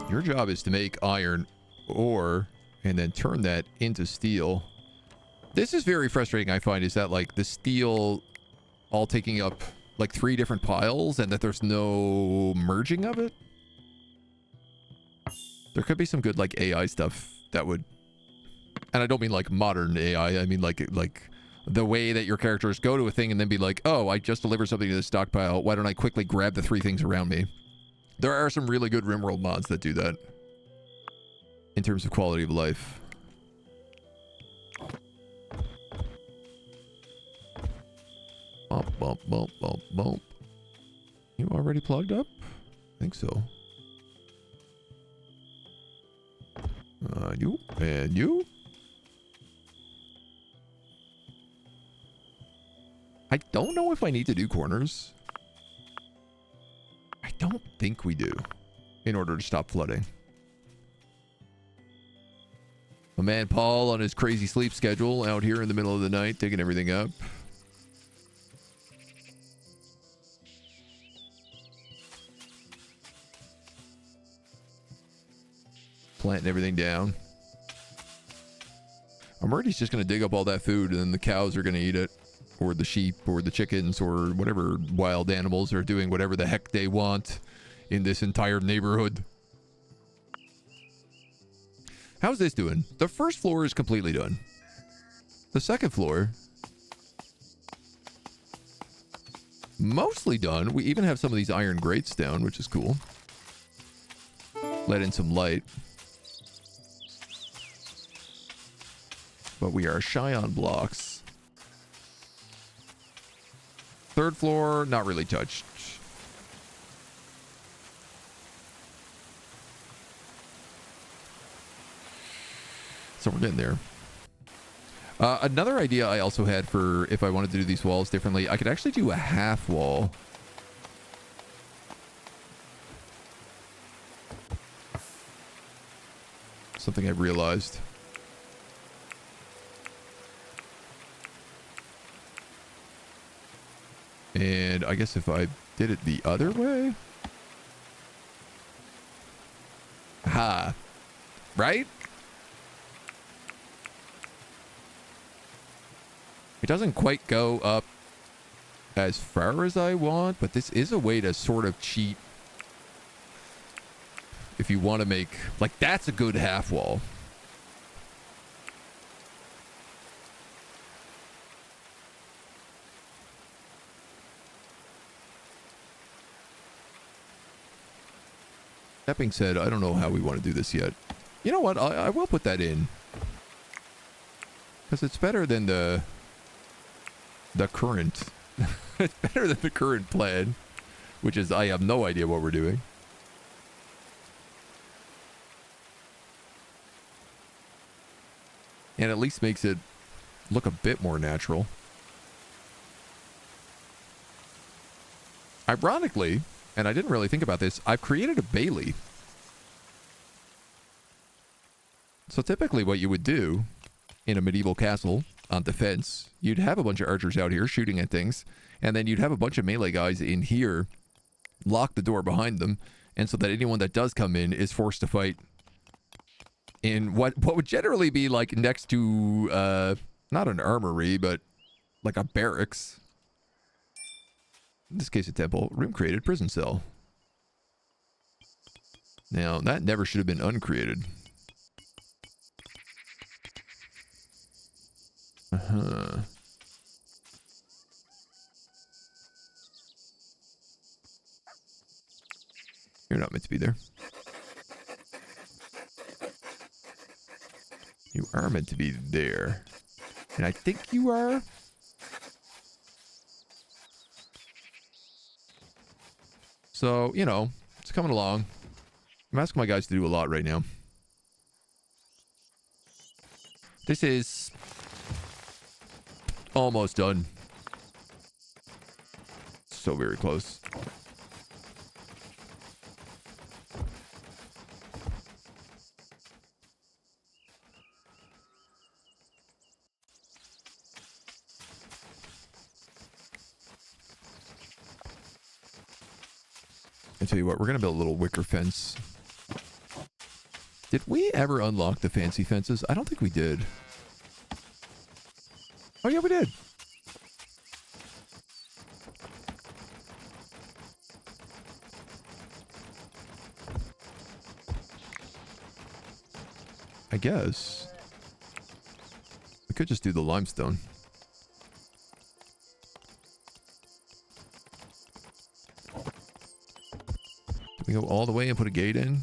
Your job is to make iron ore and then turn that into steel. This is very frustrating, I find, is that like the steel all taking up like 3 different piles and that there's no merging of it. There could be some good like AI stuff that would, and I don't mean like modern AI, I mean like the way that your characters go to a thing and then be like, oh, I just delivered something to the stockpile. Why don't I quickly grab the 3 things around me? There are some really good RimWorld mods that do that in terms of quality of life. Bump, bump, bump, bump, bump. You already plugged up? I think so. You and you. I don't know if I need to do corners. I don't think we do in order to stop flooding. My man Paul on his crazy sleep schedule out here in the middle of the night, digging everything up. Planting everything down. Murdy's just going to dig up all that food and then the cows are going to eat it. Or the sheep or the chickens or whatever wild animals are doing whatever the heck they want in this entire neighborhood. How's this doing? The first floor is completely done. The second floor, mostly done. We even have some of these iron grates down, which is cool. Let in some light. But we are shy on blocks. Third floor, not really touched. So we're getting there. Another idea I also had for if I wanted to do these walls differently, I could actually do a half wall. Something I realized. And I guess if I did it the other way. Ha. Right? It doesn't quite go up as far as I want, but this is a way to sort of cheat. If you want to make, like, that's a good half wall. That being said, I don't know how we want to do this yet. You know what? I will put that in. Because it's better than the current. It's better than the current plan. Which is, I have no idea what we're doing. And at least makes it look a bit more natural. Ironically, and I didn't really think about this, I've created a Bailey. So typically what you would do in a medieval castle on defense, you'd have a bunch of archers out here shooting at things, and then you'd have a bunch of melee guys in here, lock the door behind them, and so that anyone that does come in is forced to fight in what would generally be like next to, not an armory, but like a barracks. In this case, a temple. Room created, prison cell. Now, that never should have been uncreated. Uh-huh. You're not meant to be there. You are meant to be there. And I think you are. So, you know, it's coming along. I'm asking my guys to do a lot right now. This is almost done. So very close. I tell you what, we're gonna build a little wicker fence. Did we ever unlock the fancy fences? I don't think we did. Oh yeah, we did. I guess. We could just do the limestone. Do we go all the way and put a gate in?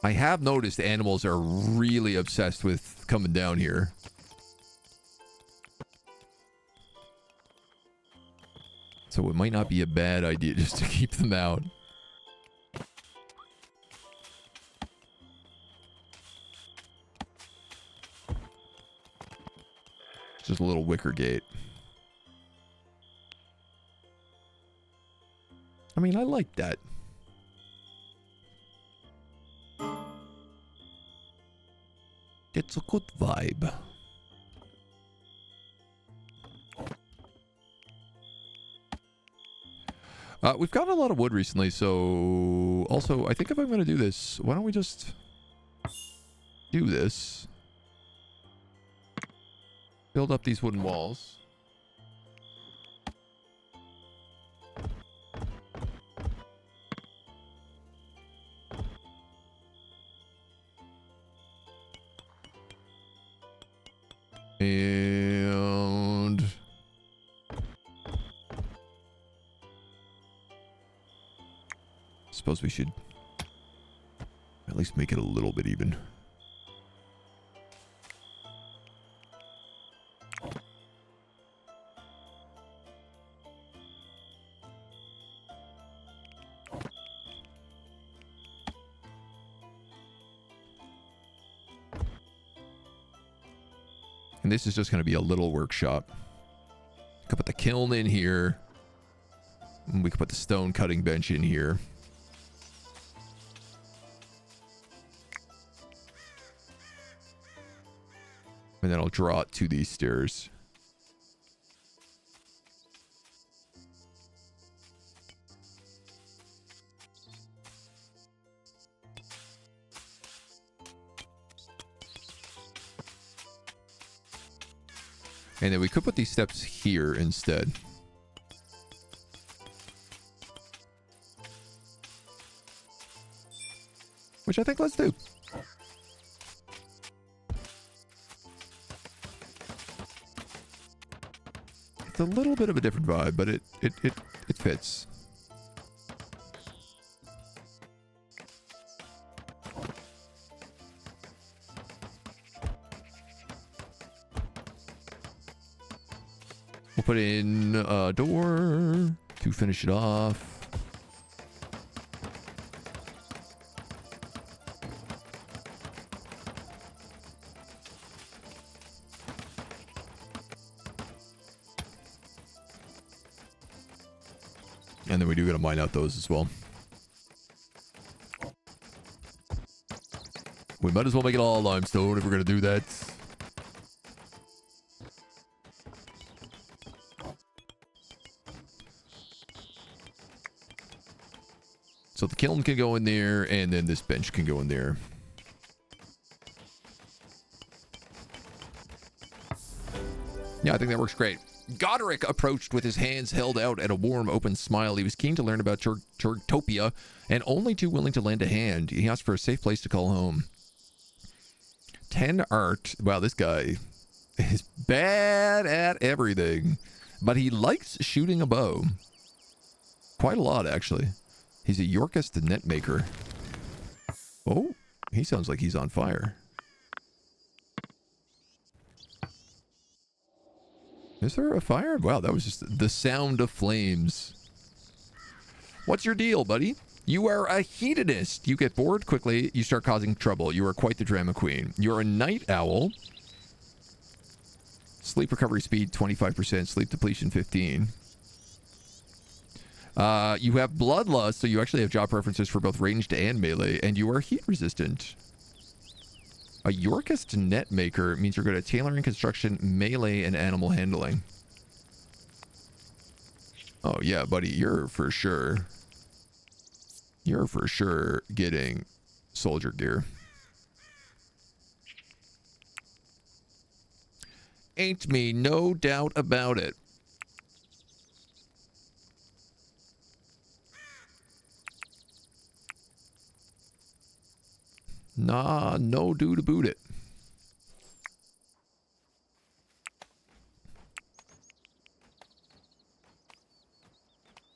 I have noticed animals are really obsessed with coming down here. So it might not be a bad idea just to keep them out. Just a little wicker gate. I mean, I like that. It's a good vibe. We've gotten a lot of wood recently, so... Also, I think if I'm going to do this, why don't we just do this? Build up these wooden walls. And... suppose we should at least make it a little bit even. And this is just going to be a little workshop. Could put the kiln in here. And we could put the stone cutting bench in here. And then I'll draw it to these stairs. And then we could put these steps here instead. Which I think let's do. It's a little bit of a different vibe, but it fits. We'll put in a door to finish it off. And then we do gotta mine out those as well. We might as well make it all limestone if we're gonna do that. So the kiln can go in there, and then this bench can go in there. Yeah, I think that works great. Goderic approached with his hands held out at a warm, open smile. He was keen to learn about Turtopia and only too willing to lend a hand. He asked for a safe place to call home. 10 art. Wow, this guy is bad at everything, but he likes shooting a bow. Quite a lot, actually. He's a Yorkist net maker. Oh, he sounds like he's on fire. Is there a fire? Wow, that was just the sound of flames. What's your deal, buddy? You are a hedonist. You get bored quickly. You start causing trouble. You are quite the drama queen. You're a night owl. Sleep recovery speed 25%. Sleep depletion 15. You have bloodlust, so you actually have job preferences for both ranged and melee, and you are heat resistant. A Yorkist net maker means you're good at tailoring, construction, melee, and animal handling. Oh yeah, buddy, you're for sure You're for sure getting soldier gear. Ain't me, no doubt about it. Nah, no do to boot it.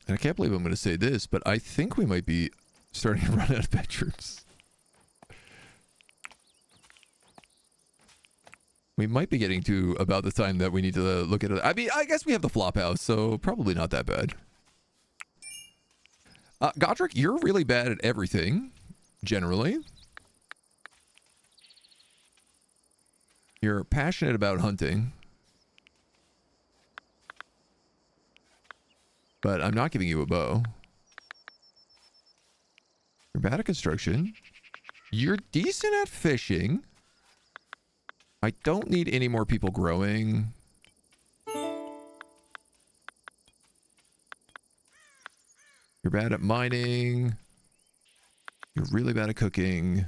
And I can't believe I'm going to say this, but I think we might be starting to run out of bedrooms. We might be getting to about the time that we need to look at it. I mean, I guess we have the flop house, so probably not that bad. Godric, you're really bad at everything, generally. You're passionate about hunting. But I'm not giving you a bow. You're bad at construction. You're decent at fishing. I don't need any more people growing. You're bad at mining. You're really bad at cooking.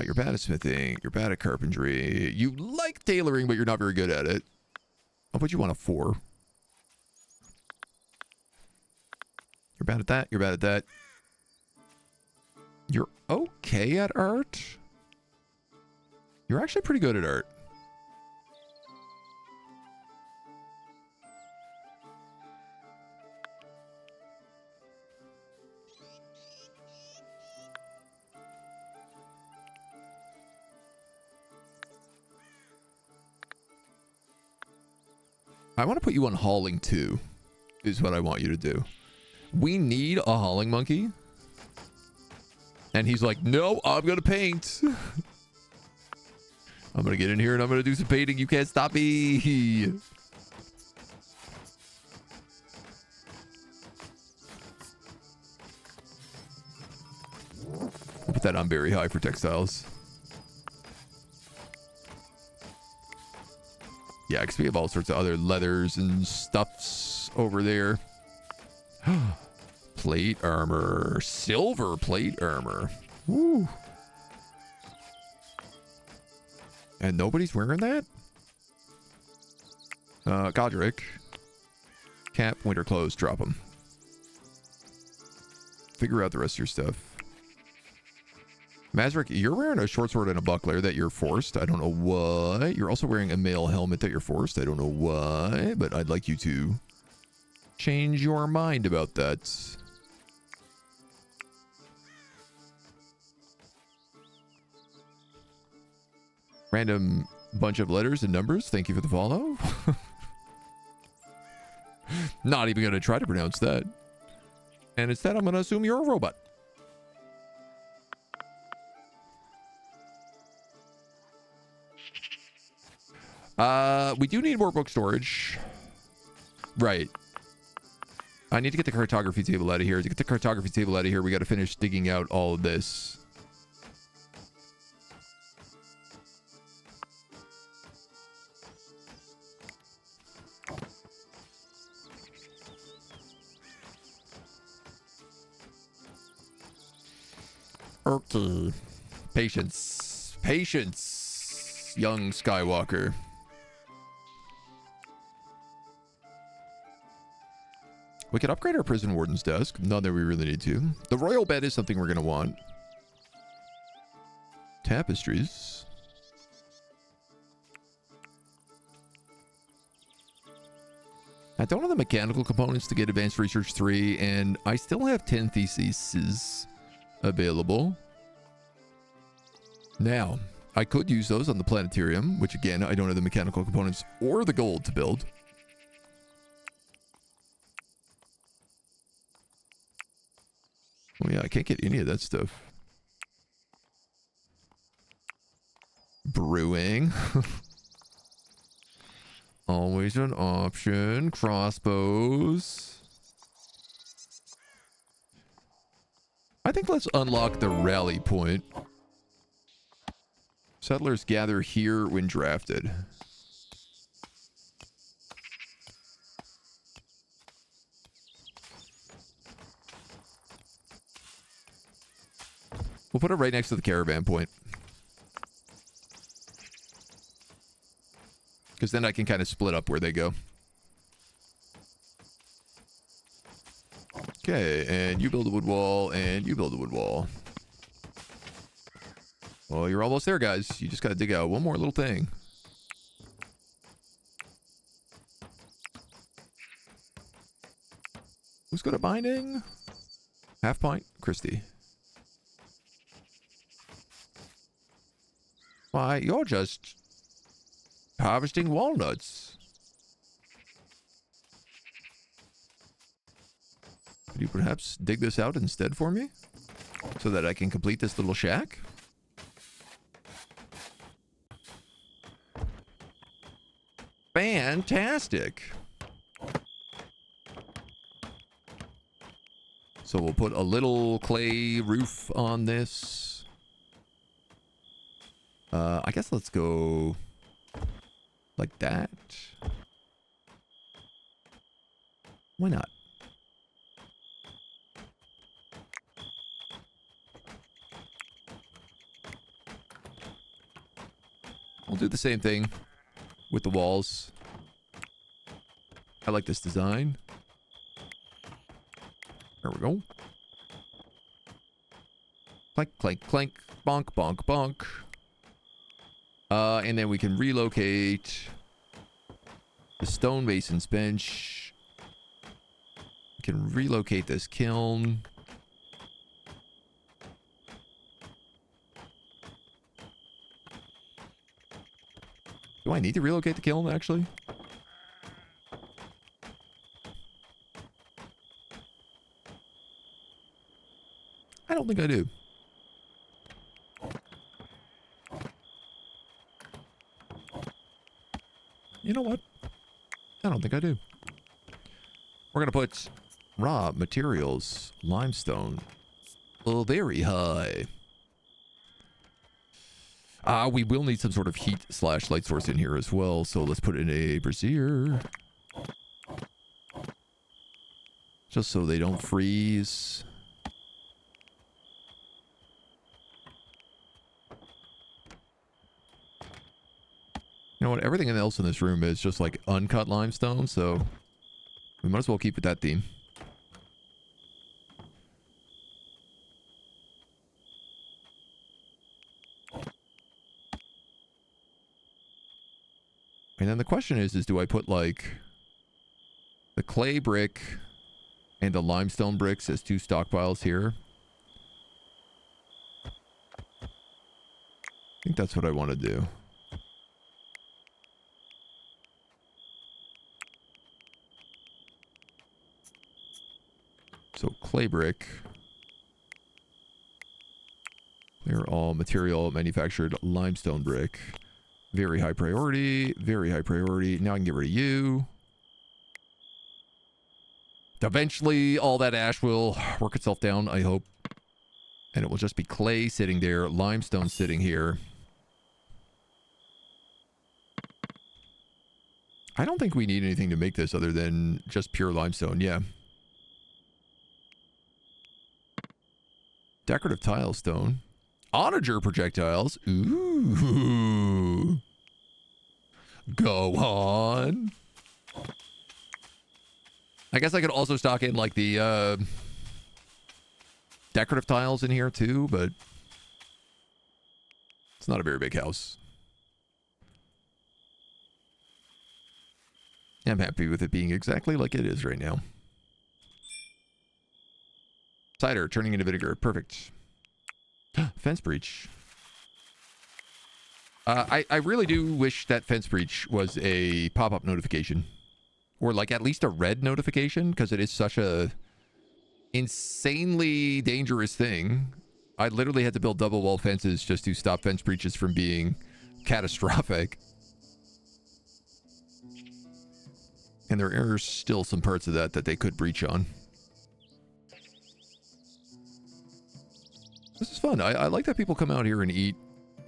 You're bad at smithing. You're bad at carpentry. You like tailoring, but you're not very good at it. I'll put you on a 4. You're bad at that. You're bad at that. You're okay at art. You're actually pretty good at art. I want to put you on hauling too, is what I want you to do. We need a hauling monkey. And he's like, no, I'm going to paint. I'm going to get in here and I'm going to do some painting. You can't stop me. I'll put that on very high for textiles. Yeah, because we have all sorts of other leathers and stuffs over there. Plate armor. Silver plate armor. Woo. And nobody's wearing that? Godric. Cap, winter clothes, drop them. Figure out the rest of your stuff. Mazric, you're wearing a short sword and a buckler that you're forced. I don't know why. You're also wearing a mail helmet that you're forced. I don't know why, but I'd like you to change your mind about that. Random bunch of letters and numbers. Thank you for the follow. Not even going to try to pronounce that. And instead, I'm going to assume you're a robot. We do need more book storage. Right. I need to get the cartography table out of here. To get the cartography table out of here, we got to finish digging out all of this. Okay. Patience. Patience, young Skywalker. We could upgrade our prison warden's desk. Not that we really need to. The royal bed is something we're going to want. Tapestries. I don't have the mechanical components to get Advanced Research 3, and I still have 10 theses available. Now, I could use those on the planetarium, which again, I don't have the mechanical components or the gold to build. Oh yeah, I can't get any of that stuff. Brewing. Always an option. Crossbows. I think let's unlock the rally point. Settlers gather here when drafted. We'll put it right next to the caravan point. Because then I can kind of split up where they go. Okay, and you build a wood wall, and you build a wood wall. Well, you're almost there, guys. You just got to dig out one more little thing. Who's good at binding? Half pint, Christy. Why, you're just harvesting walnuts. Could you perhaps dig this out instead for me? So that I can complete this little shack? Fantastic. So we'll put a little clay roof on this. I guess let's go like that. Why not? We'll do the same thing with the walls. I like this design. There we go. Clank, clank, clank. Bonk, bonk, bonk. And then we can relocate the stonemason's bench. We can relocate this kiln. Do I need to relocate the kiln, actually? I don't think I do. You know what? I don't think I do. We're going to put raw materials, limestone, very high. We will need some sort of heat / light source in here as well. So let's put in a brazier. Just so they don't freeze. You know what? Everything else in this room is just like uncut limestone, so we might as well keep with that theme. And then the question is do I put like the clay brick and the limestone bricks as 2 stockpiles here? I think that's what I want to do. So clay brick. They're all material manufactured limestone brick. Very high priority. Very high priority. Now I can get rid of you. Eventually, all that ash will work itself down, I hope. And it will just be clay sitting there, limestone sitting here. I don't think we need anything to make this other than just pure limestone. Yeah. Decorative tile stone. Onager projectiles. Ooh. Go on. I guess I could also stock in like the decorative tiles in here too, but it's not a very big house. I'm happy with it being exactly like it is right now. Cider turning into vinegar. Perfect. Fence breach. I really do wish that fence breach was a pop-up notification. Or like at least a red notification, because it is such a insanely dangerous thing. I literally had to build double wall fences just to stop fence breaches from being catastrophic. And there are still some parts of that they could breach on. This is fun. I like that people come out here and eat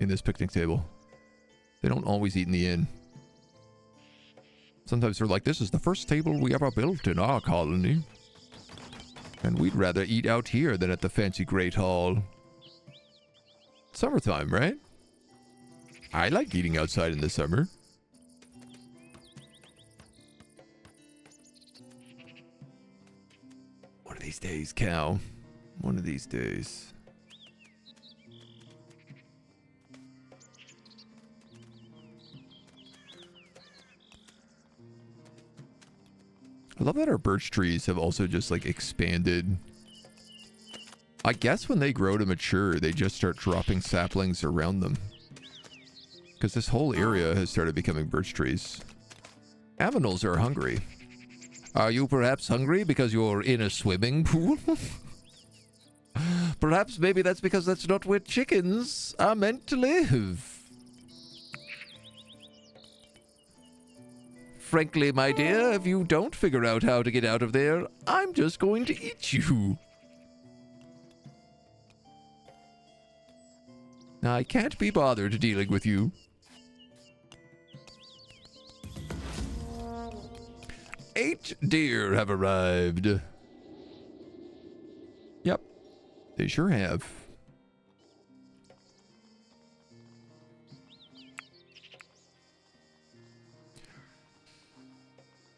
in this picnic table. They don't always eat in the inn. Sometimes they're like, this is the first table we ever built in our colony. And we'd rather eat out here than at the fancy Great Hall. Summertime, right? I like eating outside in the summer. One of these days, cow. One of these days. I love that our birch trees have also just like expanded. I guess when they grow to mature, they just start dropping saplings around them. Because this whole area has started becoming birch trees. Aminals are hungry. Are you perhaps hungry because you're in a swimming pool? Perhaps maybe that's because that's not where chickens are meant to live. Frankly, my dear, if you don't figure out how to get out of there, I'm just going to eat you. I can't be bothered dealing with you. 8 deer have arrived. Yep, they sure have.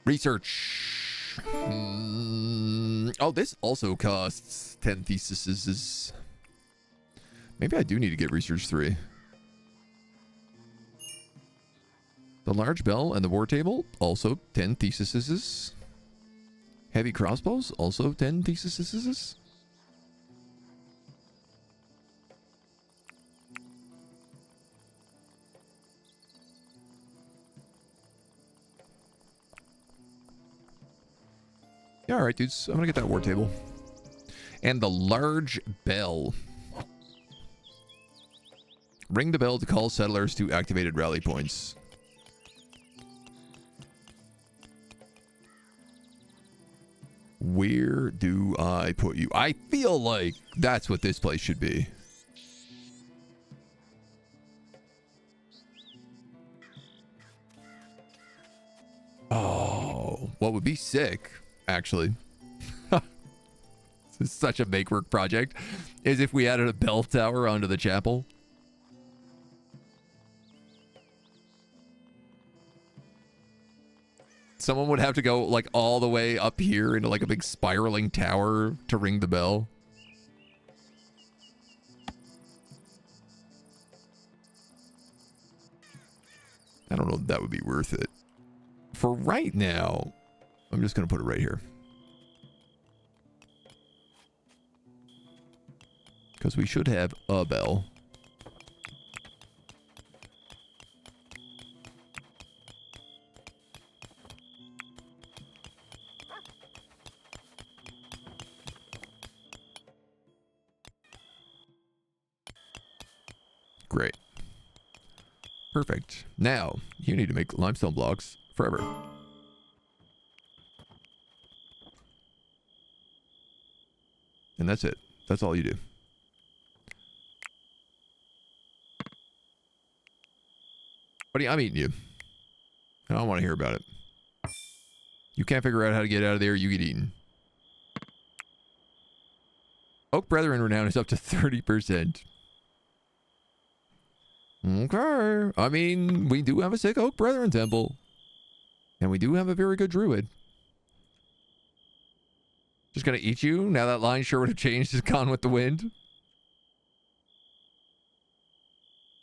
Research. Oh, this also costs 10 theses. Maybe I do need to get research 3. The large bell and the war table, also 10 theses. Heavy crossbows, also 10 theses. Yeah, alright, dudes. I'm gonna get that war table. And the large bell. Ring the bell to call settlers to activated rally points. Where do I put you? I feel like that's what this place should be. Oh, what would be sick, actually. This is such a make-work project, is if we added a bell tower onto the chapel. Someone would have to go like all the way up here into like a big spiraling tower to ring the bell. I don't know if that would be worth it. For right now, I'm just going to put it right here. Because we should have a bell. Great. Perfect. Now, you need to make limestone blocks forever. And that's it. That's all you do. Buddy, I'm eating you. I don't want to hear about it. You can't figure out how to get out of there, you get eaten. Oak Brethren renown is up to 30%. Okay. I mean, we do have a sick Oak Brethren temple. And we do have a very good druid. Just gonna eat you? Now that line sure would have changed. It's gone with the wind.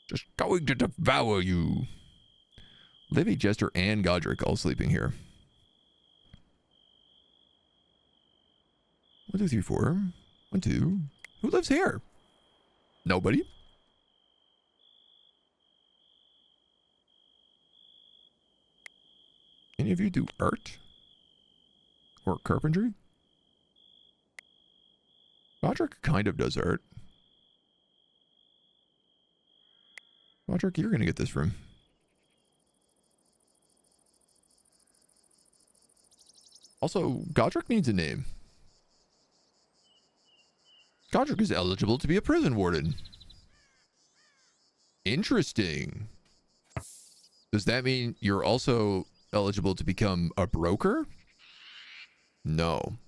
Just going to devour you. Livy, Jester, and Godric all sleeping here. 1, 2, 3, 4. 1, 2. Who lives here? Nobody. Any of you do art? Or carpentry? Godric kind of does art. Godric, you're going to get this room. Also, Godric needs a name. Godric is eligible to be a prison warden. Interesting. Does that mean you're also eligible to become a broker? No.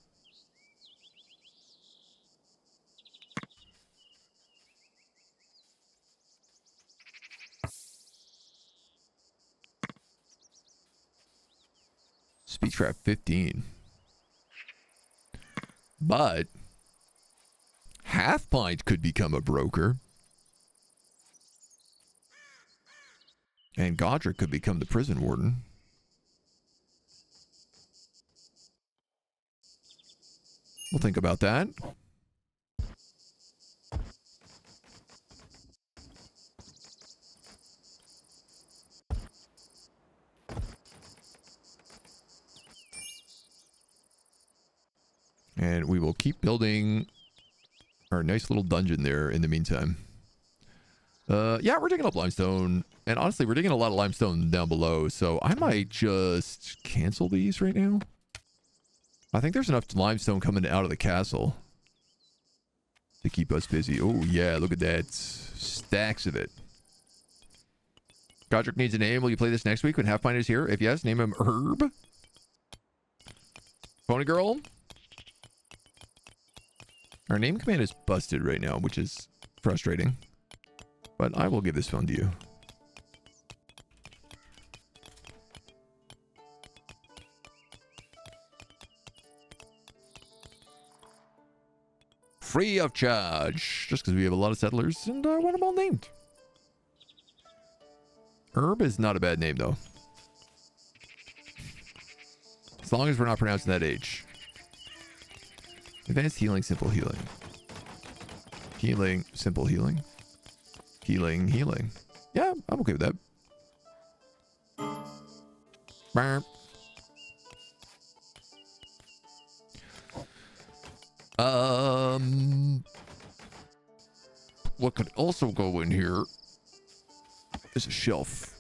Speed trap 15. But Half Pint could become a broker. And Godric could become the prison warden. We'll think about that. And we will keep building our nice little dungeon there in the meantime. Yeah, we're digging up limestone. And honestly, we're digging a lot of limestone down below. So I might just cancel these right now. I think there's enough limestone coming out of the castle to keep us busy. Oh, yeah, look at that. Stacks of it. Godric needs a name. Will you play this next week when Half Pint is here? If yes, name him Herb. Pony Girl. Our name command is busted right now, which is frustrating. But I will give this phone to you. Free of charge. Just because we have a lot of settlers and I want them all named. Herb is not a bad name, though. As long as we're not pronouncing that H. Advanced healing, simple healing. Healing, simple healing. Healing, healing. Yeah, I'm okay with that. Burp. What could also go in here is a shelf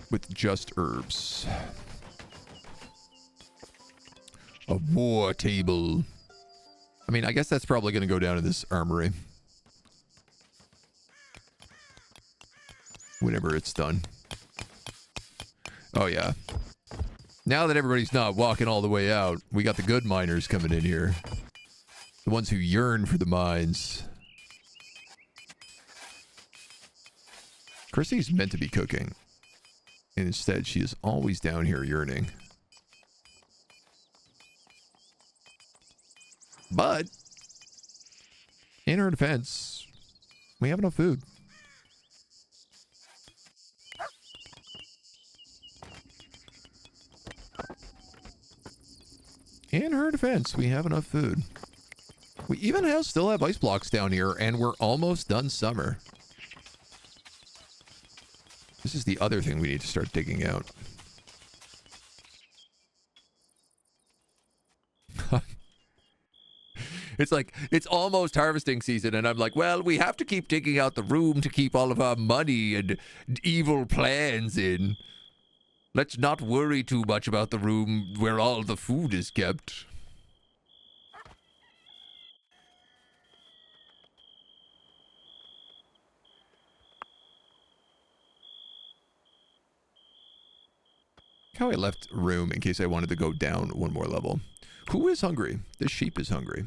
with just herbs. A war table. I mean, I guess that's probably going to go down in this armory. Whenever it's done. Oh, yeah. Now that everybody's not walking all the way out, we got the good miners coming in here. The ones who yearn for the mines. Chrissy's meant to be cooking. And instead, she is always down here yearning. But, in her defense, we have enough food. In her defense, we have enough food. We even still have ice blocks down here, and we're almost done summer. This is the other thing we need to start digging out. It's like, it's almost harvesting season, and I'm like, well, we have to keep digging out the room to keep all of our money and evil plans in. Let's not worry too much about the room where all the food is kept. How I left room in case I wanted to go down one more level. Who is hungry? This sheep is hungry.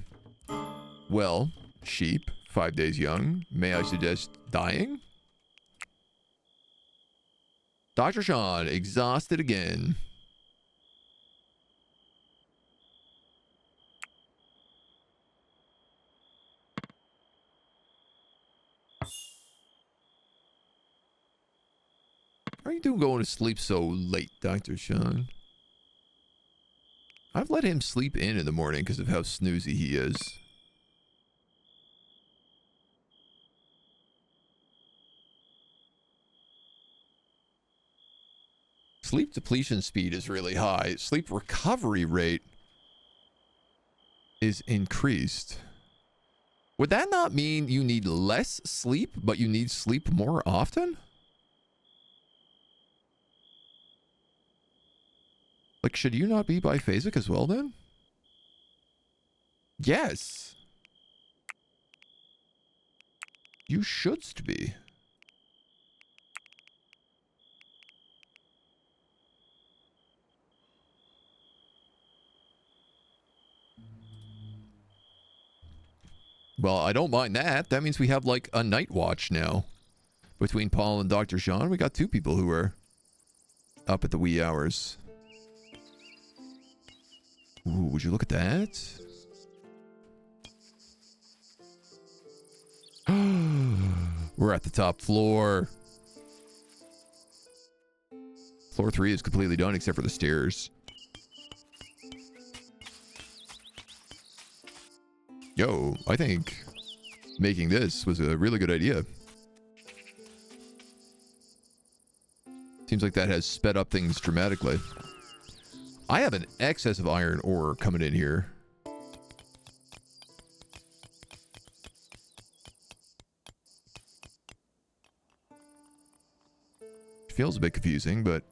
Well, sheep, 5 days young. May I suggest dying? Dr. Sean, exhausted again. How are you doing going to sleep so late, Dr. Sean? I've let him sleep in the morning because of how snoozy he is. Sleep depletion speed is really high. Sleep recovery rate is increased. Would that not mean you need less sleep, but you need sleep more often? Like, should you not be biphasic as well then? Yes. You should be. Well, I don't mind that. That means we have like a night watch now. Between Paul and Dr. Sean, we got 2 people who are up at the wee hours. Ooh, would you look at that? We're at the top floor. Floor 3 is completely done except for the stairs. Yo, I think making this was a really good idea. Seems like that has sped up things dramatically. I have an excess of iron ore coming in here. Feels a bit confusing, but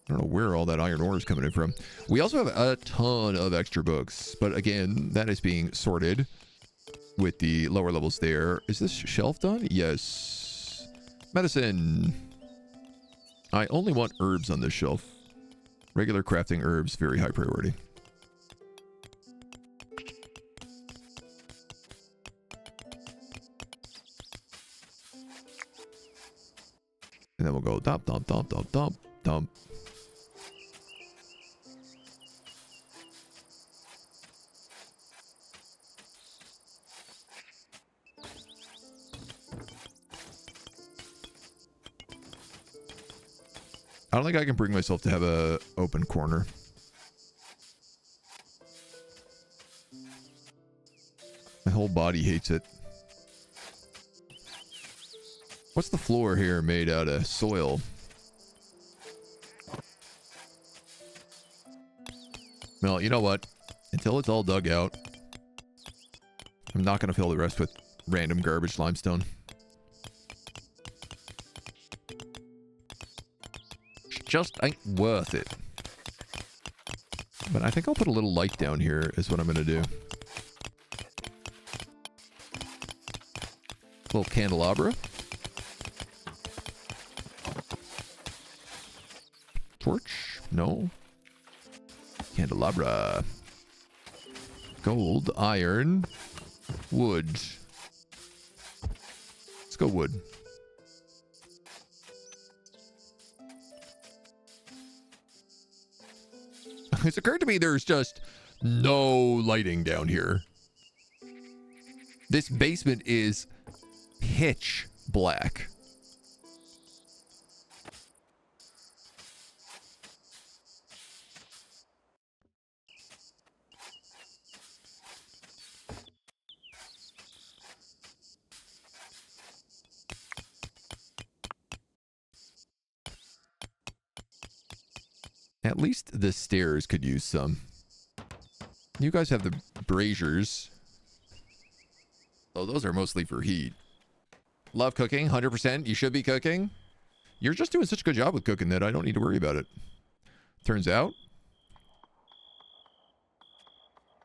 I don't know where all that iron ore is coming in from. We also have a ton of extra books, but again, that is being sorted with the lower levels there. Is this shelf done? Yes. Medicine. I only want herbs on this shelf. Regular crafting herbs, very high priority. And then we'll go dump, dump, dump, dump, dump, dump. I don't think I can bring myself to have a open corner. My whole body hates it. What's the floor here made out of? Soil. Well, you know what? Until it's all dug out, I'm not going to fill the rest with random garbage limestone. Just ain't worth it. But I think I'll put a little light down here is what I'm going to do. Little candelabra. Torch? No. Candelabra. Gold, iron, wood. Let's go wood. It's occurred to me there's just no lighting down here. This basement is pitch black. At least the stairs could use some. You guys have the braziers. Oh, those are mostly for heat. Love cooking, 100%. You should be cooking. You're just doing such a good job with cooking that I don't need to worry about it. Turns out.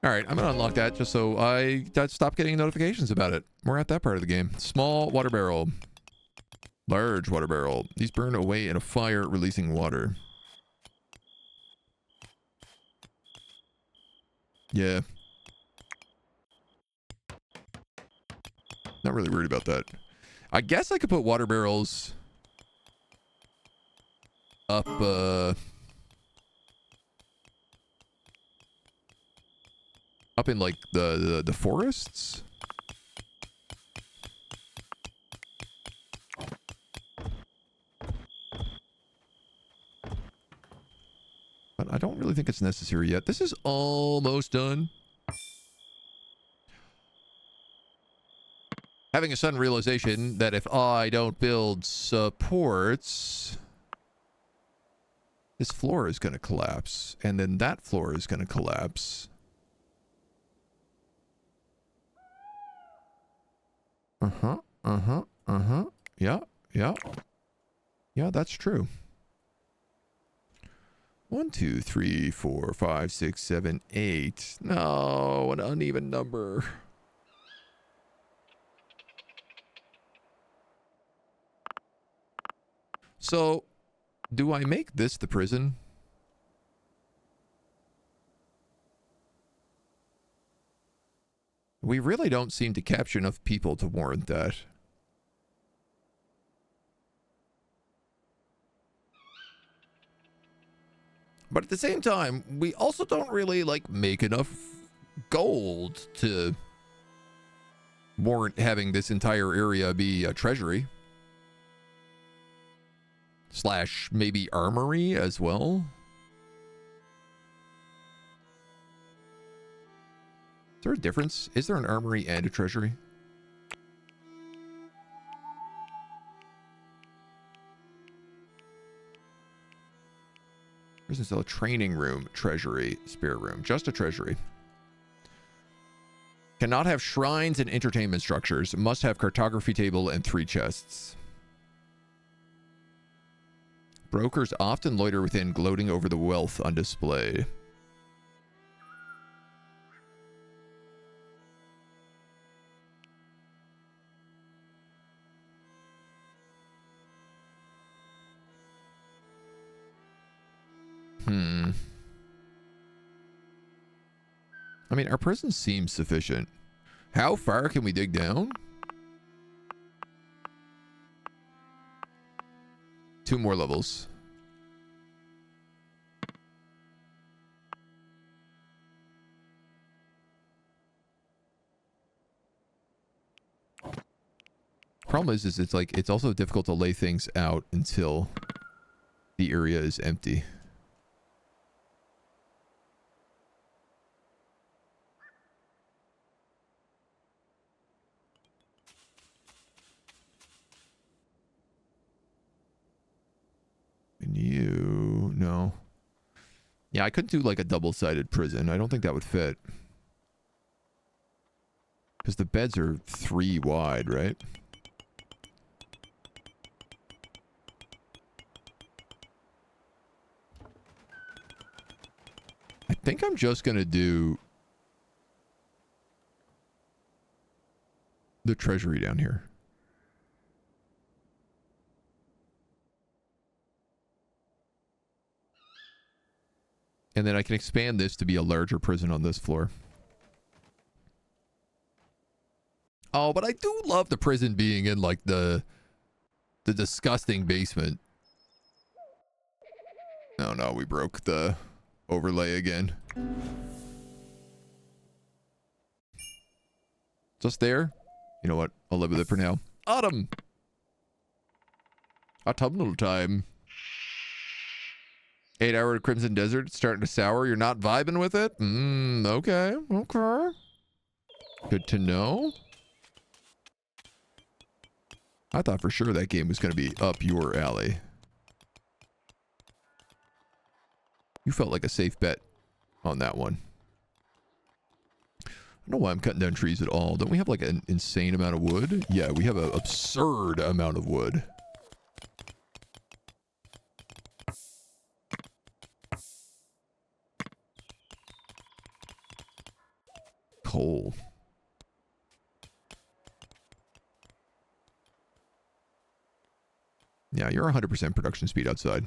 All right, I'm going to unlock that just so I stop getting notifications about it. We're at that part of the game. Small water barrel. Large water barrel. These burn away in a fire, releasing water. Yeah. Not really worried about that. I guess I could put water barrels up, up in like the forests. But I don't really think it's necessary yet. This is almost done. Having a sudden realization that if I don't build supports, this floor is going to collapse. And then that floor is going to collapse. Uh-huh, uh-huh, uh-huh. Yeah, yeah. Yeah, that's true. 1, 2, 3, 4, 5, 6, 7, 8. No, an uneven number. So, do I make this the prison? We really don't seem to capture enough people to warrant that. But at the same time, we also don't really, like, make enough gold to warrant having this entire area be a treasury. Slash maybe armory as well. Is there a difference? Is there an armory and a treasury? There's a training room, treasury, spare room. Just a treasury. Cannot have shrines and entertainment structures. Must have cartography table and 3 chests. Brokers often loiter within, gloating over the wealth on display. I mean, our prison seems sufficient. How far can we dig down? 2 more levels. Problem is it's like, it's also difficult to lay things out until the area is empty. And you... no. Yeah, I couldn't do like a double-sided prison. I don't think that would fit. Because the beds are 3 wide, right? I think I'm just going to do the treasury down here. And then I can expand this to be a larger prison on this floor. Oh, but I do love the prison being in like the disgusting basement. Oh no, we broke the overlay again. Just there? You know what? I'll live with it for now. Autumn! Autumnal time. 8-hour Crimson Desert. It's starting to sour. You're not vibing with it? Okay. Okay. Good to know. I thought for sure that game was going to be up your alley. You felt like a safe bet on that one. I don't know why I'm cutting down trees at all. Don't we have like an insane amount of wood? Yeah, we have an absurd amount of wood. Coal. Yeah, you're 100% production speed outside.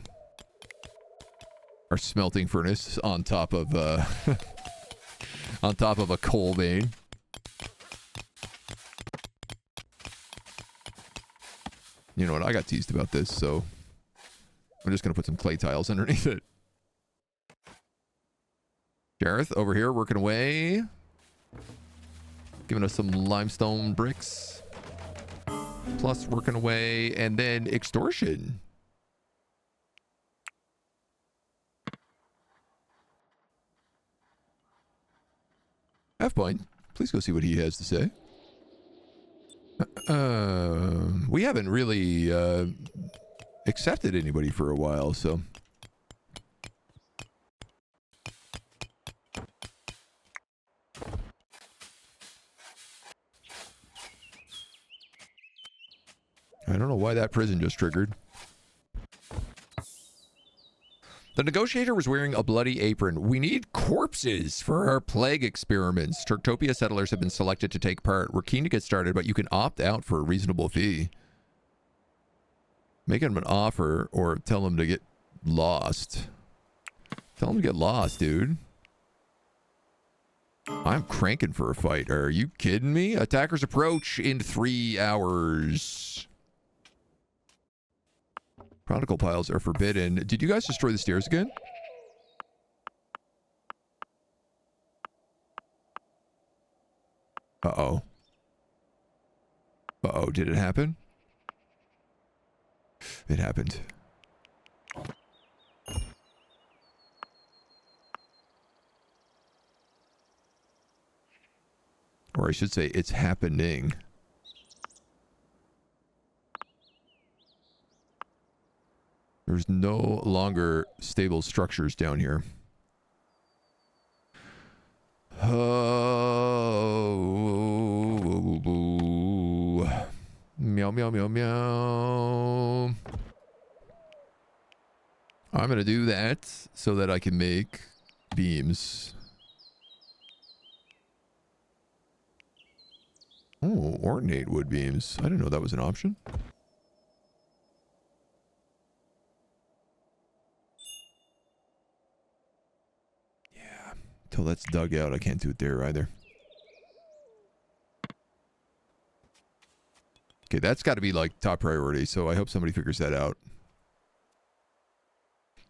Our smelting furnace on top of on top of a coal vein. You know what? I got teased about this, so I'm just gonna put some clay tiles underneath it. Jareth over here working away, giving us some limestone bricks. Plus working away, and then extortion. F-Point, please go see what he has to say. We haven't really accepted anybody for a while, so... I don't know why that prison just triggered. The negotiator was wearing a bloody apron. We need corpses for our plague experiments. Turktopia settlers have been selected to take part. We're keen to get started, but you can opt out for a reasonable fee. Make them an offer or tell them to get lost. Tell them to get lost, dude. I'm cranking for a fight. Are you kidding me? Attackers approach in 3 hours. Prodigal piles are forbidden. Did you guys destroy the stairs again? Uh-oh. Uh-oh, did it happen? It happened. Or I should say, it's happening. There's no longer stable structures down here. Oh, meow, meow, meow, meow. I'm going to do that so that I can make beams. Oh, ornate wood beams. I didn't know that was an option. Yeah. Until that's dug out, I can't do it there either. Okay, that's got to be like top priority, so I hope somebody figures that out.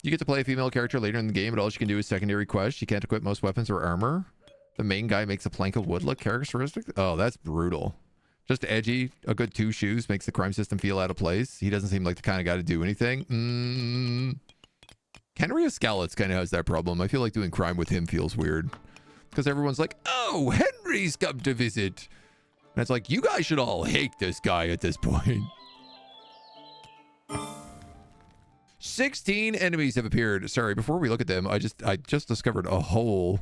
You get to play a female character later in the game, but all she can do is secondary quests. She can't equip most weapons or armor. The main guy makes a plank of wood look characteristic. Oh, that's brutal. Just edgy. A good 2 shoes makes the crime system feel out of place. He doesn't seem like the kind of guy to do anything. Henry Escalets kind of has that problem. I feel like doing crime with him feels weird. Because everyone's like, oh, Henry's come to visit. And it's like, you guys should all hate this guy at this point. 16 enemies have appeared. Sorry, before we look at them, I just discovered a hole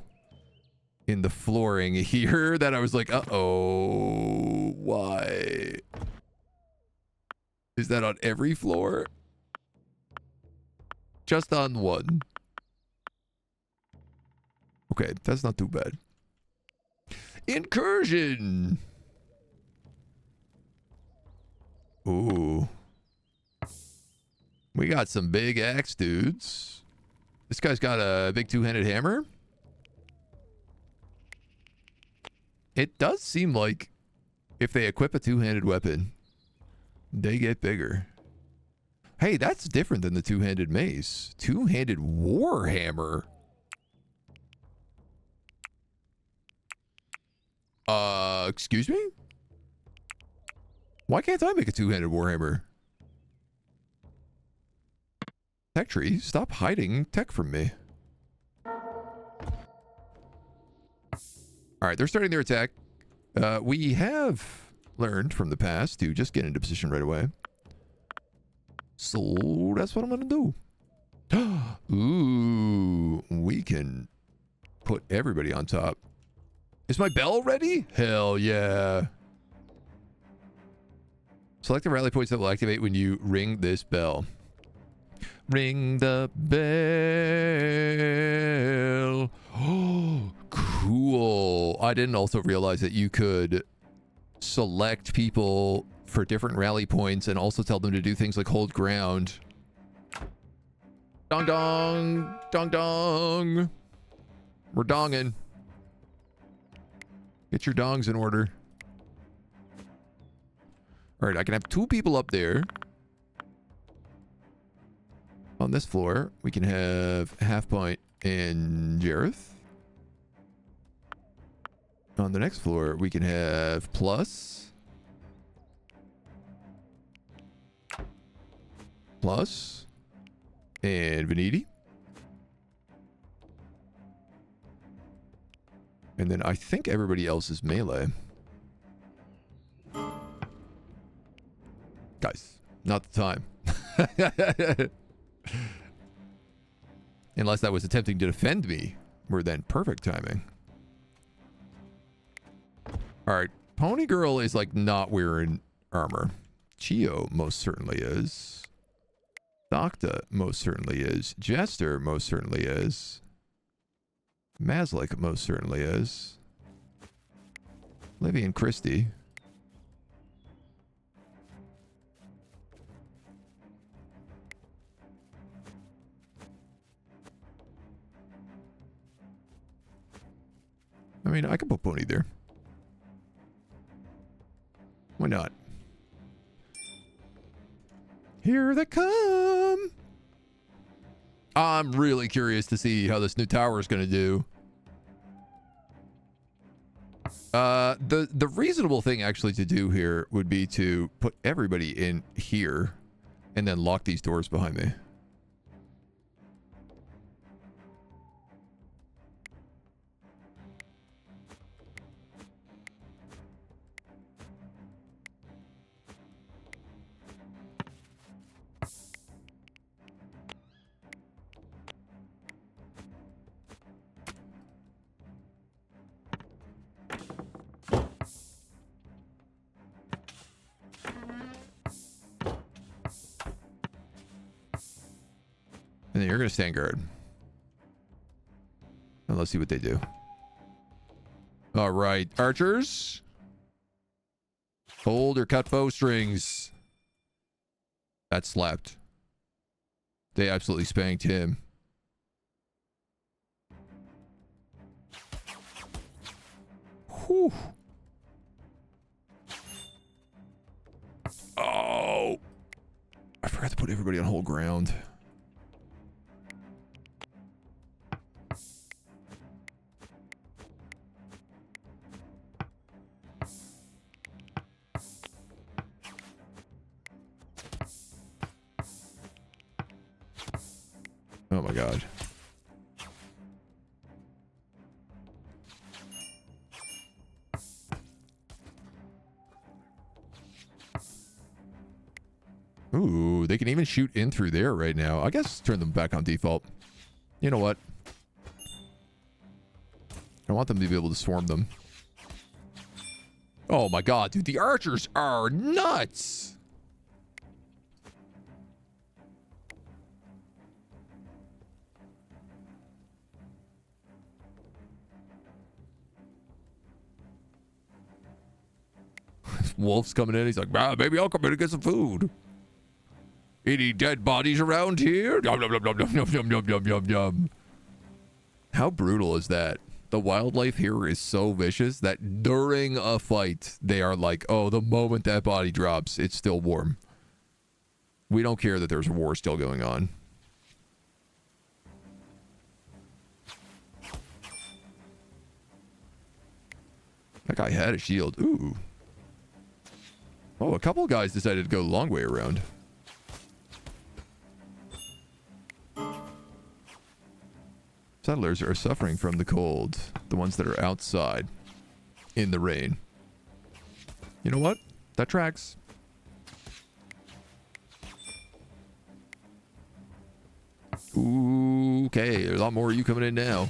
in the flooring here that I was like, uh-oh, why? Is that on every floor? Just on one. Okay, that's not too bad. Incursion! Ooh. We got some big axe dudes. This guy's got a big 2-handed hammer. It does seem like if they equip a 2-handed weapon, they get bigger. Hey, that's different than the 2-handed mace. 2-handed warhammer. Excuse me? Why can't I make a 2-handed warhammer? Tech tree, stop hiding tech from me. Alright, they're starting their attack. We have learned from the past to just get into position right away. So that's what I'm gonna do. Ooh, we can put everybody on top. Is my bell ready? Hell yeah. Select the rally points that will activate when you ring this bell. Ring the bell. Oh, cool. I didn't also realize that you could select people for different rally points and also tell them to do things like hold ground. Dong dong. Dong dong. We're donging. Get your dongs in order. Alright, I can have 2 people up there. On this floor, we can have Half Point and Jareth. On the next floor, we can have Plus. Plus. And Veniti. And then I think everybody else is melee. Guys, not the time. Unless that was attempting to defend me, we're then perfect timing. Alright, Pony Girl is like not wearing armor. Chio most certainly is. Docta most certainly is. Jester most certainly is. Maslik most certainly is. Livy and Christie. I mean, I could put Pony there. Why not? Here they come! I'm really curious to see how this new tower is going to do. The reasonable thing actually to do here would be to put everybody in here and then lock these doors behind me. And then you're going to stand guard. And let's see what they do. All right, archers. Hold or cut bowstrings. That slapped. They absolutely spanked him. Whew. Oh. I forgot to put everybody on whole ground. Oh my god. Ooh, they can even shoot in through there right now. I guess turn them back on default. You know what? I want them to be able to swarm them. Oh my god, dude, the archers are nuts! Wolf's coming in. He's like, ah, maybe I'll come in and get some food. Any dead bodies around here? Yum, yum, yum, yum, yum, yum, yum, yum, yum, yum. How brutal is that? The wildlife here is so vicious that during a fight, they are like, oh, the moment that body drops, it's still warm. We don't care that there's a war still going on. That guy had a shield. Ooh. Oh, a couple guys decided to go the long way around. Settlers are suffering from the cold. The ones that are outside in the rain. You know what? That tracks. Ooh, okay, there's a lot more of you coming in now.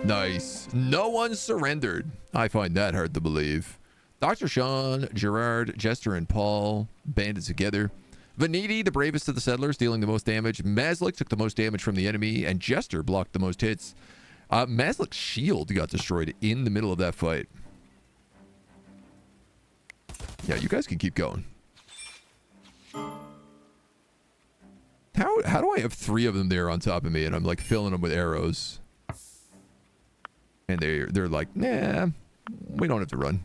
Nice. No one surrendered. I find that hard to believe. Dr. Sean, Gerard, Jester, and Paul banded together. Vaniti, the bravest of the settlers, dealing the most damage. Maslik took the most damage from the enemy, and Jester blocked the most hits. Maslik's shield got destroyed in the middle of that fight. Yeah, you guys can keep going. How do I have 3 of them there on top of me, and I'm like filling them with arrows? And they're like, nah, we don't have to run.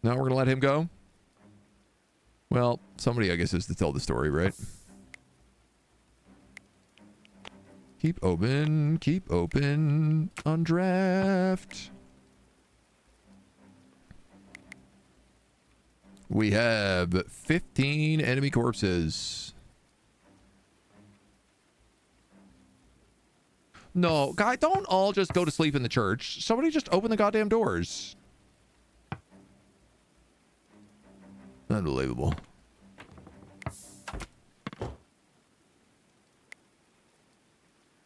Now we're gonna let him go? Well, somebody I guess is to tell the story, right? Keep open on draft. We have 15 enemy corpses. No, guy, don't all just go to sleep in the church. Somebody just open the goddamn doors. Unbelievable.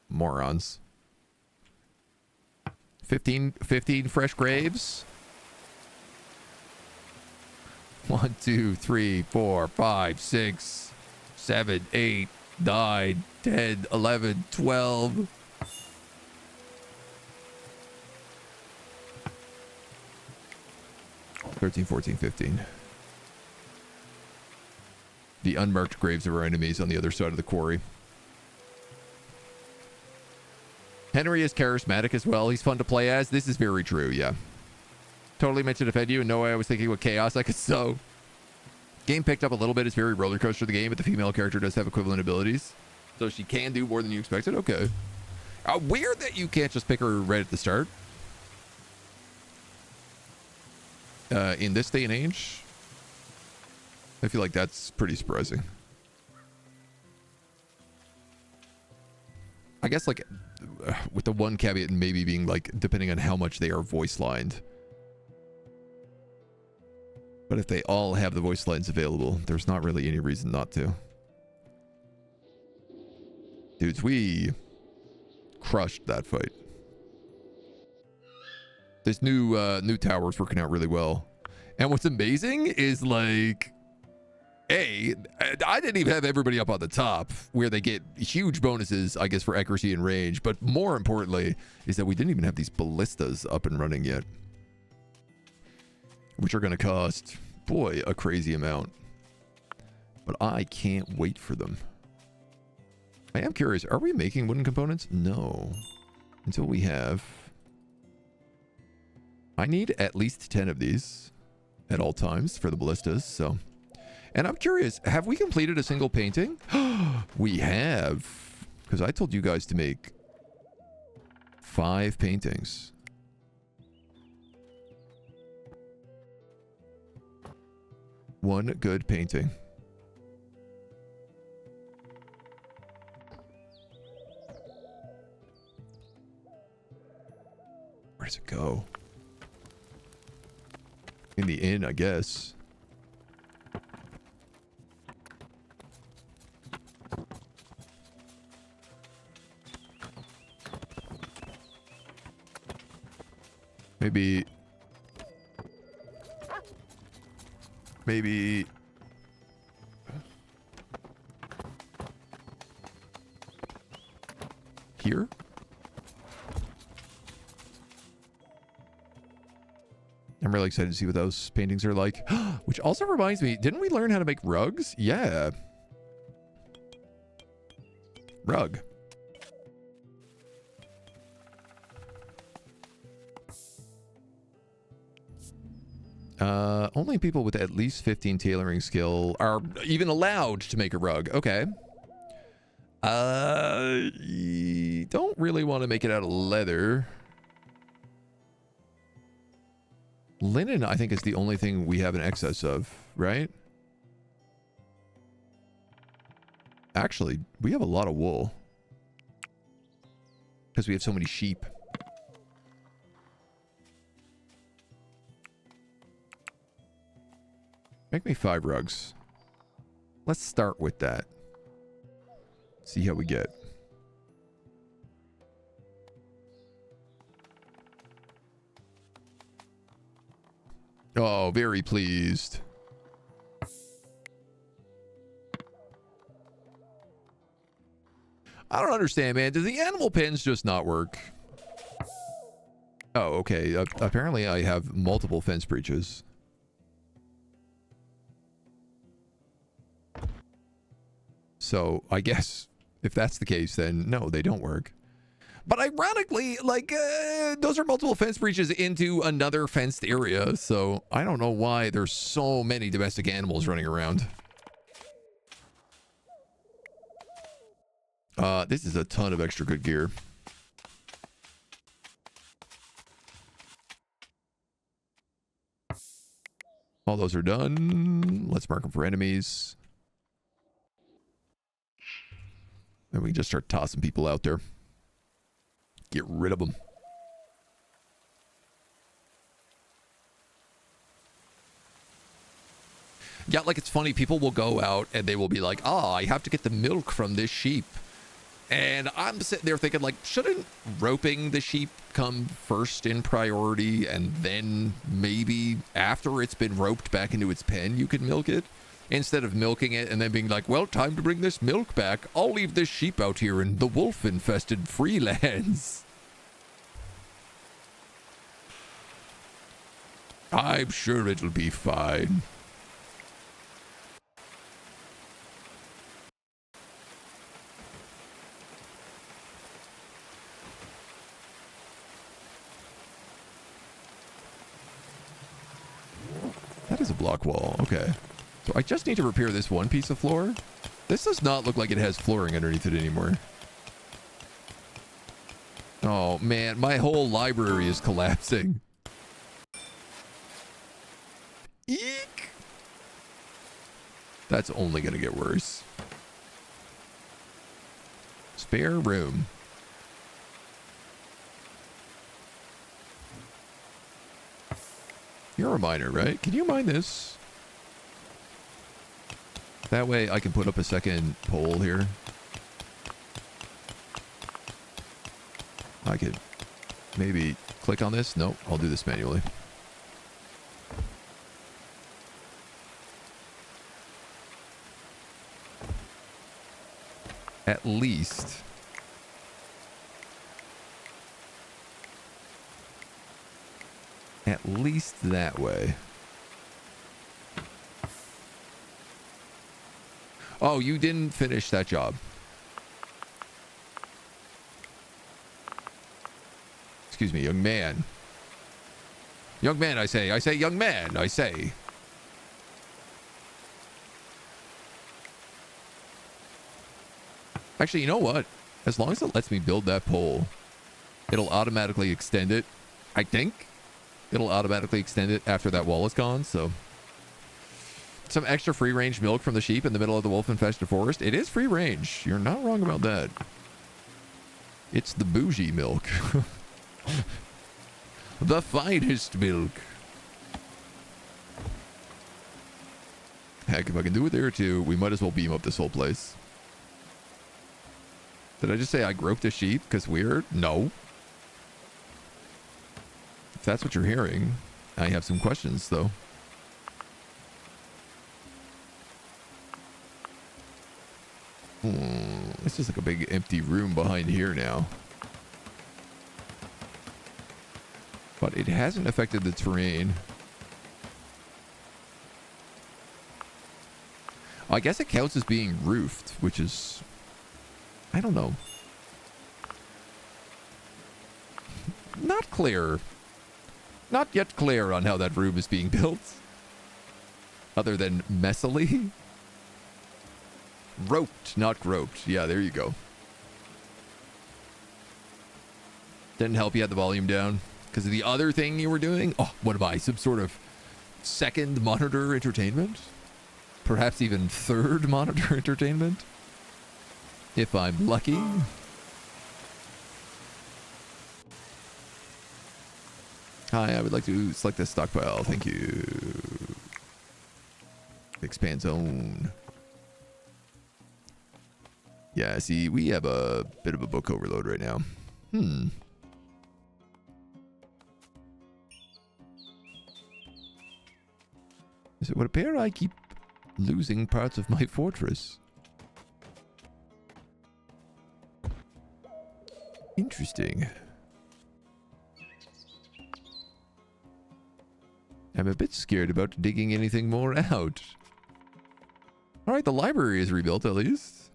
Morons. 15 fresh graves. 1, 2, 3, 4, 5, 6, 7, 8, 9, 10, 11, 12. $13, $14, $15. The unmarked graves of our enemies on the other side of the quarry. Henry is charismatic as well. He's fun to play as. This is very true, yeah. Totally meant to defend you, and no way I was thinking what chaos I could sow. Game picked up a little bit. It's very roller coaster, the game, but the female character does have equivalent abilities. So she can do more than you expected. Okay. Weird that you can't just pick her right at the start. In this day and age, I feel like that's pretty surprising. I guess, like, with the one caveat maybe being, like, depending on how much they are voice lined. But if they all have the voice lines available, there's not really any reason not to. Dudes, we crushed that fight. This new tower's working out really well. And what's amazing is, like, I didn't even have everybody up on the top where they get huge bonuses, I guess, for accuracy and range. But more importantly is that we didn't even have these ballistas up and running yet, which are going to cost, boy, a crazy amount. But I can't wait for them. I am curious, are we making wooden components? No. Until we have... I need at least 10 of these at all times for the ballistas, so... And I'm curious, have we completed a single painting? We have. Because I told you guys to make 5 paintings. One good painting. Where does it go? In the inn, I guess. Maybe here? I'm really excited to see what those paintings are like. Which also reminds me, didn't we learn how to make rugs? Yeah. Rug. Only people with at least 15 tailoring skill are even allowed to make a rug. Okay. Don't really want to make it out of leather. Linen, I think, is the only thing we have in excess of, right? Actually, we have a lot of wool. Because we have so many sheep. Make me 5 rugs. Let's start with that. See how we get. Oh, very pleased. I don't understand, man. Do the animal pens just not work? Oh, okay. Apparently I have multiple fence breaches. So I guess if that's the case, then no, they don't work. But ironically, like, those are multiple fence breaches into another fenced area. So I don't know why there's so many domestic animals running around. This is a ton of extra good gear. All those are done. Let's mark them for enemies. And we can just start tossing people out there. Get rid of them. Yeah, like, it's funny. People will go out and they will be like, oh, I have to get the milk from this sheep. And I'm sitting there thinking, like, shouldn't roping the sheep come first in priority, and then maybe after it's been roped back into its pen, you can milk it? Instead of milking it and then being like, well, time to bring this milk back. I'll leave this sheep out here in the wolf-infested freelands. I'm sure it'll be fine. That is a block wall. Okay. So I just need to repair this one piece of floor. This does not look like it has flooring underneath it anymore. Oh man, my whole library is collapsing. Eek! That's only gonna get worse. Spare room. You're a miner, right? Can you mine this? That way I can put up a second pole here. I could maybe click on this. Nope, I'll do this manually. At least. At least that way. Oh, you didn't finish that job. Excuse me, young man. Young man, I say. I say, young man, I say. Actually, you know what? As long as it lets me build that pole, it'll automatically extend it. I think it'll automatically extend it after that wall is gone, so. Some extra free-range milk from the sheep in the middle of the wolf-infested forest. It is free range. You're not wrong about that. It's the bougie milk. The finest milk. Heck, if I can do it there too, we might as well beam up this whole place. Did I just say I groped a sheep? Because weird? No. If that's what you're hearing, I have some questions though. It's just like a big empty room behind here now. But it hasn't affected the terrain. I guess it counts as being roofed, which is... I don't know. Not clear. Not yet clear on how that room is being built. Other than messily. Roped, not groped. Yeah, there you go. Didn't help you had the volume down because of the other thing you were doing. Oh, what am I? Some sort of second monitor entertainment? Perhaps even third monitor entertainment? If I'm lucky. Hi, I would like to select this stockpile. Thank you. Expand zone. Yeah, see, we have a bit of a book overload right now. Is it would appear I keep losing parts of my fortress? Interesting. I'm a bit scared about digging anything more out. Alright, the library is rebuilt at least.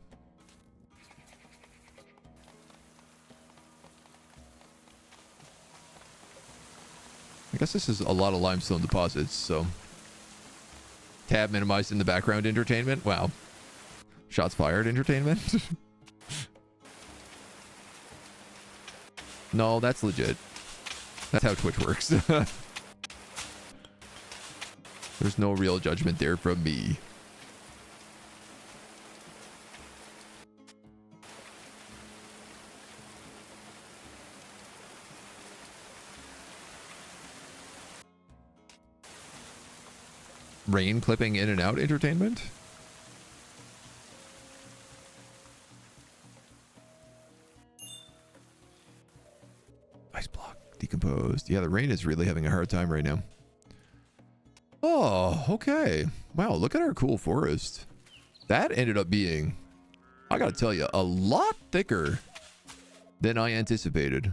I guess this is a lot of limestone deposits, so... Tab minimized in the background entertainment? Wow. Shots fired entertainment? No, that's legit. That's how Twitch works. There's no real judgment there from me. Rain clipping in and out entertainment? Ice block decomposed. Yeah, the rain is really having a hard time right now. Oh, okay. Wow, look at our cool forest. That ended up being, I gotta tell you, a lot thicker than I anticipated.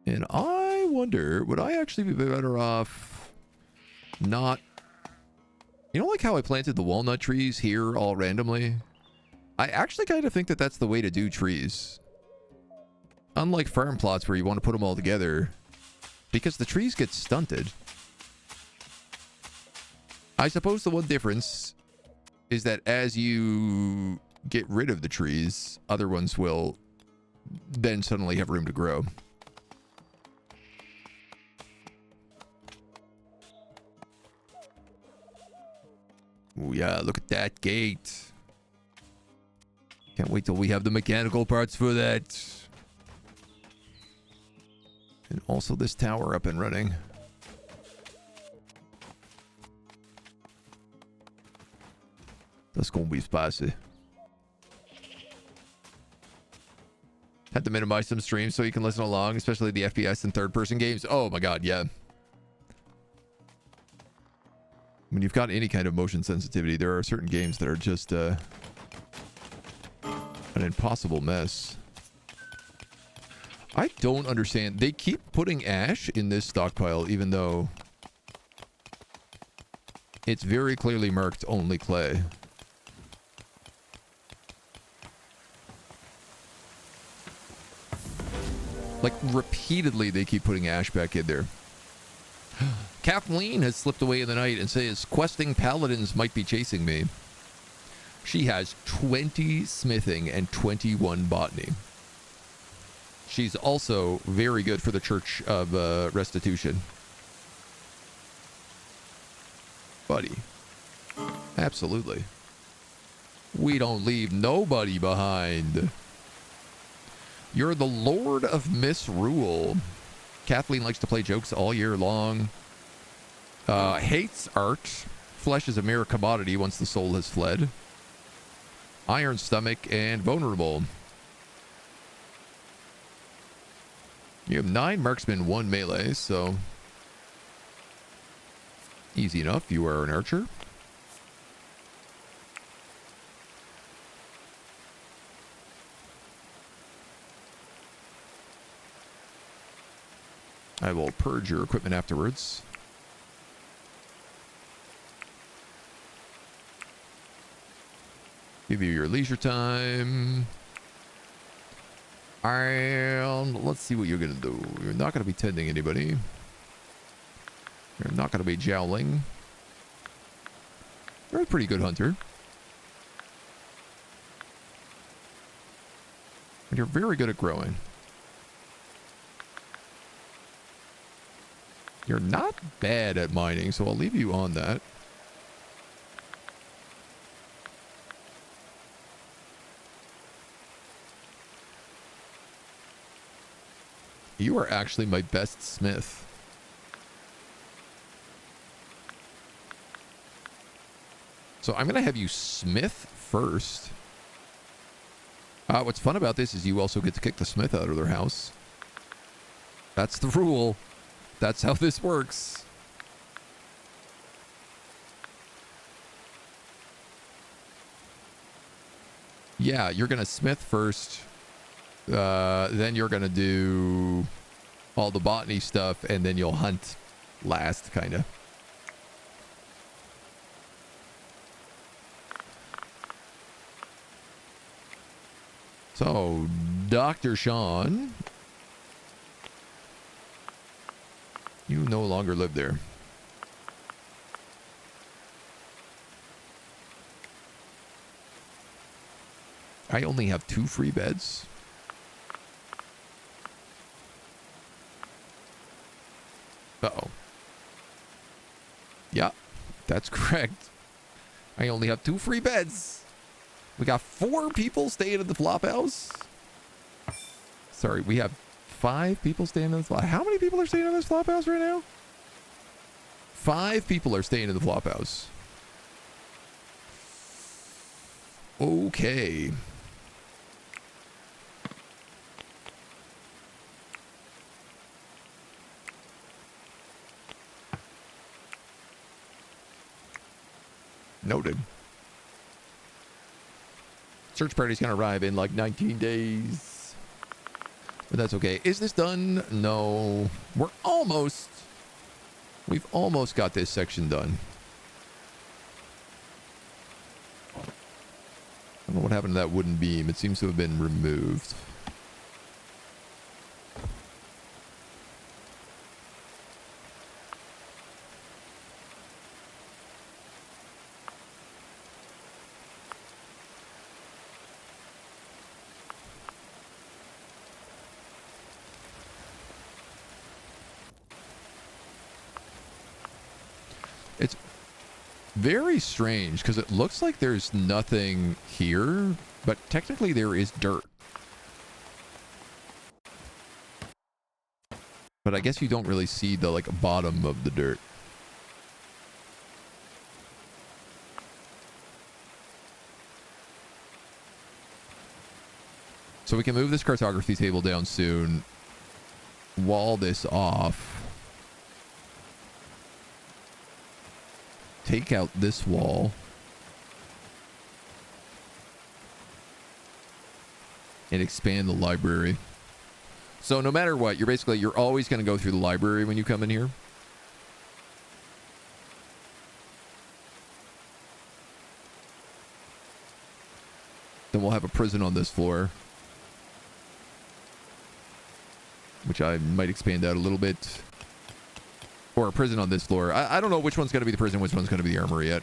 And I wonder, would I actually be better off not... You know, like how I planted the walnut trees here all randomly? I actually kind of think that that's the way to do trees. Unlike farm plots where you want to put them all together. Because the trees get stunted. I suppose the one difference is that as you get rid of the trees, other ones will then suddenly have room to grow. Oh yeah, look at that gate. Can't wait till we have the mechanical parts for that. And also this tower up and running. That's gonna be spicy. Had to minimize some streams so you can listen along, especially the FPS and third-person games. Oh my god, yeah. When you've got any kind of motion sensitivity, there are certain games that are just an impossible mess. I don't understand. They keep putting ash in this stockpile, even though it's very clearly marked only clay. Like, repeatedly, they keep putting ash back in there. Kathleen has slipped away in the night and says, questing paladins might be chasing me. She has 20 smithing and 21 botany. She's also very good for the Church of Restitution. Buddy. Absolutely. We don't leave nobody behind. You're the Lord of Misrule. Kathleen likes to play jokes all year long. Hates art. Flesh is a mere commodity once the soul has fled. Iron stomach and vulnerable. You have 9 marksmen, 1 melee, so easy enough. You are an archer. I will purge your equipment afterwards. Give you your leisure time. And let's see what you're going to do. You're not going to be tending anybody. You're not going to be jowling. You're a pretty good hunter. And you're very good at growing. You're not bad at mining, so I'll leave you on that. You are actually my best smith. So I'm going to have you smith first. What's fun about this is you also get to kick the smith out of their house. That's the rule. That's how this works. Yeah, you're going to smith first. Then you're going to do all the botany stuff, and then you'll hunt last, kind of. So, Dr. Sean, you no longer live there. I only have 2 free beds. Uh-oh. Yeah, that's correct. I only have 2 free beds. We got 4 people staying in the flop house. Sorry, we have 5 people staying in the flop. How many people are staying in this flop house right now? 5 people are staying in the flop house. Okay. Noted. Search party's gonna arrive in like 19 days. But that's okay. Is this done? No. We're almost. We've almost got this section done. I don't know what happened to that wooden beam. It seems to have been removed. It's very strange because it looks like there's nothing here, but technically there is dirt. But I guess you don't really see the like bottom of the dirt. So we can move this cartography table down soon. Wall this off. Take out this wall. And expand the library. So no matter what, you're always going to go through the library when you come in here. Then we'll have a prison on this floor, which I might expand out a little bit. Or a prison on this floor. I don't know which one's going to be the prison, which one's going to be the armory yet.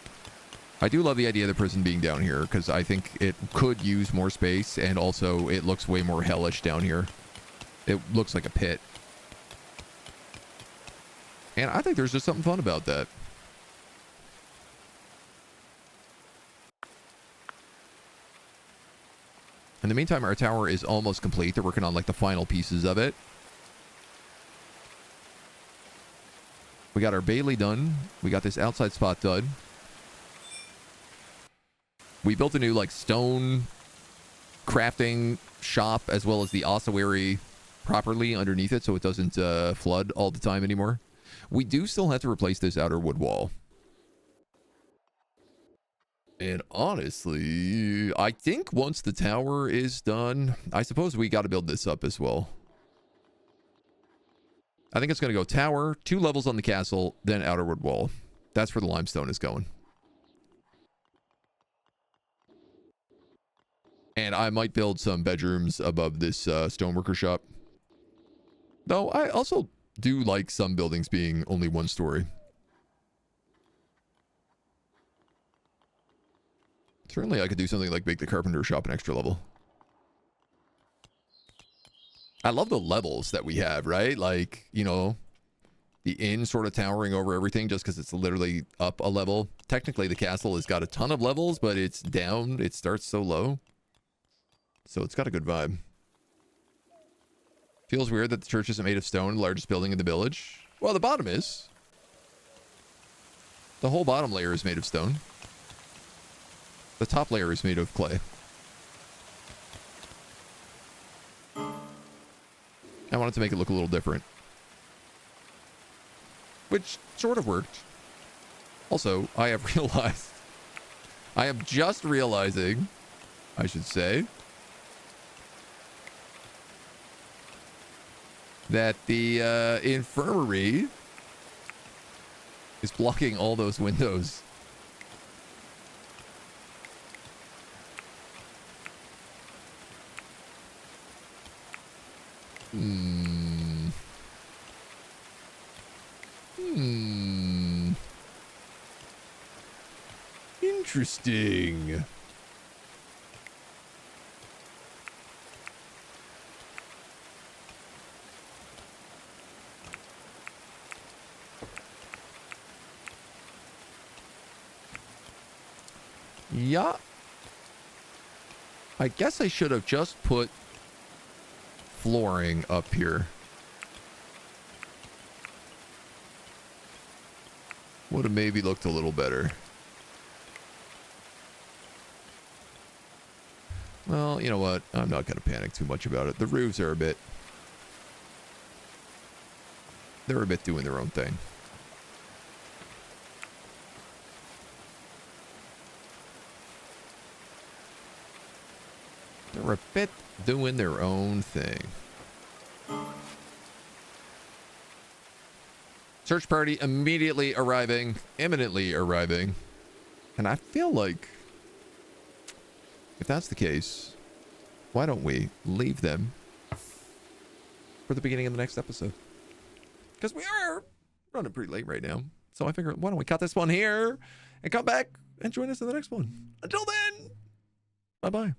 I do love the idea of the prison being down here, because I think it could use more space, and also it looks way more hellish down here. It looks like a pit. And I think there's just something fun about that. In the meantime, our tower is almost complete. They're working on like the final pieces of it. We got our Bailey done. We got this outside spot done. We built a new like stone crafting shop as well as the ossuary properly underneath it so it doesn't flood all the time anymore. We do still have to replace this outer wood wall. And honestly, I think once the tower is done, I suppose we got to build this up as well. I think it's going to go tower, 2 levels on the castle, then outer wood wall. That's where the limestone is going. And I might build some bedrooms above this stoneworker shop. Though I also do like some buildings being only 1 story. Certainly I could do something like make the carpenter shop an extra level. I love the levels that we have, right? Like, you know, the inn sort of towering over everything just because it's literally up a level. Technically, the castle has got a ton of levels, but it's down. It starts so low. So it's got a good vibe. Feels weird that the church isn't made of stone, the largest building in the village. Well, the bottom is. The whole bottom layer is made of stone. The top layer is made of clay. I wanted to make it look a little different. Which sort of worked. Also, I have realized... I am just realizing, I should say, that the infirmary is blocking all those windows. Interesting. Yeah. I guess I should have just put flooring up here. Would have maybe looked a little better. Well, you know what? I'm not going to panic too much about it. The roofs are they're a bit doing their own thing. They're a bit doing their own thing. Search party immediately arriving, imminently arriving. And I feel like if that's the case, why don't we leave them for the beginning of the next episode? Because we are running pretty late right now. So I figure, why don't we cut this one here and come back and join us in the next one? Until then, bye-bye.